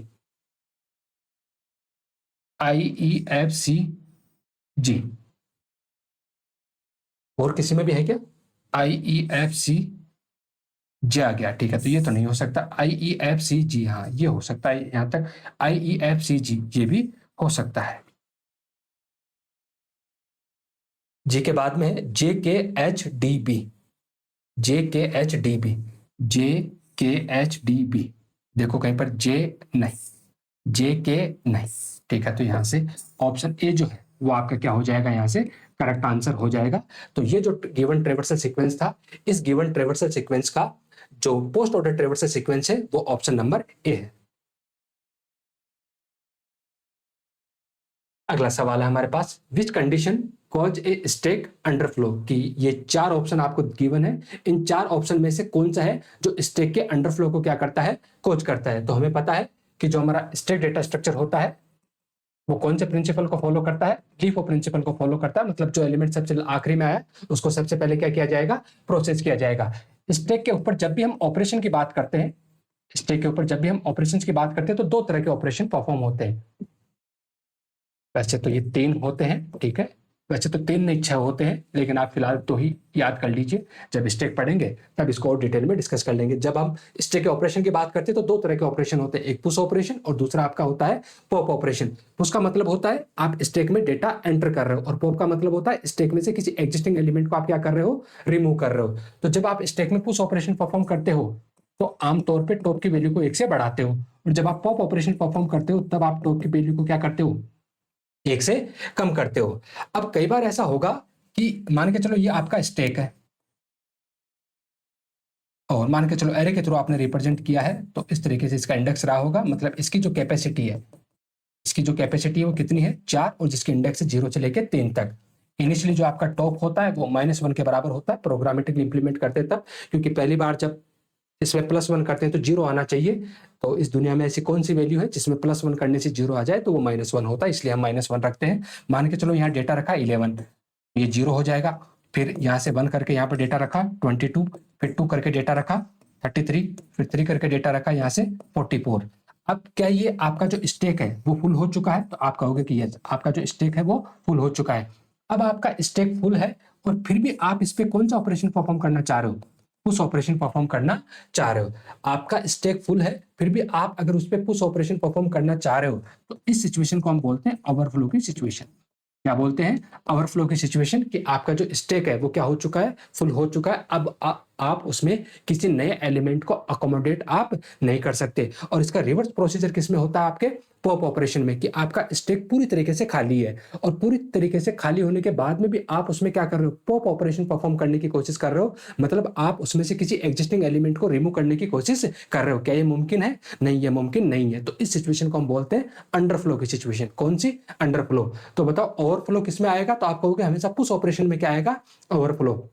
IEFCG और किसी में भी है क्या? IEFC जे आ गया, ठीक है। तो ये तो नहीं हो सकता। IEFCG, हाँ ये हो सकता है यहाँ तक। IEFCG ये भी हो सकता है। जी के बाद में है JKHDB, JKHDB, JKHDB, देखो कहीं पर J नहीं, JK नहीं, ठीक है। तो यहां से ऑप्शन ए जो है वो आपका क्या हो जाएगा, यहां से करेक्ट आंसर हो जाएगा। तो ये जो गिवन ट्रेवर्सल सीक्वेंस था, इस गिवन ट्रेवर्सल सीक्वेंस का जो पोस्ट ऑर्डर ट्रेवर्सल सीक्वेंस है वो ऑप्शन नंबर ए है। अगला सवाल है हमारे पास, which condition cause a stack underflow, कि ये चार ऑप्शन आपको गिवन है, इन चार ऑप्शन में से कौन सा है जो स्टेक के अंडरफ्लो को क्या करता है, कॉज करता है। तो हमें पता है कि जो हमारा स्टेक डेटा स्ट्रक्चर होता है वो कौन से प्रिंसिपल को फॉलो करता है, लीफो प्रिंसिपल को फॉलो करता है। मतलब जो एलिमेंट सबसे आखिरी में आया उसको सबसे पहले क्या किया जाएगा, प्रोसेस किया जाएगा। स्टेक के ऊपर जब भी हम ऑपरेशन की बात करते हैं, स्टेक के ऊपर जब भी हम ऑपरेशन की बात करते हैं तो दो तरह के ऑपरेशन परफॉर्म होते हैं। वैसे तो ये तीन होते हैं, ठीक है, वैसे तो तीन नहीं छह होते हैं, लेकिन आप फिलहाल तो ही याद कर लीजिए, जब स्टेक पढ़ेंगे तब इसको और डिटेल में डिस्कस कर लेंगे। जब हम स्टेक के ऑपरेशन की बात करते हैं तो दो तरह के ऑपरेशन होते हैं, एक पुश ऑपरेशन और दूसरा आपका होता है पॉप ऑपरेशन। पुश का मतलब होता है आप स्टेक में डेटा एंटर कर रहे हो, और पॉप का मतलब होता है स्टेक में से किसी एग्जिस्टिंग एलिमेंट को आप क्या कर रहे हो, रिमूव कर रहे हो। तो जब आप स्टेक में पुश ऑपरेशन परफॉर्म करते हो तो आमतौर पर टॉप की वैल्यू को एक से बढ़ाते हो, और जब आप पॉप ऑपरेशन परफॉर्म करते हो तब आप टॉप की वैल्यू को क्या करते हो, एक से कम करते हो। अब कई बार ऐसा होगा कि मान के चलो ये आपका स्टेक है और मान के चलो एरे के थ्रू आपने रिप्रेजेंट किया है, तो इस तरीके से इसका इंडेक्स रहा होगा। मतलब इसकी जो कैपेसिटी है, इसकी जो कैपेसिटी है वो कितनी है, 4, और जिसकी इंडेक्स है 0 से लेकर 3 तक। इनिशियली जो आपका टॉप होता है वो -1 के बराबर होता है प्रोग्रामेटिकली इंप्लीमेंट करते तब, क्योंकि पहली बार जब इसमें +1 करते हैं तो 0 आना चाहिए। तो इस दुनिया में ऐसी कौन सी वैल्यू है जिसमें +1 करने से 0 आ जाए, तो वो -1 होता है, इसलिए हम -1 रखते हैं। मान के चलो यहाँ डेटा रखा 11, ये 0 हो जाएगा। फिर यहाँ से 1 करके यहाँ पर डेटा रखा 22, फिर 2 करके डेटा रखा 33, फिर 3 करके डेटा रखा यहाँ से 44। अब क्या ये आपका जो स्टेक है वो फुल हो चुका है, तो आप कहोगे कि यस, आपका जो स्टेक है वो फुल हो चुका है। अब आपका स्टेक फुल है और फिर भी आप इस पे कौन सा ऑपरेशन परफॉर्म करना चाह रहे हो, पुश ऑपरेशन परफॉर्म करना चाह रहे हो। आपका स्टेक फुल है फिर भी आप अगर उस पर पुश ऑपरेशन परफॉर्म करना चाह रहे हो, तो इस सिचुएशन को हम बोलते हैं ओवरफ्लो की सिचुएशन। क्या बोलते हैं, ओवरफ्लो की सिचुएशन, कि आपका जो स्टेक है वो क्या हो चुका है, फुल हो चुका है। अब आप उसमें किसी नए एलिमेंट को अकोमोडेट आप नहीं कर सकते। और इसका रिवर्स प्रोसीजर किसमें होता है, आपके पॉप ऑपरेशन में, कि आपका स्टेक पूरी तरीके से खाली है और पूरी तरीके से खाली होने के बाद में भी आप उसमें क्या कर रहे हो, पॉप ऑपरेशन परफॉर्म करने की कोशिश कर रहे हो। मतलब आप उसमें से किसी एग्जिस्टिंग एलिमेंट को रिमूव करने की कोशिश कर रहे हो। क्या ये मुमकिन है, नहीं, ये मुमकिन नहीं है। तो इस सिचुएशन को हम बोलते हैं अंडरफ्लो की सिचुएशन। कौन सी, अंडरफ्लो। तो बताओ ओवरफ्लो किसमें आएगा, तो आप कहोगे हमेशा पुश ऑपरेशन में क्या आएगा, ओवरफ्लो।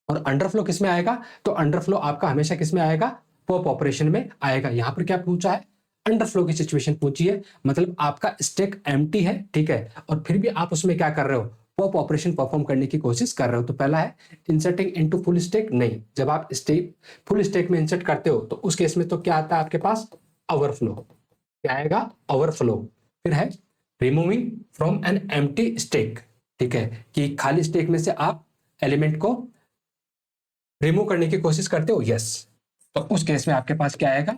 और अंडरफ्लो किसमें आएगा, तो अंडरफ्लो आपका हमेशा किसमें आएगा, पॉप ऑपरेशन में आएगा। यहां पर क्या पूछा है, अंडरफ्लो की सिचुएशन पूछी है। मतलब आपका स्टेक एम्प्टी है, ठीक है, और फिर भी आप उसमें क्या कर रहे हो, पॉप ऑपरेशन परफॉर्म करने की कोशिश कर रहे हो। तो पहला है इंसर्टिंग इनटू फुल स्टेक, नहीं, जब आप स्टेक फुल स्टेक में इंसर्ट करते हो तो उस केस में तो क्या आता है आपके पास, ओवरफ्लो। क्या आएगा, ओवरफ्लो। फिर है removing from an empty stack, ठीक है, कि खाली स्टेक में से आप एलिमेंट को रिमूव करने की कोशिश करते हो, यस। तो उस केस में आपके पास क्या आएगा,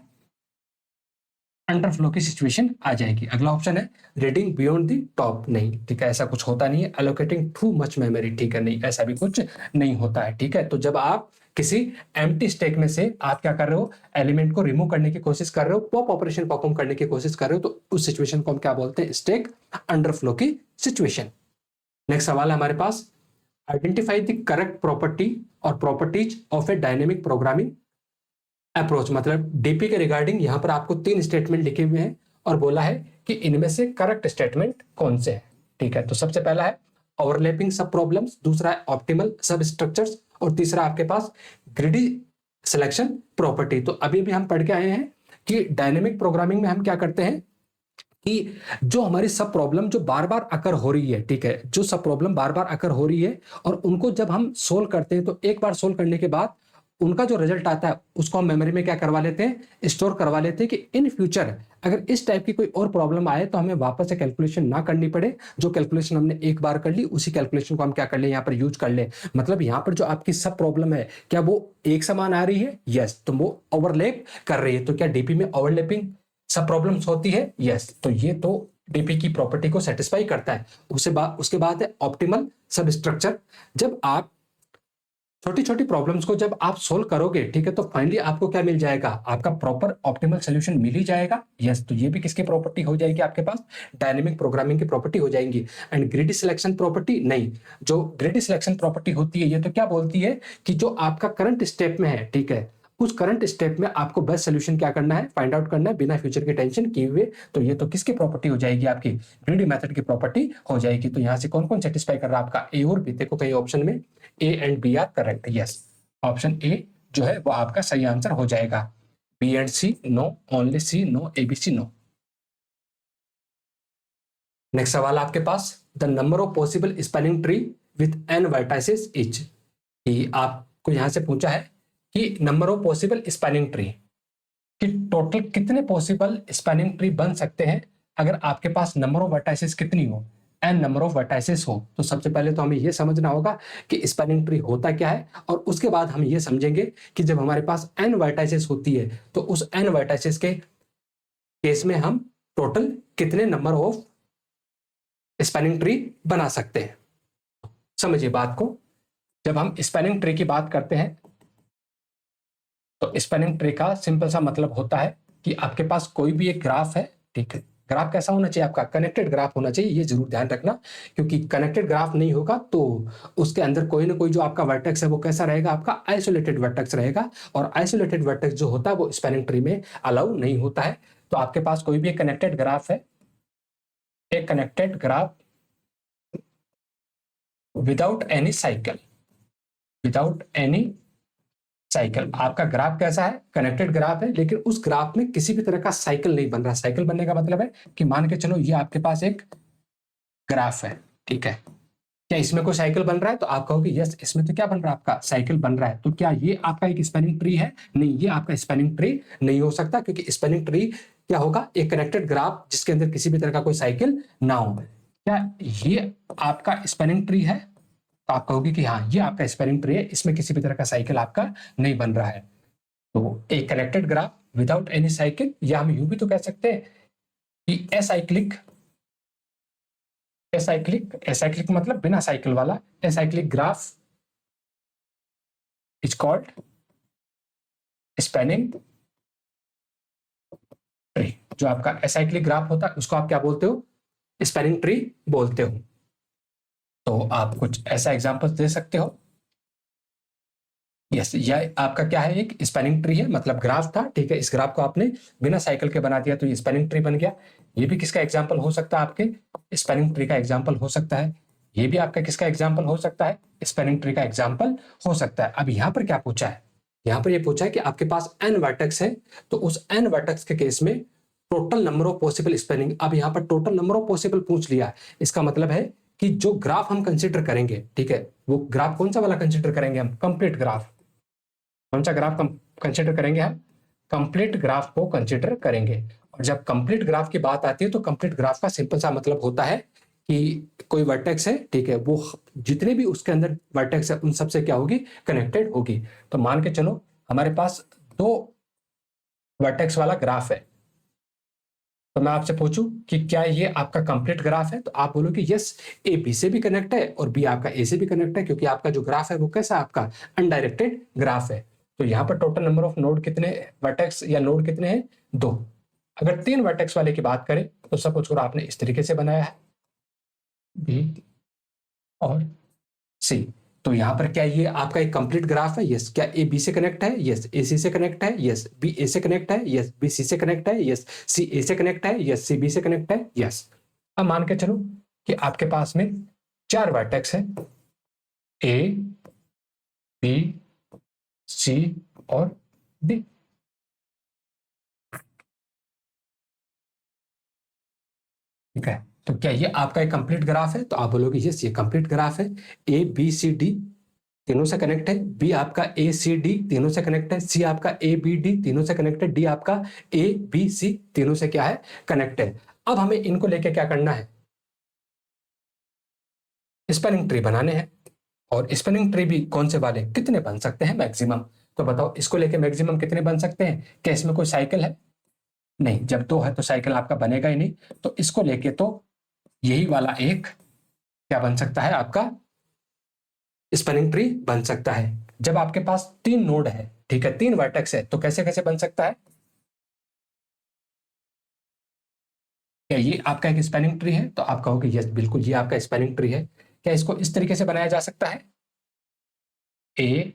अंडरफ्लो की सिचुएशन आ जाएगी। अगला ऑप्शन है रीडिंग बियॉन्ड द टॉप, नहीं, ठीक है, ऐसा कुछ होता नहीं है। एलोकेटिंग टू मच मेमोरी, ठीक है, नहीं, ऐसा भी कुछ नहीं होता है, ठीक है। तो जब आप किसी एम्प्टी स्टेक में से आप क्या कर रहे हो, एलिमेंट को रिमूव करने की कोशिश कर रहे हो, पॉप ऑपरेशन परफॉर्म करने की कोशिश कर रहे हो, तो उस सिचुएशन को हम क्या बोलते हैं, स्टेक अंडरफ्लो की सिचुएशन। नेक्स्ट सवाल है हमारे पास, आइडेंटिफाई द करेक्ट प्रॉपर्टी और properties of A dynamic programming approach. मतलब डीपी के रिगार्डिंग यहां पर आपको 3 स्टेटमेंट लिखे हुए हैं और बोला है कि इनमें से करेक्ट स्टेटमेंट कौन से हैं, ठीक है। तो सबसे पहला है ओवरलैपिंग सब प्रॉब्लम्स, दूसरा है ऑप्टिमल सब स्ट्रक्चर्स, और तीसरा आपके पास ग्रिडी सिलेक्शन प्रॉपर्टी। तो अभी भी हम पढ़ के आए हैं कि डायनेमिक प्रोग्रामिंग में हम क्या करते हैं कि जो हमारी सब प्रॉब्लम जो बार बार अकर हो रही है, ठीक है, जो सब प्रॉब्लम बार बार अकर हो रही है और उनको जब हम सोल्व करते हैं तो एक बार सोल्व करने के बाद उनका जो रिजल्ट आता है उसको हम मेमोरी में क्या करवा लेते हैं, स्टोर करवा लेते हैं, कि इन फ्यूचर अगर इस टाइप की कोई और प्रॉब्लम आए तो हमें वापस से कैलकुलेशन ना करनी पड़े। जो कैलकुलेशन हमने एक बार कर ली उसी कैलकुलेशन को हम क्या कर ले, यहाँ पर यूज कर ले। मतलब यहाँ पर जो आपकी सब प्रॉब्लम है क्या वो एक समान आ रही है, यस, तो वो ओवरलैप कर रही है। तो क्या डीपी में ओवरलैपिंग सब प्रॉब्लम्स होती है, यस। तो ये तो डीपी की प्रॉपर्टी को सेटिस्फाई करता है। उसके बाद है ऑप्टिमल सब स्ट्रक्चर। जब आप छोटी छोटी प्रॉब्लम्स को जब आप सोल्व करोगे, ठीक है, तो फाइनली आपको क्या मिल जाएगा, आपका प्रॉपर ऑप्टिमल सोल्यूशन मिल ही जाएगा। यस, तो ये भी किसकी प्रॉपर्टी हो जाएगी, आपके पास डायनेमिक प्रोग्रामिंग की प्रॉपर्टी हो जाएंगी। एंड ग्रीडी सिलेक्शन प्रॉपर्टी नहीं, जो ग्रीडी सिलेक्शन प्रॉपर्टी होती है ये तो क्या बोलती है कि जो आपका करंट स्टेप में है, ठीक है, उस करंट स्टेप में आपको बेस्ट सोल्यूशन क्या करना है, फाइंड आउट करना है बिना फ्यूचर की टेंशन किए हुए। तो ये तो किसकी प्रॉपर्टी हो जाएगी, आपकी ग्रीडी मेथड की प्रॉपर्टी हो जाएगी। तो यहां से कौन कौन सेटिस्फाई कर रहा है, आपका ए और बी। देखो कई ऑप्शन में A and B are correct. Yes, option A जो है वो आपका सही आंसर हो जाएगा। B and C no, only C no, A B C no. Next सवाल आपके पास, the number of possible spanning tree with N vertices each. कि आपको यहां से पूछा है कि number of possible spanning tree, कि टोटल कितने पॉसिबल स्पैनिंग ट्री बन सकते हैं अगर आपके पास नंबर ऑफ वर्टाइसेस कितनी हो, एन नंबर ऑफ वर्टाइसेस हो। तो सबसे पहले तो हमें यह समझना होगा कि स्पैनिंग ट्री होता क्या है, और उसके बाद हम ये समझेंगे कि जब हमारे पास एन वर्टाइसेस होती है तो उस एन वर्टाइसेस के केस में हम टोटल कितने नंबर ऑफ स्पैनिंग ट्री बना सकते हैं। समझिए बात को, जब हम स्पैनिंग ट्री की बात करते हैं तो स्पैनिंग ट्री का सिंपल सा मतलब होता है कि आपके पास कोई भी एक ग्राफ है, ठीक है, ग्राफ कैसा होना चाहिए, आपका कनेक्टेड ग्राफ होना चाहिए। ये जरूर ध्यान रखना, क्योंकि कनेक्टेड ग्राफ नहीं होगा तो उसके अंदर कोई ना कोई जो आपका वर्टेक्स है वो कैसा रहेगा, आपका आइसोलेटेड वर्टेक्स रहेगा, और आइसोलेटेड वर्टेक्स जो होता है वो स्पैनिंग ट्री में अलाउ नहीं होता है। तो आपके पास कोई भी एक कनेक्टेड ग्राफ है, एक connected graph without any cycle, without any cycle, आपका ग्राफ कैसा है, कनेक्टेड ग्राफ है, लेकिन उस ग्राफ में किसी भी तरह का साइकिल नहीं बन रहा। साइकिल बनने का मतलब है कि मान के चलो ये आपके पास एक ग्राफ है, ठीक है, क्या इसमें कोई साइकिल बन रहा है, तो आप कहोगे यस इसमें तो क्या बन रहा है, आपका साइकिल बन रहा है। तो क्या ये आपका एक स्पैनिंग ट्री है, नहीं, ये आपका स्पैनिंग ट्री नहीं हो सकता, क्योंकि स्पैनिंग ट्री क्या होगा, एक कनेक्टेड ग्राफ जिसके अंदर किसी भी तरह का कोई साइकिल ना हो। क्या ये आपका स्पैनिंग ट्री है, तो आप कहोगे कि हाँ ये आपका स्पैनिंग ट्री है, इसमें किसी भी तरह का साइकिल आपका नहीं बन रहा है। तो एक connected graph without any cycle, या हम यूं भी तो कह सकते हैं कि एसाइक्लिक, एसाइक्लिक, एसाइक्लिक मतलब बिना साइकिल वाला, acyclic graph is called spanning tree. जो आपका एसाइक्लिक ग्राफ होता है उसको आप क्या बोलते हो, स्पैनिंग ट्री बोलते हो। तो आप कुछ ऐसा एग्जांपल दे सकते हो। यस, यह आपका क्या है, एक स्पैनिंग ट्री है, मतलब ग्राफ था, ठीक है, इस ग्राफ को आपने बिना साइकिल के बना दिया तो ये स्पैनिंग ट्री बन गया। ये भी किसका एग्जांपल हो सकता है, आपके स्पैनिंग ट्री का एग्जांपल हो सकता है। ये भी आपका किसका एग्जांपल हो सकता है, स्पैनिंग ट्री का एग्जांपल हो सकता है। अब यहाँ पर क्या पूछा है, यहाँ पर ये पूछा है कि आपके पास एन वर्टेक्स है, तो उस एन वर्टेक्स के केस में total number of possible spanning. अब यहाँ पर टोटल नंबर ऑफ पॉसिबल पूछ लिया, इसका मतलब है कि जो ग्राफ हम कंसिडर करेंगे, ठीक है, वो ग्राफ कौन सा वाला कंसिडर करेंगे हम, कंप्लीट ग्राफ। कौन सा ग्राफ कंसिडर करेंगे हम, कंप्लीट ग्राफ को कंसिडर करेंगे। और जब कंप्लीट ग्राफ की बात आती है तो कंप्लीट ग्राफ का सिंपल सा मतलब होता है कि कोई वर्टेक्स है, ठीक है, वो जितने भी उसके अंदर वर्टेक्स है उन सबसे क्या होगी, कनेक्टेड होगी। तो मान के चलो हमारे पास दो वर्टेक्स वाला ग्राफ है, तो मैं आपसे पूछूं कि क्या ये आपका कंप्लीट ग्राफ है, तो आप बोलोगे यस, ए बी से भी कनेक्ट है और बी आपका ए से भी कनेक्ट है, क्योंकि आपका जो ग्राफ है वो कैसा, आपका अनडायरेक्टेड ग्राफ है। तो यहाँ पर टोटल नंबर ऑफ नोड कितने, वर्टेक्स या नोड कितने हैं, दो। अगर तीन वर्टेक्स वाले की बात करें तो सपोज करो आपने इस तरीके से बनाया है, बी और सी, तो यहाँ पर क्या ये आपका एक कंप्लीट ग्राफ है, यस। क्या ए बी से कनेक्ट है, यस। ए सी से कनेक्ट है, यस। बी ए से कनेक्ट है, यस। बी सी से कनेक्ट है, यस। सी ए से कनेक्ट है, यस। सी बी से कनेक्ट है, यस। अब मान के चलो कि आपके पास में चार वर्टेक्स है, ए बी सी और डी, ठीक है। तो क्या ये आपका एक कंप्लीट ग्राफ है, तो आप बोलोगे यस ये कंप्लीट ग्राफ है। ए बी सी डी तीनों से कनेक्ट है, बी आपका ए सी डी तीनों से कनेक्ट है, सी आपका ए बी डी तीनों से कनेक्ट है, डी आपका ए बी सी तीनों से क्या है, कनेक्ट है। अब हमें इनको लेके क्या करना है, स्पैनिंग ट्री बनाने हैं। और स्पैनिंग ट्री भी कौन से वाले, कितने बन सकते हैं मैक्सिमम, तो बताओ इसको लेके मैक्सिमम कितने बन सकते हैं, क्या इसमें कोई साइकिल है, नहीं, जब 2 है तो साइकिल आपका बनेगा ही नहीं। तो इसको लेके तो यही वाला एक क्या बन सकता है, आपका स्पैनिंग ट्री बन सकता है। जब आपके पास 3 नोड है, ठीक है, 3 वर्टेक्स है, तो कैसे कैसे बन सकता है? क्या ये आपका एक स्पैनिंग ट्री है? तो आप कहोगे यस बिल्कुल ये आपका स्पैनिंग ट्री है। क्या इसको इस तरीके से बनाया जा सकता है, ए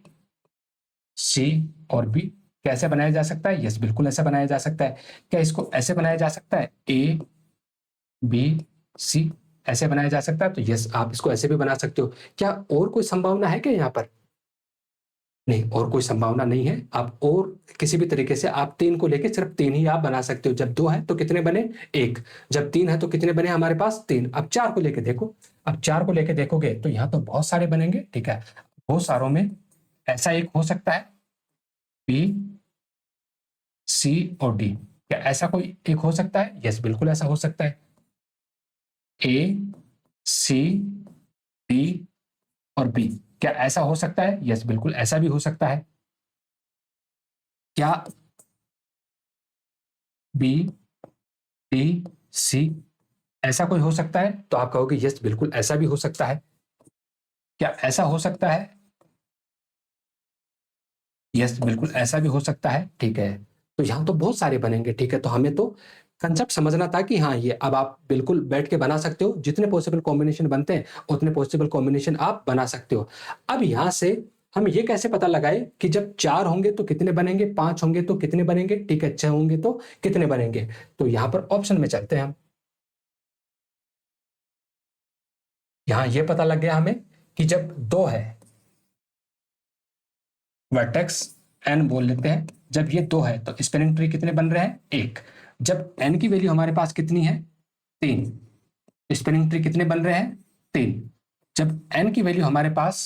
सी और बी? कैसे बनाया जा सकता है? यस बिल्कुल ऐसा बनाया जा सकता है। क्या इसको ऐसे बनाया जा सकता है, ए बी सी, ऐसे बनाया जा सकता है? तो यस आप इसको ऐसे भी बना सकते हो। क्या और कोई संभावना है क्या यहाँ पर? नहीं, और कोई संभावना नहीं है। आप और किसी भी तरीके से आप 3 को लेके सिर्फ 3 ही आप बना सकते हो। जब 2 है तो कितने बने, 1। जब 3 है तो कितने बने हमारे पास, 3। अब 4 को लेके देखो, अब 4 को लेके देखोगे तो यहाँ तो बहुत सारे बनेंगे, ठीक है। बहुत सारों में ऐसा एक हो सकता है, बी सी और डी। क्या ऐसा कोई एक हो सकता है? यस बिल्कुल ऐसा हो सकता है, ए सी डी और बी। क्या ऐसा हो सकता है? यस बिल्कुल ऐसा भी हो सकता है। क्या बी डी सी ऐसा कोई हो सकता है? तो आप कहोगे यस बिल्कुल ऐसा भी हो सकता है। क्या ऐसा हो सकता है? यस बिल्कुल ऐसा भी हो सकता है, ठीक है। तो यहां तो बहुत सारे बनेंगे, ठीक है। तो हमें तो कंसेप्ट समझना था कि हाँ ये अब आप बिल्कुल बैठ के बना सकते हो। जितने पॉसिबल कॉम्बिनेशन बनते हैं उतने पॉसिबल कॉम्बिनेशन आप बना सकते हो। अब यहां से हम ये कैसे पता लगाए कि जब 4 होंगे तो कितने बनेंगे, 5 होंगे तो कितने बनेंगे, ठीक है, 6 होंगे तो कितने बनेंगे? तो यहां पर ऑप्शन में चलते हैं हम। यहां ये पता लग गया हमें कि जब 2 है, वर्टेक्स एन बोल लेते हैं, जब ये 2 है तो स्पैनिंग ट्री कितने बन रहे हैं, 1। जब एन की वैल्यू हमारे पास कितनी है, 3, स्पैनिंग ट्री कितने बन रहे हैं, 3। जब एन की वैल्यू हमारे पास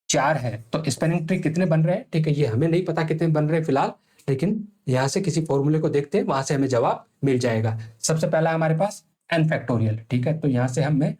4 है तो स्पैनिंग ट्री कितने बन रहे हैं, ठीक है। ये हमें नहीं पता कितने बन रहे हैं फिलहाल, लेकिन यहां से किसी फॉर्मूले को देखते हैं, वहां से हमें जवाब मिल जाएगा। सबसे पहला हमारे पास एन फैक्टोरियल, ठीक है। तो यहां से हम मैं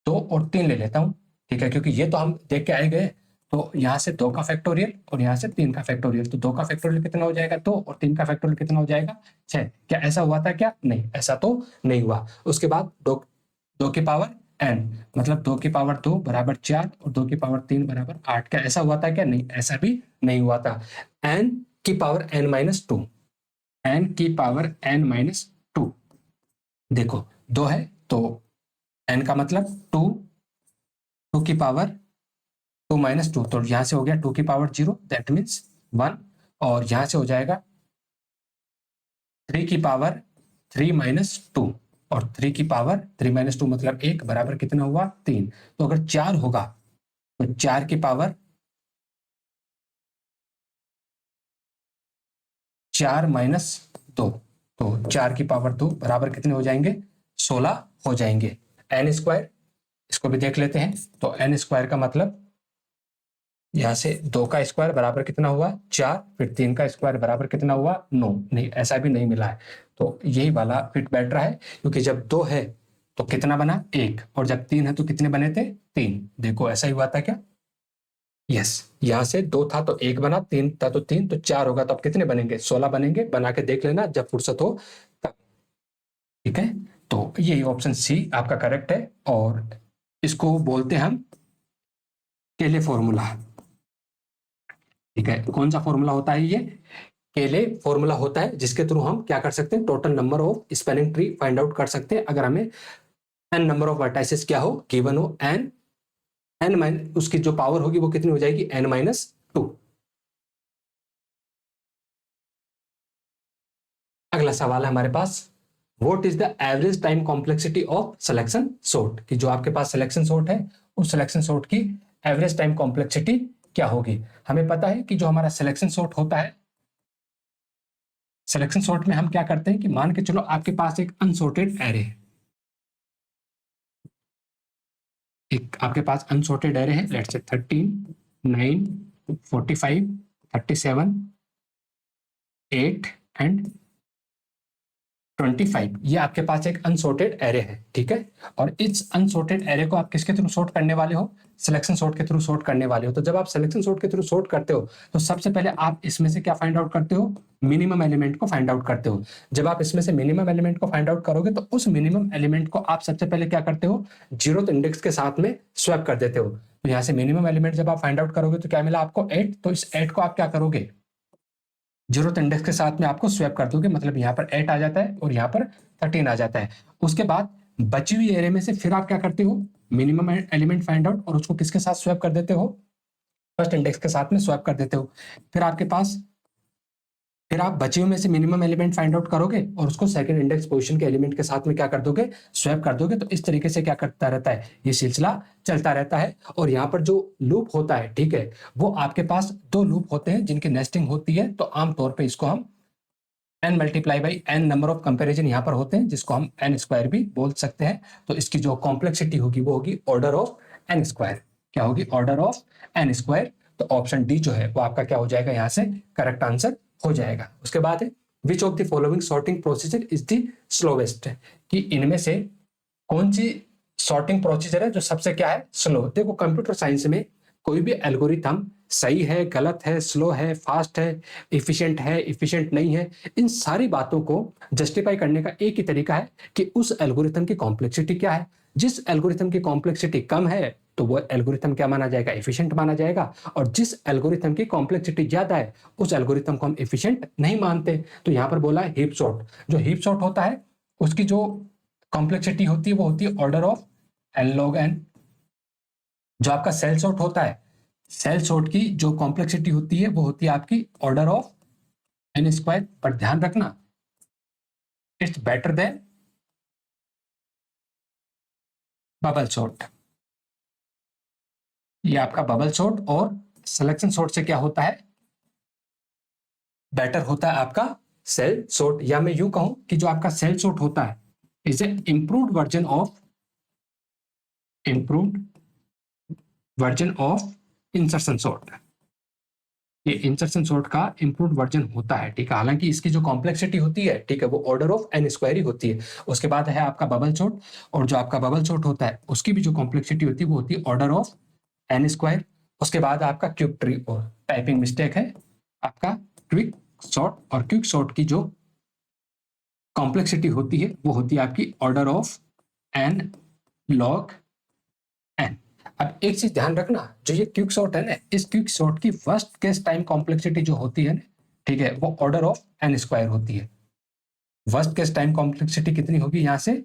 2 और 3 ले लेता हूं, ठीक है, क्योंकि ये तो हम देख के आए गए। तो यहाँ से 2 का फैक्टोरियल और यहाँ से 3 का फैक्टोरियल, तो 2 का फैक्टोरियल कितना हो जाएगा, 2, और 3 का फैक्टोरियल कितना हो जाएगा, 6। क्या ऐसा हुआ था क्या? नहीं, ऐसा तो नहीं हुआ। उसके बाद 2 की पावर n, मतलब 2 की पावर 2 बराबर 4 और 2 की पावर 3 बराबर 8। क्या ऐसा हुआ था क्या? नहीं, ऐसा भी नहीं हुआ था। n की पावर n-2, n की पावर n-2, देखो 2 है तो n का मतलब 2, 2 की पावर 2-2, तो यहां से हो गया 2 की पावर 0, दैट मीन्स 1। और यहां से हो जाएगा 3 की पावर 3-2, और 3 की पावर 3-2 मतलब 1 बराबर कितना हुआ, 3। तो अगर 4 होगा तो 4 की पावर 4-2, तो 4 की पावर 2 बराबर कितने हो जाएंगे, 16 हो जाएंगे। एन स्क्वायर, इसको भी देख लेते हैं। तो एन स्क्वायर का मतलब यहां से 2 का स्क्वायर बराबर कितना हुआ, 4, फिर 3 का स्क्वायर बराबर कितना हुआ, 9। नहीं, ऐसा भी नहीं मिला है। तो यही वाला फिट बैठ रहा है, क्योंकि जब 2 है तो कितना बना, 1, और जब 3 है तो कितने बने थे, 3। देखो ऐसा ही हुआ था क्या? यस, यहां से 2 था तो 1 बना, 3 था तो 3, तो 4 होगा तो अब कितने बनेंगे, 16 बनेंगे। बना के देख लेना जब फुर्सत हो तब, ठीक है। तो यही ऑप्शन सी आपका करेक्ट है, और इसको बोलते हैं हम केले फॉर्मूला, ठीक है। कौन सा फॉर्मूला होता है ये, केले फॉर्मूला होता है, जिसके थ्रू हम क्या कर सकते हैं, total number of spanning tree find out कर सकते हैं। अगर हमें एन नंबर ऑफ वर्टाइसेस क्या हो, गिवन हो, एन एन माइनस उसकी जो पावर होगी वो कितनी हो जाएगी, n-2। अगला सवाल है हमारे पास, what is the average time complexity of selection sort, कि जो आपके पास सिलेक्शन सॉर्ट है उस सिलेक्शन सॉर्ट की एवरेज टाइम कॉम्प्लेक्सिटी क्या होगी। हमें पता है कि जो हमारा सिलेक्शन सॉर्ट होता है, सिलेक्शन सॉर्ट में हम क्या करते हैं कि मान के चलो आपके पास एक अनसॉर्टेड एरे है, एक आपके पास अनसॉर्टेड एरे है, लेट्स से 13, 9, 45, 37, 8 एंड 25 ये आपके पास एक अनसॉर्टेड एरे है, ठीक है। और इस अनसॉर्टेड एरे को आप किसके थ्रू सॉर्ट करने वाले हो? सिलेक्शन सॉर्ट के थ्रू सॉर्ट करने वाले हो। तो जब आप सिलेक्शन सॉर्ट के थ्रू सॉर्ट करते हो तो सबसे पहले आप इसमें से क्या फाइंड आउट करते हो? मिनिमम एलिमेंट को फाइंड आउट करते हो। जब आप इसमें से मिनिमम एलिमेंट को फाइंड आउट करोगे तो उस मिनिमम एलिमेंट को आप सबसे पहले क्या करते हो? जीरोथ इंडेक्स के साथ में स्वैप कर देते हो। तो यहाँ से मिनिमम एलिमेंट जब आप फाइंड आउट करोगे तो क्या मिला आपको? 8। तो इस 8 को आप क्या करोगे? जीरोथ इंडेक्स के साथ में आपको स्वैप कर दोगे, मतलब यहाँ पर 8 आ जाता है और यहाँ पर 13 आ जाता है। उसके बाद बची हुई एरे में से फिर आप क्या करते हो? मिनिमम एलिमेंट फाइंड आउट और उसको किसके साथ स्वैप कर देते हो? फर्स्ट इंडेक्स के साथ में स्वैप कर देते हो। फिर आपके पास फिर आप बचे हुए में से मिनिमम एलिमेंट फाइंड आउट करोगे और उसको सेकंड इंडेक्स पोजीशन के एलिमेंट के साथ में क्या कर दोगे? स्वैप कर दोगे। तो इस तरीके से क्या करता रहता है? ये सिलसिला चलता रहता है। और यहाँ पर जो लूप होता है, ठीक है, वो आपके पास 2 लूप होते हैं जिनकी नेस्टिंग होती है। तो आमतौर पर इसको हम n multiply by n number of comparison यहाँ पर होते हैं, जिसको हम n स्क्वायर भी बोल सकते हैं। तो इसकी जो कॉम्प्लेक्सिटी होगी वो होगी ऑर्डर ऑफ n स्क्वायर। क्या होगी? Order of n square. तो ऑप्शन डी जो है वो आपका क्या हो जाएगा? यहाँ से करेक्ट आंसर हो जाएगा। उसके बाद है which of the following sorting procedure is the slowest, कि इनमें से कौन सी सॉर्टिंग प्रोसीजर है जो सबसे क्या है? स्लो। देखो कंप्यूटर साइंस में कोई भी एल्गोरिथम सही है, गलत है, स्लो है, फास्ट है, इफिशिएंट नहीं है, इन सारी बातों को जस्टिफाई करने का एक ही तरीका है कि उस एल्गोरिथम की कॉम्प्लेक्सिटी क्या है। जिस एल्गोरिथम की कॉम्प्लेक्सिटी कम है तो वो एल्गोरिथम क्या माना जाएगा? एफिशिएंट माना जाएगा। और जिस एल्गोरिथम की कॉम्प्लेक्सिटी ज्यादा है उस एल्गोरिथम को हम एफिशिएंट नहीं मानते। तो यहां पर बोला है हीप सॉर्ट। जो हीप सॉर्ट होता है उसकी जो कॉम्प्लेक्सिटी होती है वो होती है order of n log n। जो आपका सेल सॉर्ट होता है, सेल सॉर्ट की जो कॉम्प्लेक्सिटी होती है वो होती है आपकी ऑर्डर ऑफ n स्क्वायर। पर ध्यान रखना, it's better than bubble sort. ये आपका बबल सॉर्ट और सिलेक्शन सॉर्ट से क्या होता है? बेटर होता है आपका सेल सॉर्ट। या मैं यूं कहूं कि जो आपका सेल सॉर्ट होता है is a improved version of insertion sort. ये इंसर्शन सॉर्ट का इंप्रूव्ड वर्जन होता है, ठीक है। हालांकि इसकी जो कॉम्प्लेक्सिटी होती है, ठीक है, वो ऑर्डर ऑफ n स्क्वायर ही होती है। उसके बाद है आपका बबल सॉर्ट, और जो आपका बबल सॉर्ट होता है उसकी भी जो कॉम्प्लेक्सिटी होती है वो होती है ऑर्डर ऑफ n स्क्वायर। उसके बाद आपका क्विक ट्री, और टाइपिंग मिस्टेक है आपका क्विक सॉर्ट, और क्विक सॉर्ट की जो कॉम्प्लेक्सिटी होती है वो होती है आपकी order of n log n। अब एक चीज ध्यान रखना, जो ये क्विक सॉर्ट है ना, इस क्विक सॉर्ट की फर्स्ट केस टाइम कॉम्प्लेक्सिटी जो होती है ना, ठीक है, वो ऑर्डर ऑफ n स्क्वायर होती है। फर्स्ट केस टाइम कॉम्प्लेक्सिटी कितनी होगी? यहां से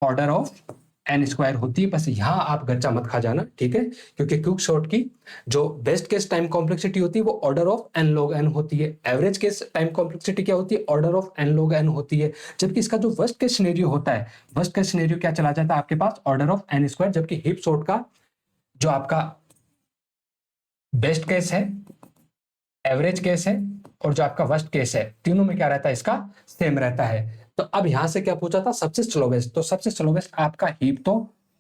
ऑर्डर ऑफ n स्क्वायर होती है। बस यहां आप गच्चा मत खा जाना, ठीक है, क्योंकि क्विक सॉर्ट की जो बेस्ट केस टाइम कॉम्प्लेक्सिटी होती है वो order of n log n होती है। एवरेज केस टाइम कॉम्प्लेक्सिटी क्या होती है? Order of n log n होती है। जबकि इसका जो वर्स्ट केस सिनेरियो होता है, वर्स्ट केस सिनेरियो क्या चला जाता है आपके पास? Order of n square. जबकि हीप सॉर्ट का जो आपका बेस्ट केस है, एवरेज केस है, और जो आपका वर्स्ट केस है, तीनों में क्या रहता है? इसका सेम रहता है। तो अब यहां से क्या पूछा था? सबसे स्लोवेस्ट। तो सबसे स्लोवेस्ट आपका हीप तो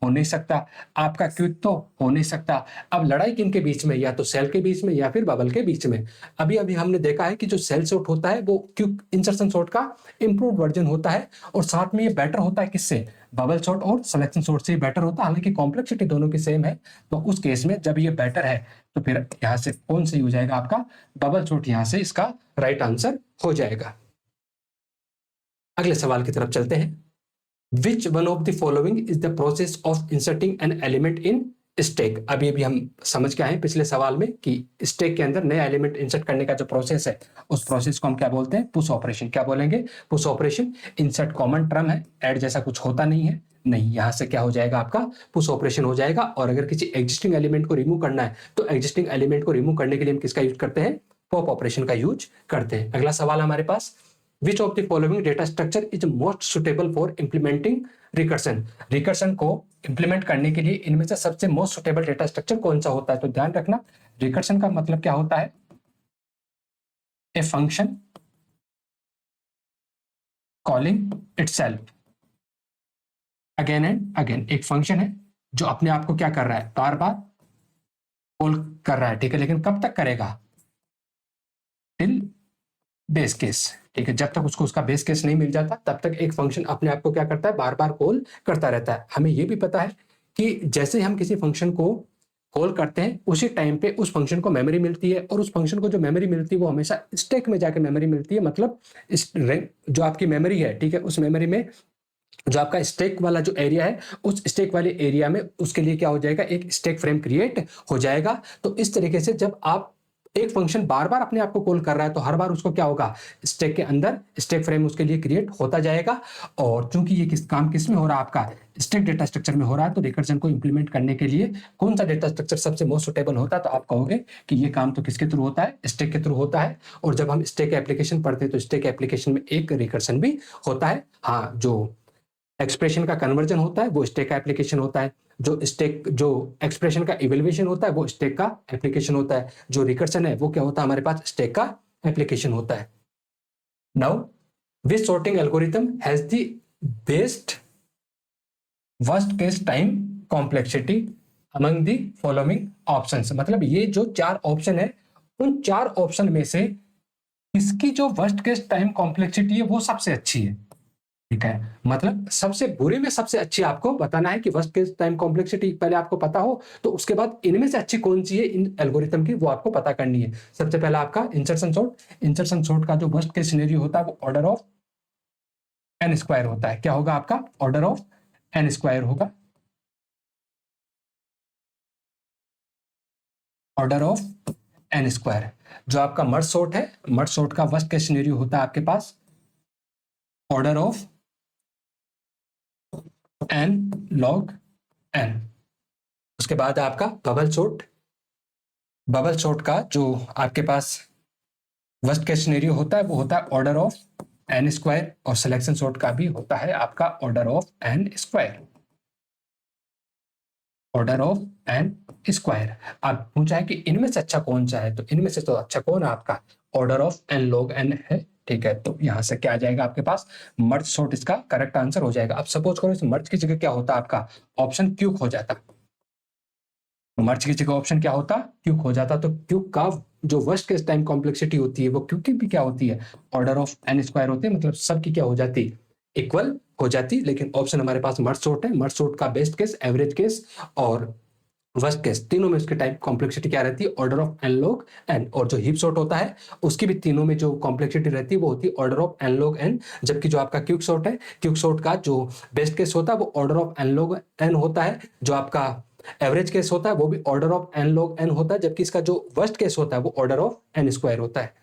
हो नहीं सकता, आपका क्विक तो हो नहीं सकता। अब लड़ाई किन के बीच में? या तो सेल के बीच में या फिर बबल के बीच में। अभी अभी हमने देखा है कि जो सेल सॉर्ट होता है वो क्विक इंसर्शन सॉर्ट का इंप्रूव्ड वर्जन होता है, और साथ में ये बेटर होता है किससे? बबल सॉर्ट और सिलेक्शन सॉर्ट से बेटर होता है। हालांकि कॉम्प्लेक्सिटी दोनों की सेम है। तो उस केस में जब ये बेटर है तो फिर यहां से कौन सही हो जाएगा? आपका बबल सॉर्ट यहां से इसका राइट आंसर हो जाएगा। अगले सवाल की तरफ चलते हैं। Which one of the following is the process of inserting an element in stack? अभी अभी हम समझ के आए पिछले सवाल में कि स्टेक के अंदर नया एलिमेंट इंसर्ट करने का जो प्रोसेस है उस प्रोसेस को हम क्या बोलते हैं? Push operation. क्या बोलेंगे? Push operation. Insert common term है, ऐड जैसा कुछ होता नहीं है, नहीं, यहां से क्या हो जाएगा? आपका पुश ऑपरेशन हो जाएगा। और अगर किसी एग्जिस्टिंग एलिमेंट को रिमूव करना है तो एग्जिस्टिंग एलिमेंट को रिमूव करने के लिए हम किसका यूज करते हैं? पॉप ऑपरेशन का यूज करते हैं। अगला सवाल हमारे पास, Which of the following data structure is most suitable for implementing recursion? Recursion को इंप्लीमेंट करने के लिए इनमें से सबसे मोस्ट सुटेबल डेटा स्ट्रक्चर कौन सा होता है? तो ध्यान रखना, रिकर्शन का मतलब क्या होता है? A function calling itself again and again. एक फंक्शन है जो अपने आप को क्या कर रहा है? बार बार कॉल कर रहा है, ठीक है, लेकिन कब तक करेगा? टिल बेस केस, ठीक है। जब तक उसको उसका बेस केस नहीं मिल जाता तब तक एक फंक्शन अपने आप को क्या करता है, बार बार कॉल करता रहता है। हमें ये भी पता है कि जैसे हम किसी फंक्शन को कॉल करते हैं उसी टाइम पे उस फंक्शन को मेमोरी मिलती है, और उस फंक्शन को जो मेमोरी मिलती है वो हमेशा स्टैक में जाके मेमोरी मिलती है। मतलब जो आपकी मेमोरी है, ठीक है, उस मेमोरी में जो आपका स्टैक वाला जो एरिया है, उस स्टैक वाले एरिया में उसके लिए क्या हो जाएगा, एक स्टैक फ्रेम क्रिएट हो जाएगा। तो इस तरीके से जब आप एक फंक्शन बार बार अपने आप को कॉल कर रहा है तो हर बार उसको क्या होगा, स्टैक के अंदर स्टैक फ्रेम उसके लिए क्रिएट होता जाएगा। और चूंकि ये किस में हो रहा है, आपका स्टैक डेटा स्ट्रक्चर में हो रहा है, तो रिकर्जन को इंप्लीमेंट करने के लिए कौन सा डेटा स्ट्रक्चर सबसे मोस्ट सुटेबल होता है, तो आप कहोगे कि ये काम तो किसके थ्रू होता है, स्टैक के थ्रू होता है। और जब हम स्टैक एप्लीकेशन पढ़ते हैं तो स्टैक एप्लीकेशन में एक रिकर्सन भी होता है। हाँ, जो एक्सप्रेशन का कन्वर्जन होता है वो स्टैक का एप्लीकेशन होता है, जो एक्सप्रेशन का इवेल्युएशन होता है वो स्टैक का एप्लीकेशन होता है, जो रिकर्सन है वो क्या होता है हमारे पास, स्टैक का एप्लीकेशन होता है। Now which sorting algorithm has the best worst case time complexity among the following options. मतलब ये जो 4 ऑप्शन है, उन 4 ऑप्शन में से इसकी जो वर्स्ट केस टाइम कॉम्प्लेक्सिटी है वो सबसे अच्छी है, ठीक है। मतलब सबसे बुरे में सबसे अच्छी आपको बताना है कि वर्स्ट केस टाइम कॉम्प्लेक्सिटी पहले आपको पता हो, तो उसके बाद इनमें से अच्छी कौन सी है इन एल्गोरिथम की, वो आपको पता करनी है। सबसे पहला आपका इंसर्शन सॉर्ट का जो वर्स्ट केस सिनेरियो होता है वो ऑर्डर ऑफ एन स्क्वायर होता है। क्या होगा आपका, ऑर्डर ऑफ एन स्क्वायर होगा, ऑर्डर ऑफ एन स्क्वायर। जो आपका मर्ज सॉर्ट है, मर्ज सॉर्ट का वर्स्ट केस सिनेरियो होता है आपके पास order of N log N. उसके बाद आपका बबल सॉर्ट का जो आपके पास वर्स्ट केस सिनेरियो होता है वो होता है ऑर्डर ऑफ एन स्क्वायर, और सिलेक्शन सॉर्ट का भी होता है आपका order of N square, order of N square. अब पूछा है कि इनमें से अच्छा कौन सा है, तो इनमें से तो अच्छा कौन है आपका, order of N log N है, ठीक है। तो यहां से क्या आ जाएगा आपके पास, मर्ज सॉर्ट इसका करेक्ट आंसर हो जाएगा। अब सपोज करो इस मर्ज की जगह क्या होता आपका, ऑप्शन क्यूब हो जाता, मर्ज की जगह ऑप्शन क्या होता, क्यूब हो जाता। तो क्यूब का जो वर्स्ट केस टाइम कॉम्प्लेक्सिटी होती है वो क्यूब की भी क्या होती है, ऑर्डर ऑफ एन स्क्वायर होती है। मतलब सबकी क्या हो जाती, इक्वल हो जाती। लेकिन ऑप्शन हमारे पास मर्ज सॉर्ट है, मर्ज सॉर्ट का बेस्ट केस, एवरेज केस और वर्स्ट केस, तीनों में उसके टाइम कॉम्प्लेक्सिटी क्या रहती है, order of N log N. और जो हीप सॉर्ट होता है उसकी भी तीनों में जो कॉम्प्लेक्सिटी रहती है वो होती है order of N log N. जबकि जो आपका क्यूब सॉर्ट है, क्यूब सॉर्ट का जो बेस्ट केस होता है वो order of N log N होता है। जो आपका एवरेज केस होता है वो भी order of N log N होता है, जबकि इसका जो वर्स्ट केस होता है वो ऑर्डर ऑफ एन स्क्वायर होता है।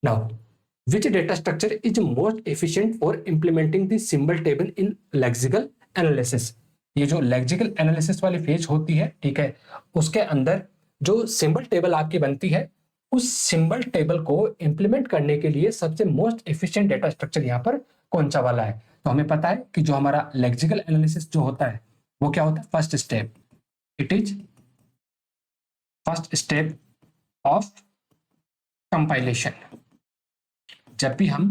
Now which data structure is most efficient for implementing the symbol table in lexical analysis। ये जो लेक्सिकल एनालिसिस वाली फेज होती है, ठीक है, उसके अंदर जो सिंबल टेबल आपकी बनती है, उस सिंबल टेबल को इंप्लीमेंट करने के लिए सबसे मोस्ट एफिशिएंट डेटा स्ट्रक्चर यहाँ पर कौन सा वाला है। तो हमें पता है कि जो हमारा लेक्सिकल एनालिसिस जो होता है वो क्या होता है, first step, it is first step of compilation. जब भी हम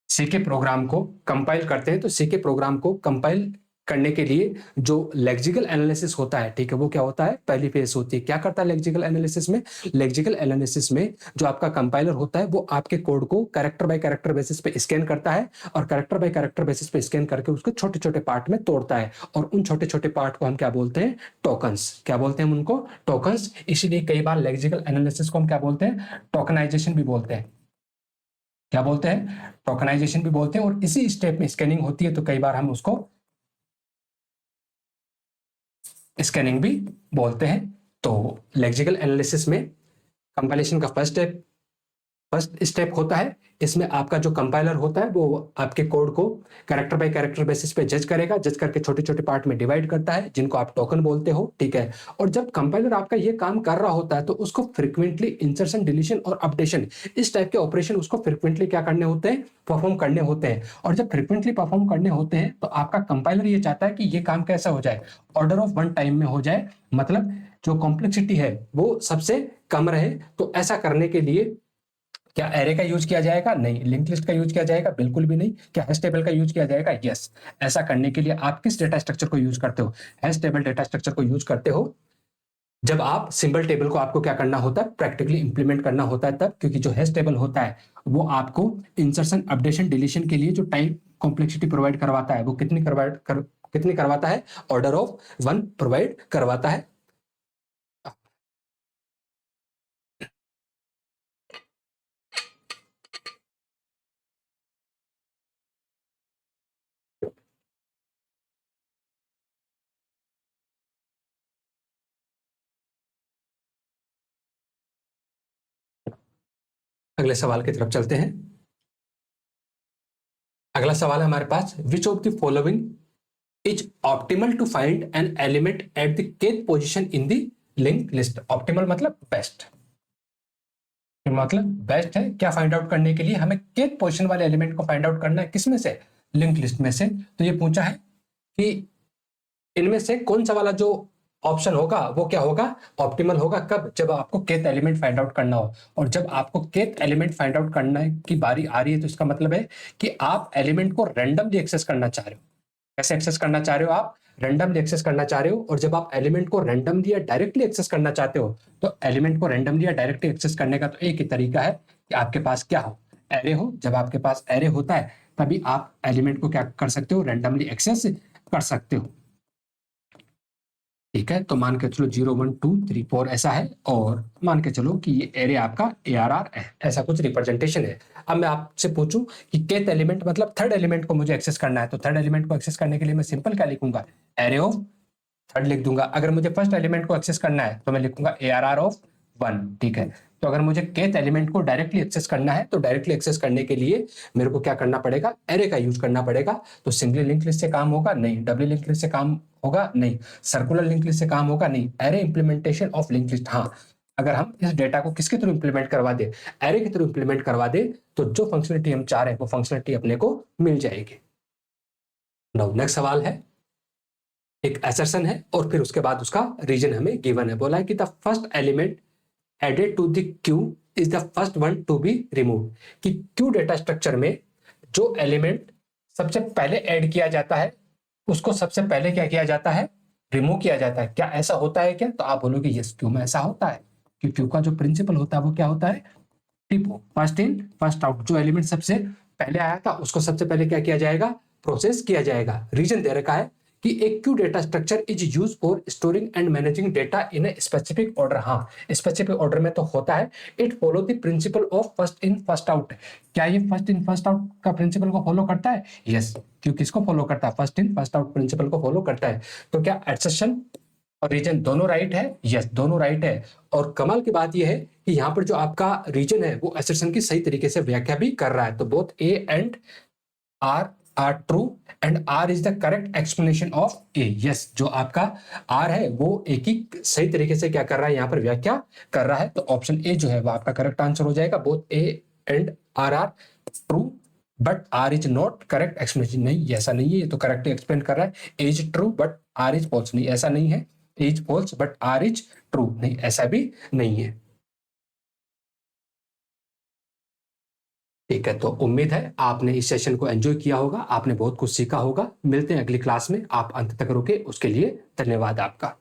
सी के प्रोग्राम को कंपाइल करते हैं तो सी के प्रोग्राम को कंपाइल करने के लिए जो लेक्सिकल एनालिसिस होता है, ठीक है, वो क्या होता है, पहली फेज होती है। क्या करता है लेक्सिकल एनालिसिस में, लेक्सिकल एनालिसिस में जो आपका कंपाइलर होता है वो आपके कोड को कैरेक्टर बाय कैरेक्टर बेसिस पे स्कैन करता है, और कैरेक्टर बाय कैरेक्टर बेसिस पे स्कैन करके उसको छोटे छोटे पार्ट में तोड़ता है। और उन छोटे छोटे पार्ट को हम क्या बोलते हैं, टोकन्स। क्या बोलते हैं हम उनको, टोकन्स। इसीलिए कई बार लेक्सिकल एनालिसिस को हम क्या बोलते हैं, टोकनाइजेशन भी बोलते हैं। क्या बोलते हैं, टोकनाइजेशन भी बोलते हैं। और इसी स्टेप में स्कैनिंग होती है, तो कई बार हम उसको स्कैनिंग भी बोलते हैं। तो लेक्सिकल एनालिसिस में कंपाइलेशन का फर्स्ट स्टेप होता है। इसमें आपका जो कंपाइलर होता है वो आपके कोड को कैरेक्टर बाय कैरेक्टर बेसिस पे जज करेगा, जज करके छोटे छोटे पार्ट में डिवाइड करता है, जिनको आप टोकन बोलते हो, ठीक है। और जब कंपाइलर आपका ये काम कर रहा होता है तो उसको फ्रिक्वेंटली इंसर्शन, डिलीशन और अपडेशन, इस टाइप के ऑपरेशन उसको फ्रिक्वेंटली क्या करने होते हैं, परफॉर्म करने होते हैं। और जब फ्रिक्वेंटली परफॉर्म करने होते हैं तो आपका कंपाइलर ये चाहता है कि ये काम कैसा हो जाए, ऑर्डर ऑफ वन टाइम में हो जाए। मतलब जो कॉम्प्लेक्सिटी है वो सबसे कम रहे। तो ऐसा करने के लिए क्या एरे का यूज किया जाएगा, नहीं। लिंक लिस्ट का यूज किया जाएगा, बिल्कुल भी नहीं। क्या हैश टेबल का यूज किया जाएगा, यस। ऐसा करने के लिए आप किस डेटा स्ट्रक्चर को यूज करते हो, हैश टेबल डेटा स्ट्रक्चर को यूज करते हो। जब आप सिंबल टेबल को आपको क्या करना होता है, प्रैक्टिकली इंप्लीमेंट करना होता है तब, क्योंकि जो हैश टेबल होता है वो आपको इंसर्शन अपडेशन डिलीशन के लिए जो टाइम कॉम्प्लेक्सिटी प्रोवाइड करवाता है वो कितनी करवाता है, ऑर्डर ऑफ 1 प्रोवाइड करवाता है। अगले सवाल की तरफ चलते हैं। अगला सवाल है हमारे पास, which of the following is optimal to find an element at the kth position in the linked list. Optimal मतलब बेस्ट, मतलब बेस्ट है क्या फाइंड आउट करने के लिए, हमें kth पोजीशन वाले एलिमेंट को फाइंड आउट करना है, किसमें से, लिंक्ड लिस्ट में से। तो ये पूछा है कि इनमें से कौन सा वाला जो ऑप्शन होगा वो क्या होगा, ऑप्टिमल होगा। कब, जब आपको kth एलिमेंट फाइंड आउट करना हो। और जब आपको kth एलिमेंट फाइंड आउट करने की बारी आ रही है तो इसका मतलब है कि आप एलिमेंट को रैंडमली एक्सेस करना चाह रहे हो। कैसे एक्सेस करना चाह रहे हो, आप रैंडमली एक्सेस करना चाह रहे हो। और जब आप एलिमेंट को रैंडमली या डायरेक्टली एक्सेस करना चाहते हो तो एलिमेंट को रैंडमली या डायरेक्टली एक्सेस करने का तो एक ही तरीका है कि आपके पास क्या हो, एरे हो। जब आपके पास एरे होता है तभी आप एलिमेंट को क्या कर सकते हो, रैंडमली एक्सेस कर सकते हो। ठीक है, तो मान के चलो 0 1 2 3 4 ऐसा है, और मान के चलो कि ये एरे आपका ARR है, ऐसा कुछ रिप्रेजेंटेशन है। अब मैं आपसे पूछूं कि kth एलिमेंट मतलब थर्ड एलिमेंट को मुझे एक्सेस करना है, तो थर्ड एलिमेंट को एक्सेस करने के लिए मैं सिंपल क्या लिखूंगा, एरे ऑफ थर्ड लिख दूंगा। अगर मुझे फर्स्ट एलिमेंट को एक्सेस करना है तो मैं लिखूंगा ARR ऑफ 1। ठीक है, तो अगर मुझे kth एलिमेंट को डायरेक्टली एक्सेस करना है तो डायरेक्टली एक्सेस करने के लिए मेरे को क्या करना पड़ेगा, एरे का यूज करना पड़ेगा। तो सिंगली लिंक लिस्ट से काम होगा नहीं, डबल लिंक लिस्ट से काम होगा नहीं, सर्कुलर लिंक लिस्ट से काम होगा नहीं, array implementation of link list. हाँ, अगर हम इस डेटा को किसके थ्रू इंप्लीमेंट करवा दे, एरे के थ्रू इंप्लीमेंट करवा दे, तो जो फंक्शनलिटी हम चाह रहे हैं वो फंक्शनलिटी अपने को मिल जाएगी। नाउ नेक्स्ट सवाल है, एक असर्शन है और फिर उसके बाद उसका रीजन हमें गिवन है। बोला है कि the first element added to the queue is the first one to be remove. कि क्यू डेटा स्ट्रक्चर में जो एलिमेंट सबसे पहले ऐड किया जाता है उसको सबसे पहले क्या किया जाता है, रिमूव किया जाता है। क्या ऐसा होता है क्या, तो आप बोलोगे यस, क्यू में ऐसा होता है कि क्यू का जो प्रिंसिपल होता है वो क्या होता है, टिपो, फर्स्ट इन फर्स्ट आउट। जो एलिमेंट सबसे पहले आया था उसको सबसे पहले क्या किया जाएगा, प्रोसेस किया जाएगा। रीजन दे रखा है कि एक queue data structure is use for storing and managing data in a specific order. हाँ, स्पेसिफिक ऑर्डर में तो होता है। It follow the principle of first in first out. क्या ये फर्स्ट इन फर्स्ट आउट का प्रिंसिपल को फॉलो करता है, यस। क्यों किसको फॉलो करता है, first in first out principle को फॉलो करता है। तो क्या एडसेशन और रीजन दोनों राइट है, यस दोनों राइट है। और कमाल की बात यह है कि यहाँ पर जो आपका रीजन है वो एसर्शन की सही तरीके से व्याख्या भी कर रहा है। तो both A and R are true and R is the correct explanation of A. Yes, जो आपका आर है वो ए की सही तरीके से क्या कर रहा है, यहाँ पर व्याख्या कर रहा है। तो ऑप्शन ए जो है वो आपका करेक्ट आंसर हो जाएगा। Both A and R are true but R is not correct explanation. नहीं, ऐसा नहीं है, ये तो करेक्टली एक्सप्लेन कर रहा है। A is true but R is false. नहीं, ऐसा नहीं है, A is false but R is true. नहीं, ऐसा भी नहीं है। ठीक है, तो उम्मीद है आपने इस सेशन को एंजॉय किया होगा, आपने बहुत कुछ सीखा होगा। मिलते हैं अगली क्लास में, आप अंत तक रुके उसके लिए धन्यवाद आपका।